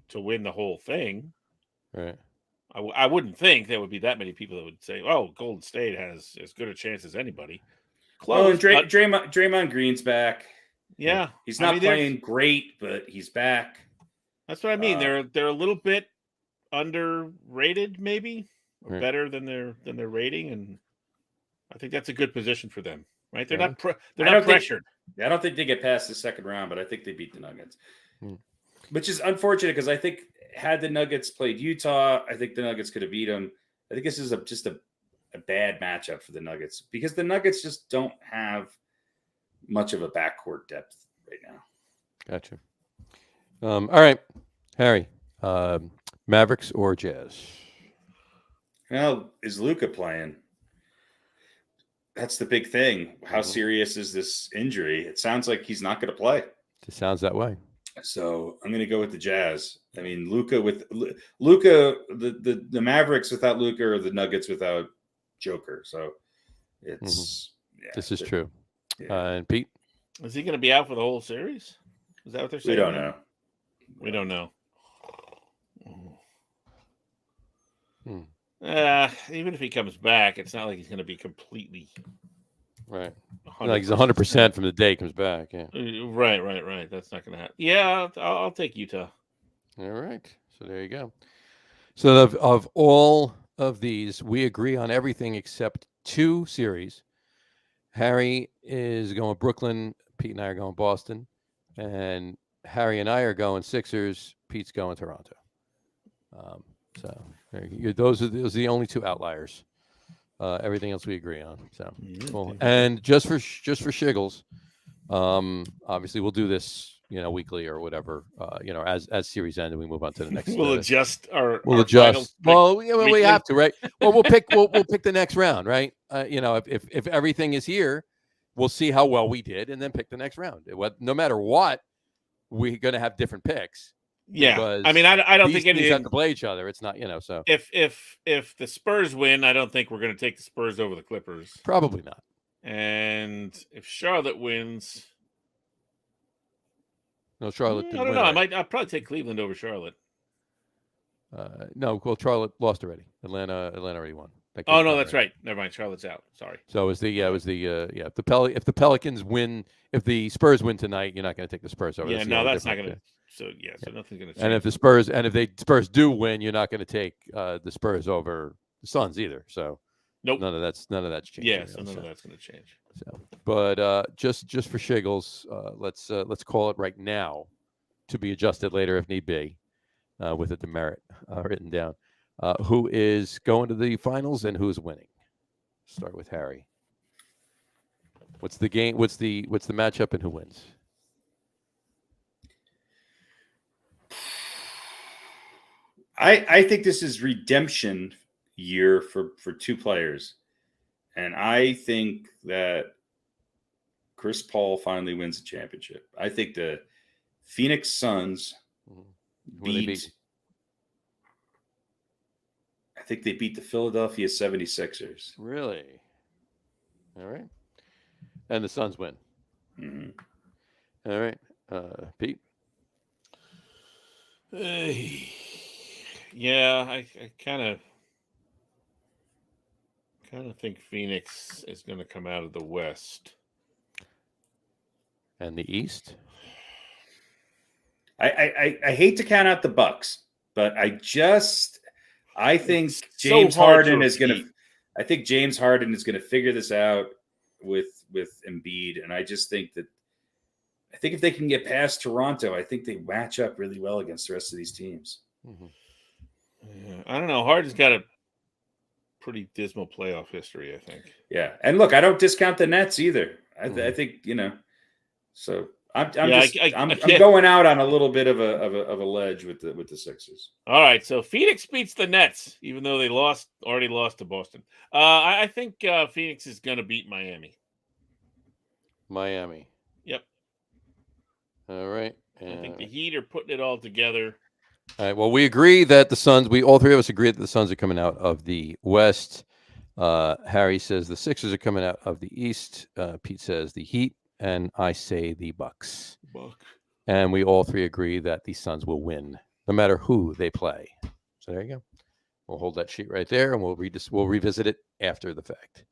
to win the whole thing. Right. I wouldn't think there would be that many people that would say, "Oh, Golden State has as good a chance as anybody." Close. And Draymond Green's back. Yeah, he's not playing great, but he's back. That's what I mean. They're a little bit underrated, maybe, or better than their rating, and I think that's a good position for them. Right? They're not pressured. I don't think they get past the second round, but I think they beat the Nuggets, which is unfortunate because I think had the Nuggets played Utah, I think the Nuggets could have beat them. I think this is just a bad matchup for the Nuggets because the Nuggets just don't have much of a backcourt depth right now. Gotcha. All right, Harry, Mavericks or Jazz? Well, is Luka playing? That's the big thing. How serious is this injury? It sounds like he's not going to play. It sounds that way. So I'm going to go with the Jazz. I mean, the Mavericks without Luka or the Nuggets without Joker. So it's this is true. Yeah. And Pete, is he going to be out for the whole series? Is that what they're saying? We don't know. We don't know. Even if he comes back, it's not like he's going to be completely right. Like he's 100% from the day he comes back. Yeah. Right. That's not going to happen. Yeah, I'll take Utah. All right. So there you go. So of all of these, we agree on everything except 2 series. Harry is going Brooklyn. Pete and I are going Boston, and Harry and I are going Sixers. Pete's going Toronto. So those are the only 2 outliers. Everything else we agree on. So cool. And just for shiggles, obviously we'll do this, weekly or whatever. As series end and we move on to the next. We'll adjust our. We'll adjust. Well, we have to, right? Well, we'll pick the next round, right? If everything is here, we'll see how well we did, and then pick the next round. No matter what, we're going to have different picks. Yeah, I mean, I don't think anything have to play each other. It's not, So if the Spurs win, I don't think we're going to take the Spurs over the Clippers. Probably not. And if Charlotte wins, no, Charlotte. I don't know. I'll probably take Cleveland over Charlotte. No, well, Charlotte lost already. Atlanta already won. Oh no, that's right. Never mind. Charlotte's out. Sorry. So if the Pelicans win, if the Spurs win tonight, you're not going to take the Spurs over. Yeah, that's not going to. So nothing's going to change. And if the Spurs do win, you're not going to take the Spurs over the Suns either. So nope. None of that's changing. Yeah, so none of that's going to change. So, but just for shiggles, let's call it right now, to be adjusted later if need be, with a demerit written down. Who is going to the finals and who's winning? Start with Harry. What's the game? What's the matchup and who wins? I think this is redemption year for 2 players. And I think that Chris Paul finally wins the championship. I think the Phoenix Suns beat the Philadelphia 76ers. Really? All right. And the Suns win. Mm-hmm. All right. Pete? Yeah, I kind of think Phoenix is going to come out of the West. And the East? I hate to count out the Bucks, but I think James Harden is going to. I think James Harden is going to figure this out with Embiid, and I just think that if they can get past Toronto, I think they match up really well against the rest of these teams. Mm-hmm. Yeah, I don't know. Harden's got a pretty dismal playoff history, I think. Yeah, and look, I don't discount the Nets either. I think So I'm going out on a little bit of a ledge with the Sixers. All right, so Phoenix beats the Nets, even though they already lost to Boston. I think Phoenix is going to beat Miami. Miami. Yep. All right. I think the Heat are putting it all together. All right. Well, we agree that the Suns. All three of us agree that the Suns are coming out of the West. Harry says the Sixers are coming out of the East. Pete says the Heat, and I say the Bucks. And we all three agree that the Suns will win, no matter who they play. So there you go. We'll hold that sheet right there, and we'll revisit it after the fact.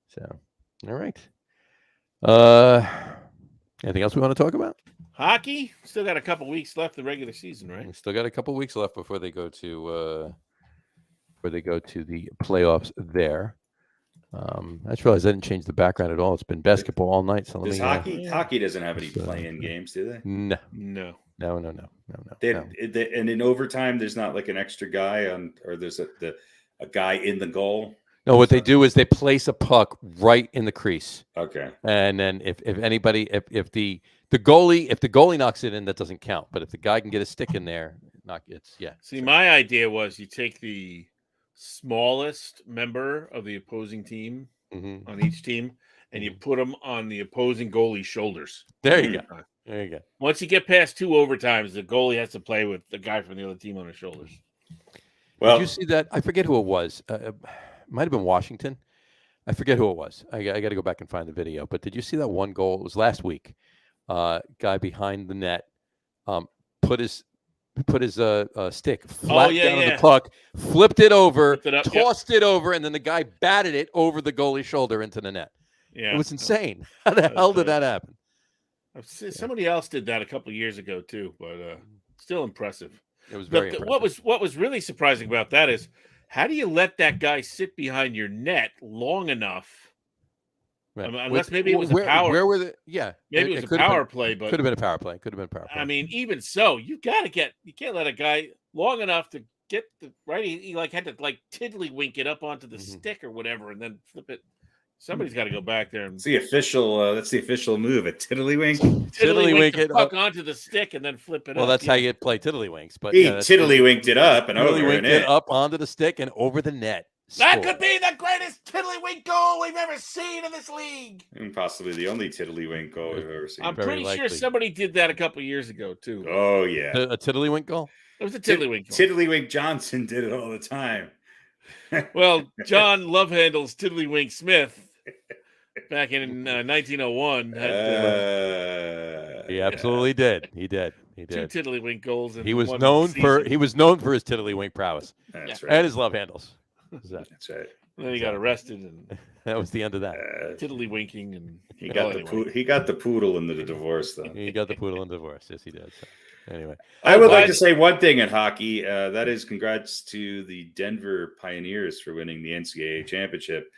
So, all right. Anything else we want to talk about? Hockey. Still got a couple weeks left the regular season, right? We still got a couple weeks left before they go to the playoffs there. I just realized I didn't change the background at all. It's been basketball all night. So hockey doesn't have any play-in games, do they? No. And in overtime, there's not like an extra guy or there's a guy in the goal. No, what they do is they place a puck right in the crease. Okay. And then if the goalie knocks it in, that doesn't count. But if the guy can get a stick in there, See, my idea was you take the smallest member of the opposing team on each team, and you put them on the opposing goalie's shoulders. There you go. There you go. Once you get past 2 overtimes, the goalie has to play with the guy from the other team on his shoulders. Well, did you see that? I forget who it was. Might have been Washington. I forget who it was. I got to go back and find the video. But did you see that one goal? It was last week. Guy behind the net put his stick flat down on the puck, flipped it over, tossed it over, and then the guy batted it over the goalie's shoulder into the net. Yeah, it was insane. How the hell did that happen? Somebody else did that a couple of years ago too, but still impressive. It was very impressive. What was really surprising about that is, how do you let that guy sit behind your net long enough? Right. Unless maybe it was a power. Where were the? Yeah, maybe it was a power play, but could have been a power play. I mean, even so, you can't let a guy long enough to get the right. He had to tiddlywink it up onto the stick or whatever, and then flip it. Somebody's got to go back there and. It's the official. That's the official move. A tiddlywink. Tiddlywink it puck onto the stick and then flip it. Well, that's how you play tiddlywinks. But he tiddlywinked it up and over it up onto the stick and over the net. That could be the greatest tiddlywink goal we've ever seen in this league. And possibly the only tiddlywink goal we've ever seen. I'm pretty sure somebody did that a couple of years ago, too. Oh, yeah. A tiddlywink goal? It was a tiddlywink goal. Tiddlywink Johnson did it all the time. Well, John Lovehandle's Tiddlywink Smith back in 1901. He absolutely did. He did. 2 tiddlywink goals. He was known for his tiddlywink prowess. That's right. And his love handles. That's right. Then he got arrested, and that was the end of that. Tiddlywinking, and he got the poodle in the divorce, though. He got the poodle in the divorce. Yes, he did. So, anyway, I would like to say one thing in hockey. That is, congrats to the Denver Pioneers for winning the NCAA championship.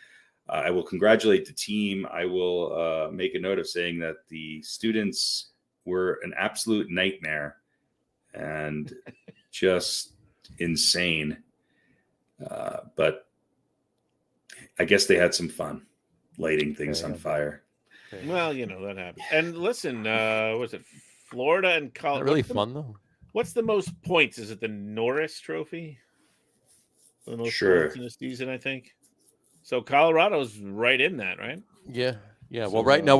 I will congratulate the team. I will make a note of saying that the students were an absolute nightmare and just insane. But I guess they had some fun lighting things on fire. Well, that happens. And listen, was it Florida and Colorado? Not really fun, though. What's the most points? Is it the Norris Trophy? The most points in the season, I think. So Colorado's right in that, right? Yeah. Yeah. So, right now,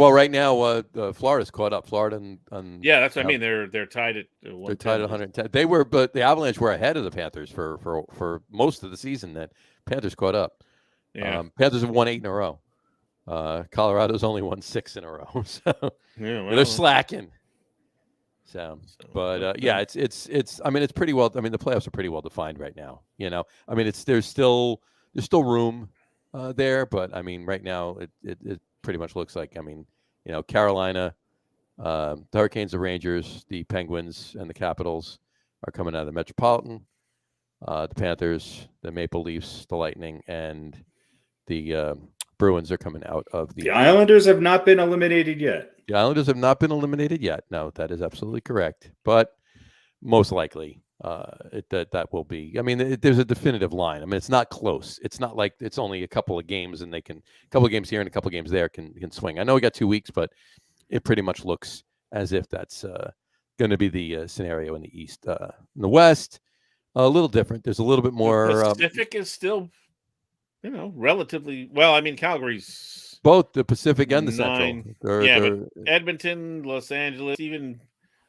Florida's caught up. Florida and yeah, that's what I mean. They're tied at 110. They're tied at 110. But the Avalanche were ahead of the Panthers for most of the season. That Panthers caught up. Yeah. Panthers have won 8 in a row. Colorado's only won 6 in a row. So they're slacking. So, but yeah, it's. I mean, it's pretty well. I mean, the playoffs are pretty well defined right now. I mean, there's still room there, but I mean, right now it pretty much looks like. I mean, Carolina, the Hurricanes, the Rangers, the Penguins, and the Capitals are coming out of the Metropolitan. The Panthers, the Maple Leafs, the Lightning, and the Bruins are coming out of The Islanders have not been eliminated yet. The Islanders have not been eliminated yet. No, that is absolutely correct. But most likely, that will be. I mean, there's a definitive line. I mean, it's not close. It's not like it's only a couple of games, and a couple of games here and a couple of games there can swing. I know we got 2 weeks, but it pretty much looks as if that's going to be the scenario in the East. In the West, a little different. There's a little bit more. The Pacific is still, relatively well. I mean, Calgary's both the Pacific and the 9. Central. But Edmonton, Los Angeles, even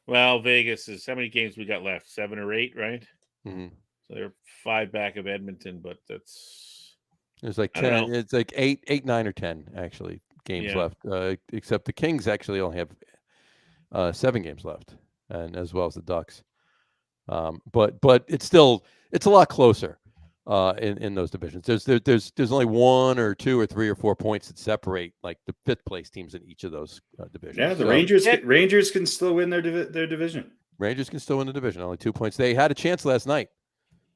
Vegas is how many games we got left? 7 or 8, right? Mm-hmm. So they're 5 back of Edmonton, but there's like 10. It's like 8, 9, or 10 actually games left. Except the Kings actually only have 7 games left, and as well as the Ducks. But it's a lot closer. In those divisions, there's only 1 or 2 or 3 or 4 points that separate like the 5th place teams in each of those divisions. Yeah, the Rangers can still win their division. Rangers can still win the division. Only 2 points. They had a chance last night.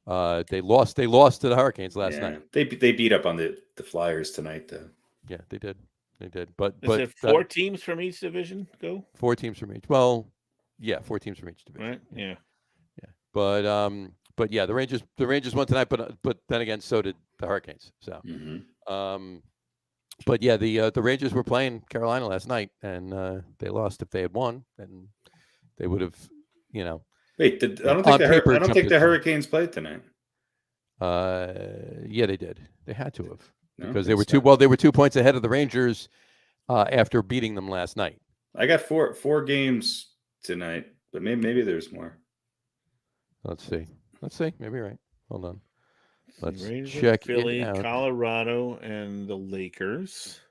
They lost to the Hurricanes last night. They beat up on the Flyers tonight, though. Yeah, they did. But is it 4 teams from each division go? 4 teams from each. Well, yeah, 4 teams from each division. Right. Yeah. But yeah, the Rangers won tonight, but then again, so did the Hurricanes. So, but yeah, the Rangers were playing Carolina last night, and they lost. If they had won, then they would have, Wait, I don't think the Hurricanes played tonight. Yeah, they did. They had to have because they were they were 2 points ahead of the Rangers after beating them last night. I got four games tonight, but maybe there's more. Let's see. Maybe you're right. Hold on. Let's Rangers, check Philly, it out. Colorado, and the Lakers,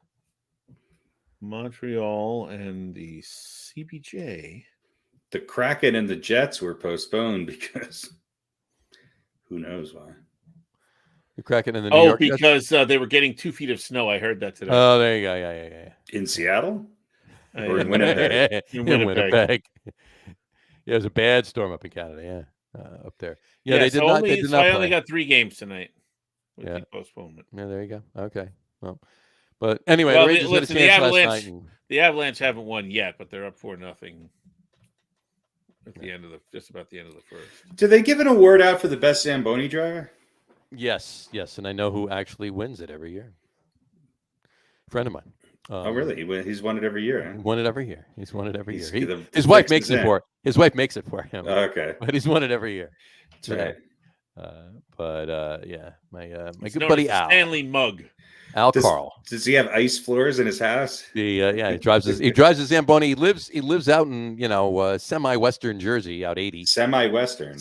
Montreal, and the CBJ. The Kraken and the Jets were postponed because who knows why. The Kraken and the New York because they were getting 2 feet of snow. I heard that today. Oh, there you go. Yeah. In Seattle or in Winnipeg? In Winnipeg. Yeah, it was a bad storm up in Canada. Yeah. Up there. Yeah, they did not. They did not I only got 3 games tonight. With the postponement. Yeah, there you go. Okay. Well, but anyway, the Avalanche haven't won yet, but they're up 4-0 at the end of just about the end of the first. Do they give an award out for the best Zamboni driver? Yes, and I know who actually wins it every year. Friend of mine. Oh, really? He's won it every year. Huh? He's won it every year. Year. His wife makes it for. His wife makes it for him. Okay, but he's won it every year. That's right. Yeah, my good buddy Al. Stanley Mug. Al Carl. Does he have ice floors in his house? He drives his Zamboni. He lives out in semi-western Jersey, out 80. Semi-western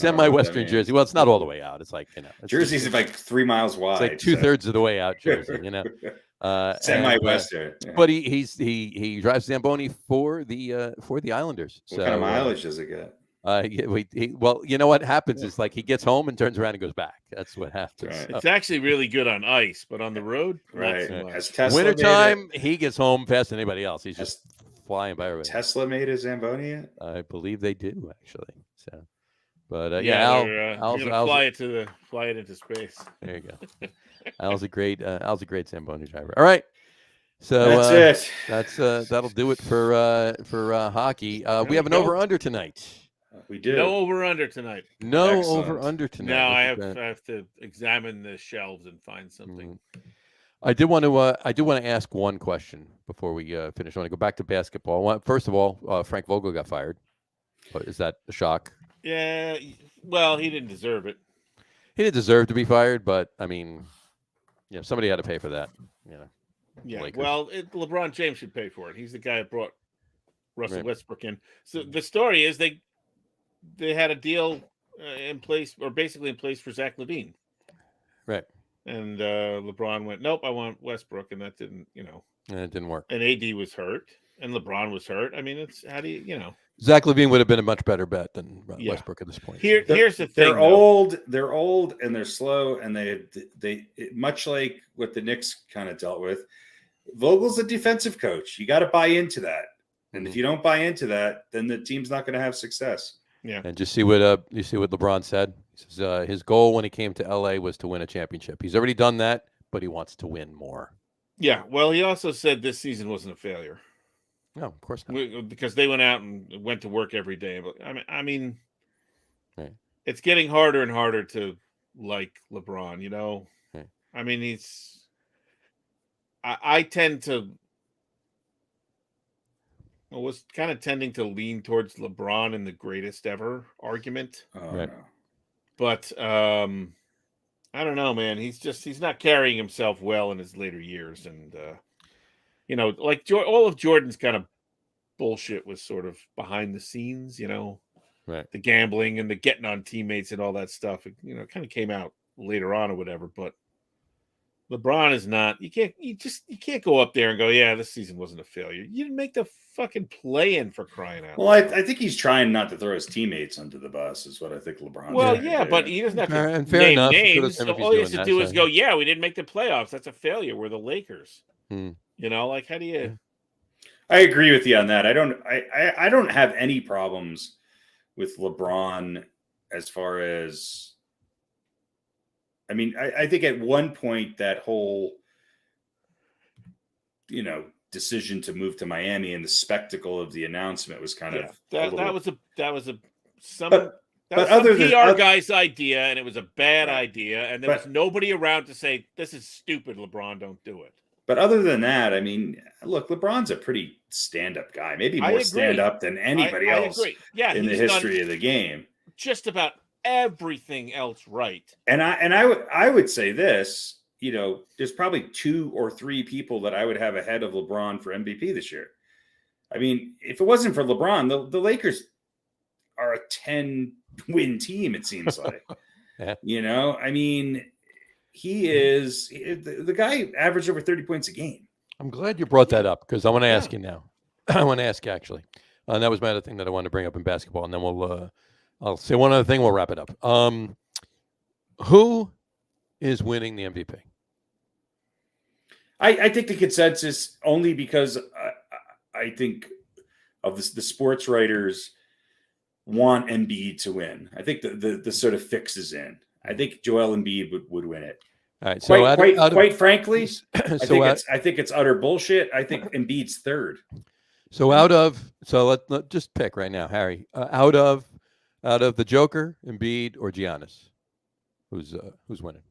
Jersey. Well, it's not all the way out. It's like Jersey's like 3 miles wide. It's like 2/3 of the way out, Jersey. Semi-western. But he drives Zamboni for the Islanders. What kind of mileage does it get? Well, you know what happens is like he gets home and turns around and goes back. That's what happens. Right. It's actually really good on ice, but on the road, right? Wintertime, he gets home faster than anybody else. He's just flying by everybody. Tesla made a Zamboni yet? I believe they do actually. So, but Al's fly it into space. There you go. Al's a great Zamboni driver. All right. So that's it. That'll do it for hockey. We have an over/under tonight. We do. No over/under tonight. No over/under tonight. Now I have to examine the shelves and find something. I did want to ask one question before we finish. I want to go back to basketball. First of all, Frank Vogel got fired. Is that a shock? Yeah. Well, he didn't deserve it. He didn't deserve to be fired, but I mean, somebody had to pay for that. Yeah. Lakers. Well, LeBron James should pay for it. He's the guy that brought Russell Westbrook in. So the story is they had a deal in place, or basically in place, for Zach LaVine. Right. And LeBron went, nope, I want Westbrook, and that didn't, And it didn't work. And AD was hurt, and LeBron was hurt. I mean, it's how do you, Zach LaVine would have been a much better bet than Westbrook at this point. Here's the thing: they're old, and they're slow, and they much like what the Knicks kind of dealt with. Vogel's a defensive coach. You got to buy into that, and if you don't buy into that, then the team's not going to have success. Yeah. And just see what LeBron said. He says his goal when he came to LA was to win a championship. He's already done that, but he wants to win more. Yeah. Well, he also said this season wasn't a failure. No, of course not. Because they went out and went to work every day. But I mean, right. It's getting harder and harder to like LeBron. Right. I mean, I tend to. I was kind of tending to lean towards LeBron in the greatest ever argument. Right. But I don't know, man. He's not carrying himself well in his later years. And, like all of Jordan's kind of bullshit was sort of behind the scenes, right. The gambling and the getting on teammates and all that stuff. It, kind of came out later on or whatever. But LeBron is not. You can't go up there and go, yeah, this season wasn't a failure. You didn't make the fucking play-in for crying out. Well, I think he's trying not to throw his teammates under the bus. Is what I think LeBron. Well, yeah, but he doesn't have to name names. All he has to do is go, yeah, we didn't make the playoffs. That's a failure. We're the Lakers. Like how do you? I agree with you on that. I don't have any problems with LeBron as far as. I mean, I think at one point that whole, decision to move to Miami and the spectacle of the announcement was kind of that was a PR guy's idea, and it was a bad idea, and there was nobody around to say this is stupid. LeBron, don't do it. But other than that, I mean, look, LeBron's a pretty stand-up guy, maybe more stand-up than anybody else in the history of the game. Just about everything else right. And I would say this, there's probably 2 or 3 people that I would have ahead of LeBron for MVP this year. I mean, if it wasn't for LeBron, the Lakers are a 10-win team, it seems like. I mean, he is the guy averaged over 30 points a game. I'm glad you brought that up because I want to ask you now. I want to ask you actually. And that was my other thing that I wanted to bring up in basketball, and then I'll say one other thing. We'll wrap it up. Who is winning the MVP? I think the consensus only because I think of the sports writers want Embiid to win. I think the sort of fix is in. I think Joel Embiid would win it. All right. So quite frankly, I think it's utter bullshit. I think Embiid's third. So let's just pick right now, Harry. Out of the Joker, Embiid, or Giannis, who's winning?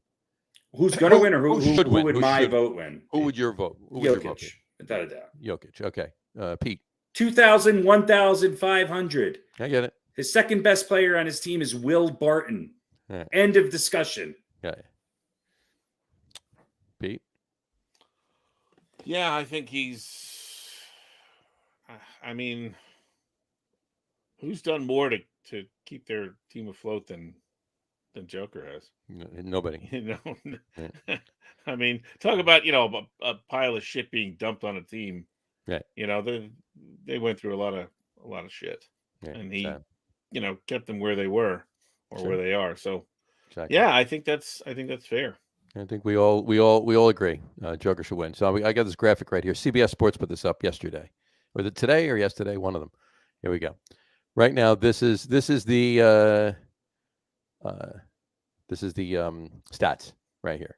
Who's going to win, or who would my vote win? Who would your vote? Jokic, without a doubt. Jokic. Okay. Pete. 2,000, 1,500. I get it. His second best player on his team is Will Barton. Right. End of discussion. Okay. Pete. Yeah, I think he's. I mean, who's done more to keep their team afloat than Joker has? Nobody. Right. I mean, talk about a pile of shit being dumped on a team. Right. They went through a lot of shit, and he, sad. Kept them where they were or where they are. So, exactly. Yeah, I think that's fair. I think we all agree. Joker should win. So I got this graphic right here. CBS Sports put this up yesterday. Was it today or yesterday? One of them. Here we go. Right now, this is the stats right here.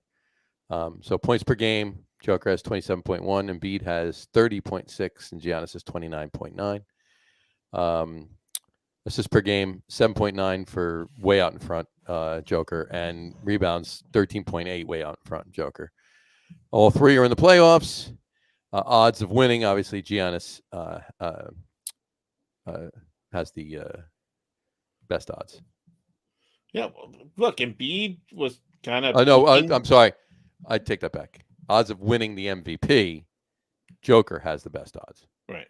So points per game, Joker has 27.1, Embiid has 30.6, and Giannis has 29.9. Assists per game, 7.9 for way out in front, Joker, and rebounds 13.8 way out in front, Joker. All three are in the playoffs. Odds of winning, obviously, Giannis has the best odds. Yeah, well, look, Embiid was kind of. I'm sorry. I take that back. Odds of winning the MVP, Joker has the best odds. Right.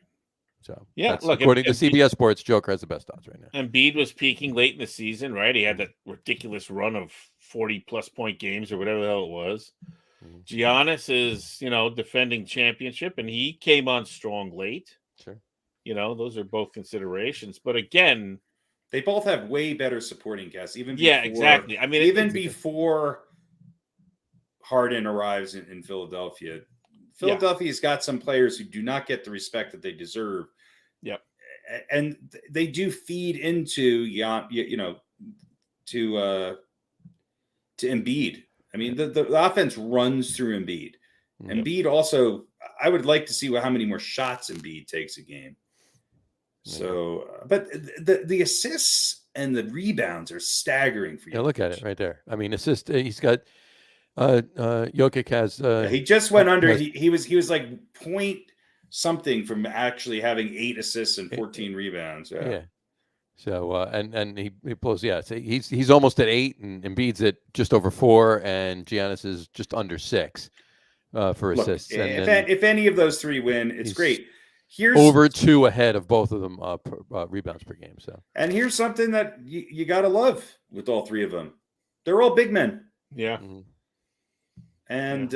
So Yeah, that's, look, according to CBS Sports, Joker has the best odds right now. Embiid was peaking late in the season, right? He had that ridiculous run of 40-plus point games or whatever the hell it was. Mhm. Giannis is, defending championship, and he came on strong late. Sure. Those are both considerations. But again, they both have way better supporting casts. Exactly. I mean, even before Harden arrives in Philadelphia, Philadelphia's got some players who do not get the respect that they deserve. Yep. And they do feed into to Embiid. I mean, the offense runs through Embiid. Yep. Embiid also, I would like to see how many more shots Embiid takes a game. So, but the assists and the rebounds are staggering for you. Yeah, look at it right there. I mean, assist. He's got Jokic has. He just went under. He was like point something from actually having 8 assists and 14 rebounds. Yeah. So and he pulls. Yeah, so he's almost at 8, and Embiid's at just over 4, and Giannis is just under 6 for assists. If any of those 3 win, it's great. Here's over 2 ahead of both of them rebounds per game. So, and here's something that you got to love with all 3 of them. They're all big men. Yeah. Mm-hmm. And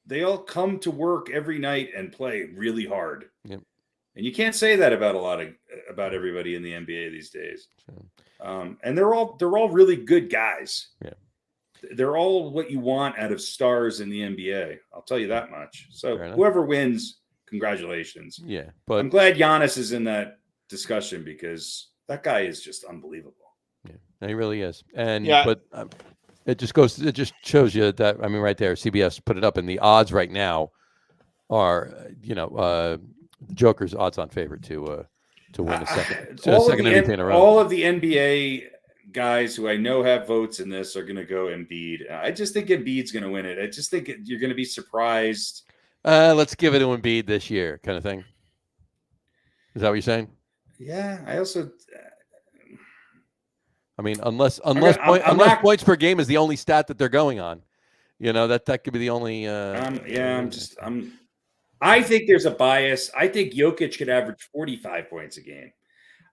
they all come to work every night and play really hard. Yep. And you can't say that about everybody in the NBA these days. Sure. And they're all really good guys. Yeah. They're all what you want out of stars in the NBA. I'll tell you that much. So whoever wins, congratulations. Yeah, but I'm glad Giannis is in that discussion because that guy is just unbelievable. Yeah, he really is. And but it just shows you that, I mean, right there, CBS put it up, and the odds right now are, Joker's odds-on favorite to win the second MVP in a row. All of the NBA guys who I know have votes in this are going to go Embiid. I just think Embiid's going to win it. I just think you're going to be surprised. Let's give it to Embiid this year, kind of thing. Is that what you're saying? Yeah, I also. I mean, unless points per game is the only stat that they're going on, that could be the only. I think there's a bias. I think Jokic could average 45 points a game.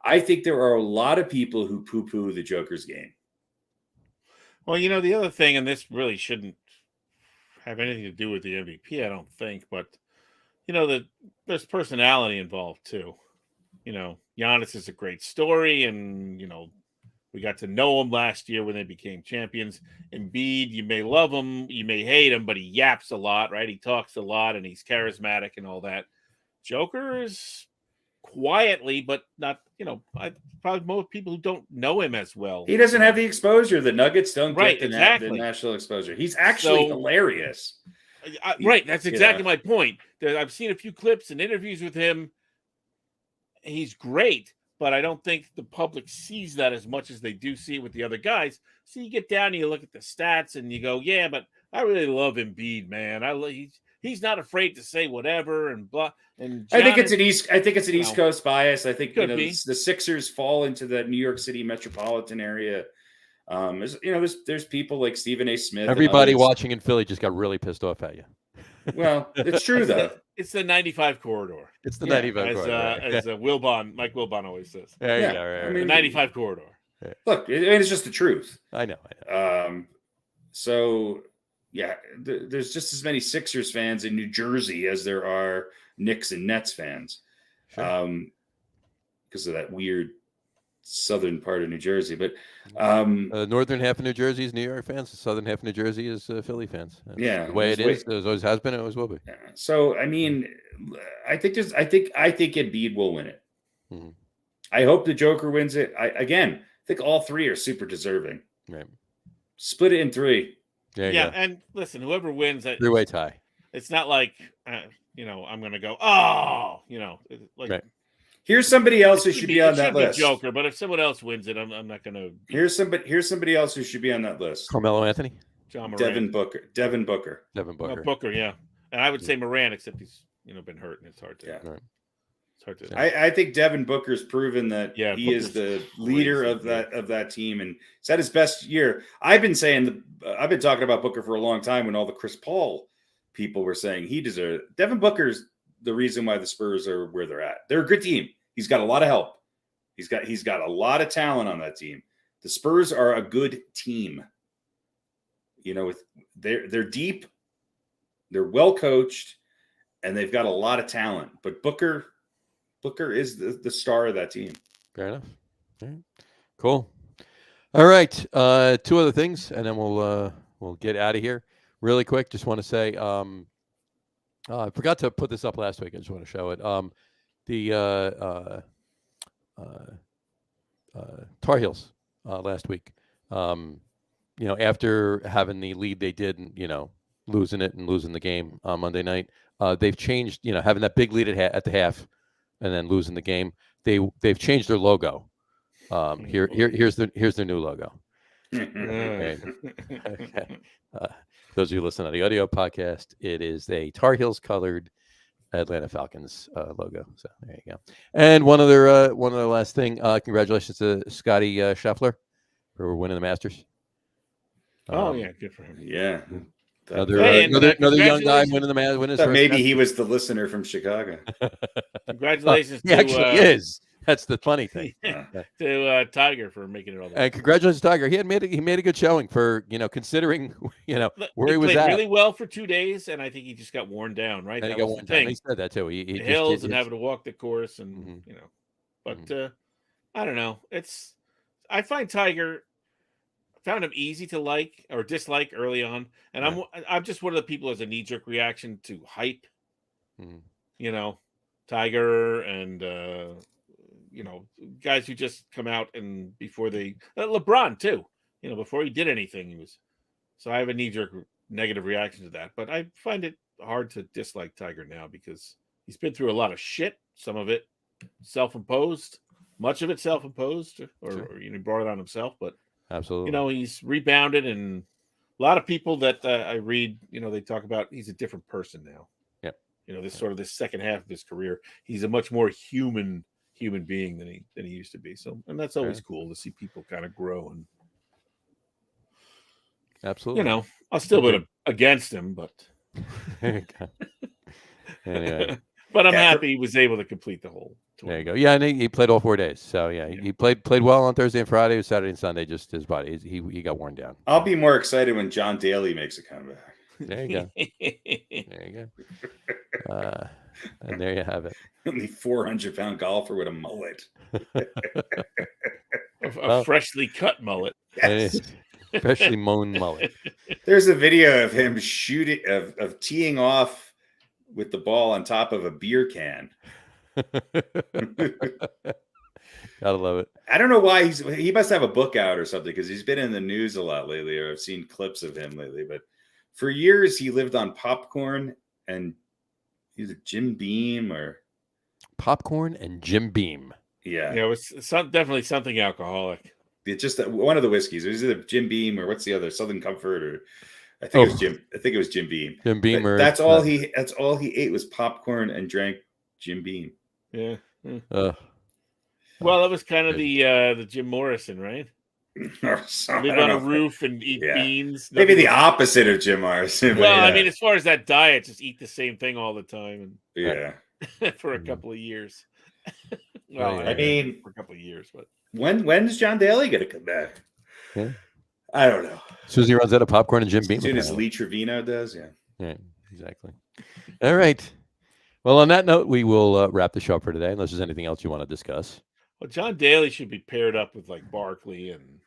I think there are a lot of people who poo-poo the Joker's game. Well, the other thing, and this really shouldn't have anything to do with the MVP, I don't think, but there's personality involved too. Giannis is a great story, and we got to know him last year when they became champions. Embiid, you may love him, you may hate him, but he yaps a lot, right? He talks a lot, and he's charismatic and all that. Joker is quietly, but not, probably most people who don't know him as well. He doesn't have the exposure. The Nuggets don't get the national exposure. He's actually hilarious. Right. That's exactly my point. I've seen a few clips and interviews with him. He's great, but I don't think the public sees that as much as they do see it with the other guys. So you get down and you look at the stats and you go, yeah, but I really love Embiid, man. He's not afraid to say whatever and blah. And I think it's an East Coast bias. I think the Sixers fall into the New York City metropolitan area. There's people like Stephen A. Smith. Everybody watching in Philly just got really pissed off at you. Well, it's true though. It's the 95 corridor. It's the 95 corridor. As Mike Wilbon always says. Right. I mean, the 95 corridor. Look, it's just the truth. I know. So, yeah, there's just as many Sixers fans in New Jersey as there are Knicks and Nets fans. Sure. Because of that weird southern part of New Jersey. But the northern half of New Jersey is New York fans. The southern half of New Jersey is Philly fans. That's the way it is. It always has been. It always will be. Yeah. So I mean, I think Embiid will win it. Mm-hmm. I hope the Joker wins it. I think all 3 are super deserving. Right. Split it in 3. Yeah, and listen, whoever wins, 3-way tie. It's not like I'm going to go. Right. Here's somebody else who should be on that list. Joker, but if someone else wins it, I'm not going to. Here's somebody else who should be on that list. Carmelo Anthony, John Moran, Devin Booker. Booker, yeah. And I would say Moran, except he's been hurt, and it's hard to. Yeah. Right. It's hard to. I think Devin Booker's proven that he is the leader of that team, and he's had his best year. I've been talking about Booker for a long time when all the Chris Paul people were saying he deserved it. Devin Booker's the reason why the Spurs are where they're at. They're a good team. He's got a lot of help. He's got a lot of talent on that team. The Spurs are a good team. They're deep, they're well coached, and they've got a lot of talent. But Booker is the star of that team. Fair enough. All right. Cool. All right. 2 other things, and then we'll get out of here really quick. Just want to say, I forgot to put this up last week. I just want to show it. The Tar Heels last week. After having the lead they did, and losing the game on Monday night, they've changed. Having that big lead at the half, and then losing the game. They've changed their logo. Here's their new logo. Okay. Those of you listening to the audio podcast, it is a Tar Heels colored Atlanta Falcons logo. So there you go. And one other last thing. Congratulations to Scotty Scheffler for winning the Masters. Yeah, good for him. Yeah. Another young guy winning the Masters. Maybe he was the listener from Chicago. Congratulations he actually is. That's the funny thing. To Tiger for making it all the way. And congratulations, Tiger. He made a good showing for considering where he was played at. Really well for 2 days, and I think he just got worn down. Right, And he got worn down. He said that too. He the just hills and having to walk the course, and Mhm. But I don't know. I find Tiger. Found him easy to like or dislike early on, and I'm just one of the people who has a knee-jerk reaction to hype. Tiger and guys who just come out and before they LeBron too. Before he did anything, he was. So I have a knee-jerk negative reaction to that, but I find it hard to dislike Tiger now because he's been through a lot of shit. Some of it self-imposed, much of it self-imposed, or brought it on himself, but. Absolutely. He's rebounded, and a lot of people that I read, they talk about he's a different person now. Yep. This second half of his career, he's a much more human being than he used to be. So, and that's always cool to see people kind of grow. And absolutely, I'll still be against him, but anyway. But I'm happy he was able to complete the whole tour. There you go. Yeah, and he played all 4 days. So he played well on Thursday and Friday, Saturday and Sunday. Just his body, he got worn down. I'll be more excited when John Daly makes a comeback. There you go. There you go. And there you have it. Only 400-pound golfer with a mullet. a freshly cut mullet. Yes. Freshly mown mullet. There's a video of him shooting of teeing off with the ball on top of a beer can. Gotta love it. I don't know why he must have a book out or something because he's been in the news a lot lately, or I've seen clips of him lately. But for years he lived on popcorn and he's a Jim Beam or popcorn and Jim Beam. Yeah, it was definitely something alcoholic. It's just one of the whiskeys. It was either Jim Beam or what's the other, Southern Comfort, or I think it was Jim Beam. Jim Beam. That's all he ate was popcorn and drank Jim Beam. Yeah. Well, it was kind of the Jim Morrison, right? Live on a roof and eat beans. Maybe the opposite of Jim Morrison. Well, I mean, as far as that diet, just eat the same thing all the time, and for a couple of years. Well, I mean, for a couple of years, but when's John Daly going to come back? Yeah. I don't know. As soon as he runs out of popcorn and Jim Beam. As soon as Lee Trevino does, Yeah, exactly. All right. Well, on that note, we will wrap the show up for today, unless there's anything else you want to discuss. Well, John Daly should be paired up with like Barkley and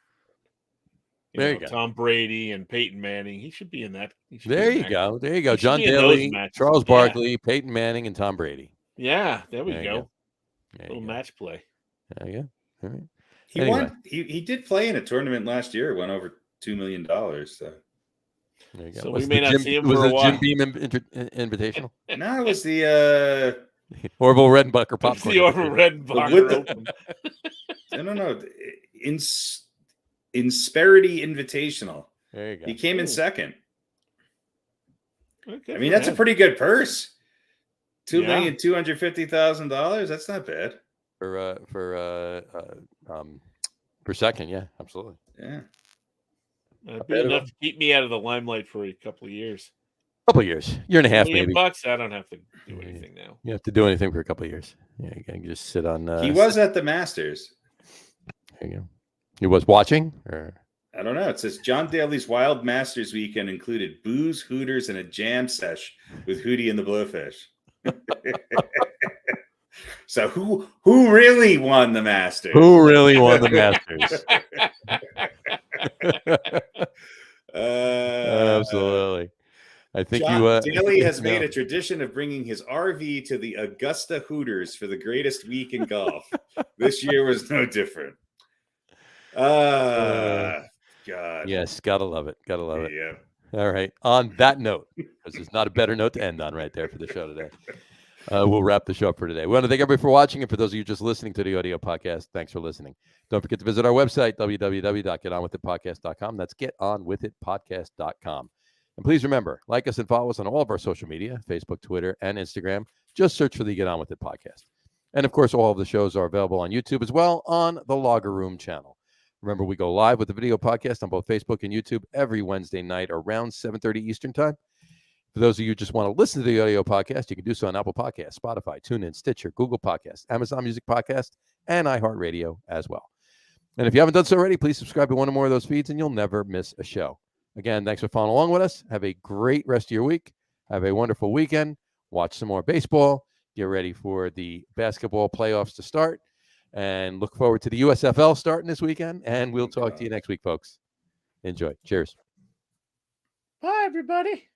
you go. Tom Brady and Peyton Manning. He should be in that. There you go. John Daly, Charles Barkley, Peyton Manning, and Tom Brady. Yeah, there we go. Little match play. There you go. All right. He won. He did play in a tournament last year. Won over $2 million. So there you go. So we may not see him for a while. Was it Jim Beam Invitational? No, it was the Orville Redenbacher popcorn. The Orville Redenbacher Open. No. Insperity Invitational. There you go. He came in second. Okay, I mean, that's a pretty good purse. $2,250,000. That's not bad per second. Yeah, absolutely. Yeah, it'd be enough to keep me out of the limelight for a couple of years. Couple of years, year and a half, $1 maybe. million, I don't have to do anything now. You have to do anything for a couple of years. Yeah, you can just sit on. He was at the Masters. There you go. He was watching, or I don't know. It says John Daly's Wild Masters weekend included booze, hooters, and a jam sesh with Hootie and the Blowfish. So who really won the Masters? Who really won the Masters? Absolutely. I think John Daly has made a tradition of bringing his RV to the Augusta Hooters for the greatest week in golf. This year was no different. God. Yes, gotta love it. Gotta love it. Yeah. All right. On that note, because there's not a better note to end on right there for the show today. We'll wrap the show up for today. We want to thank everybody for watching, and for those of you just listening to the audio podcast, thanks for listening. Don't forget to visit our website, www.getonwithitpodcast.com. That's getonwithitpodcast.com. And please remember, like us and follow us on all of our social media, Facebook, Twitter, and Instagram. Just search for the Get On With It podcast. And, of course, all of the shows are available on YouTube as well on the Logger Room channel. Remember, we go live with the video podcast on both Facebook and YouTube every Wednesday night around 7:30 Eastern Time. For those of you who just want to listen to the audio podcast, you can do so on Apple Podcasts, Spotify, TuneIn, Stitcher, Google Podcasts, Amazon Music Podcast, and iHeartRadio as well. And if you haven't done so already, please subscribe to one or more of those feeds, and you'll never miss a show. Again, thanks for following along with us. Have a great rest of your week. Have a wonderful weekend. Watch some more baseball. Get ready for the basketball playoffs to start. And look forward to the USFL starting this weekend. And we'll talk to you next week, folks. Enjoy. Cheers. Bye, everybody.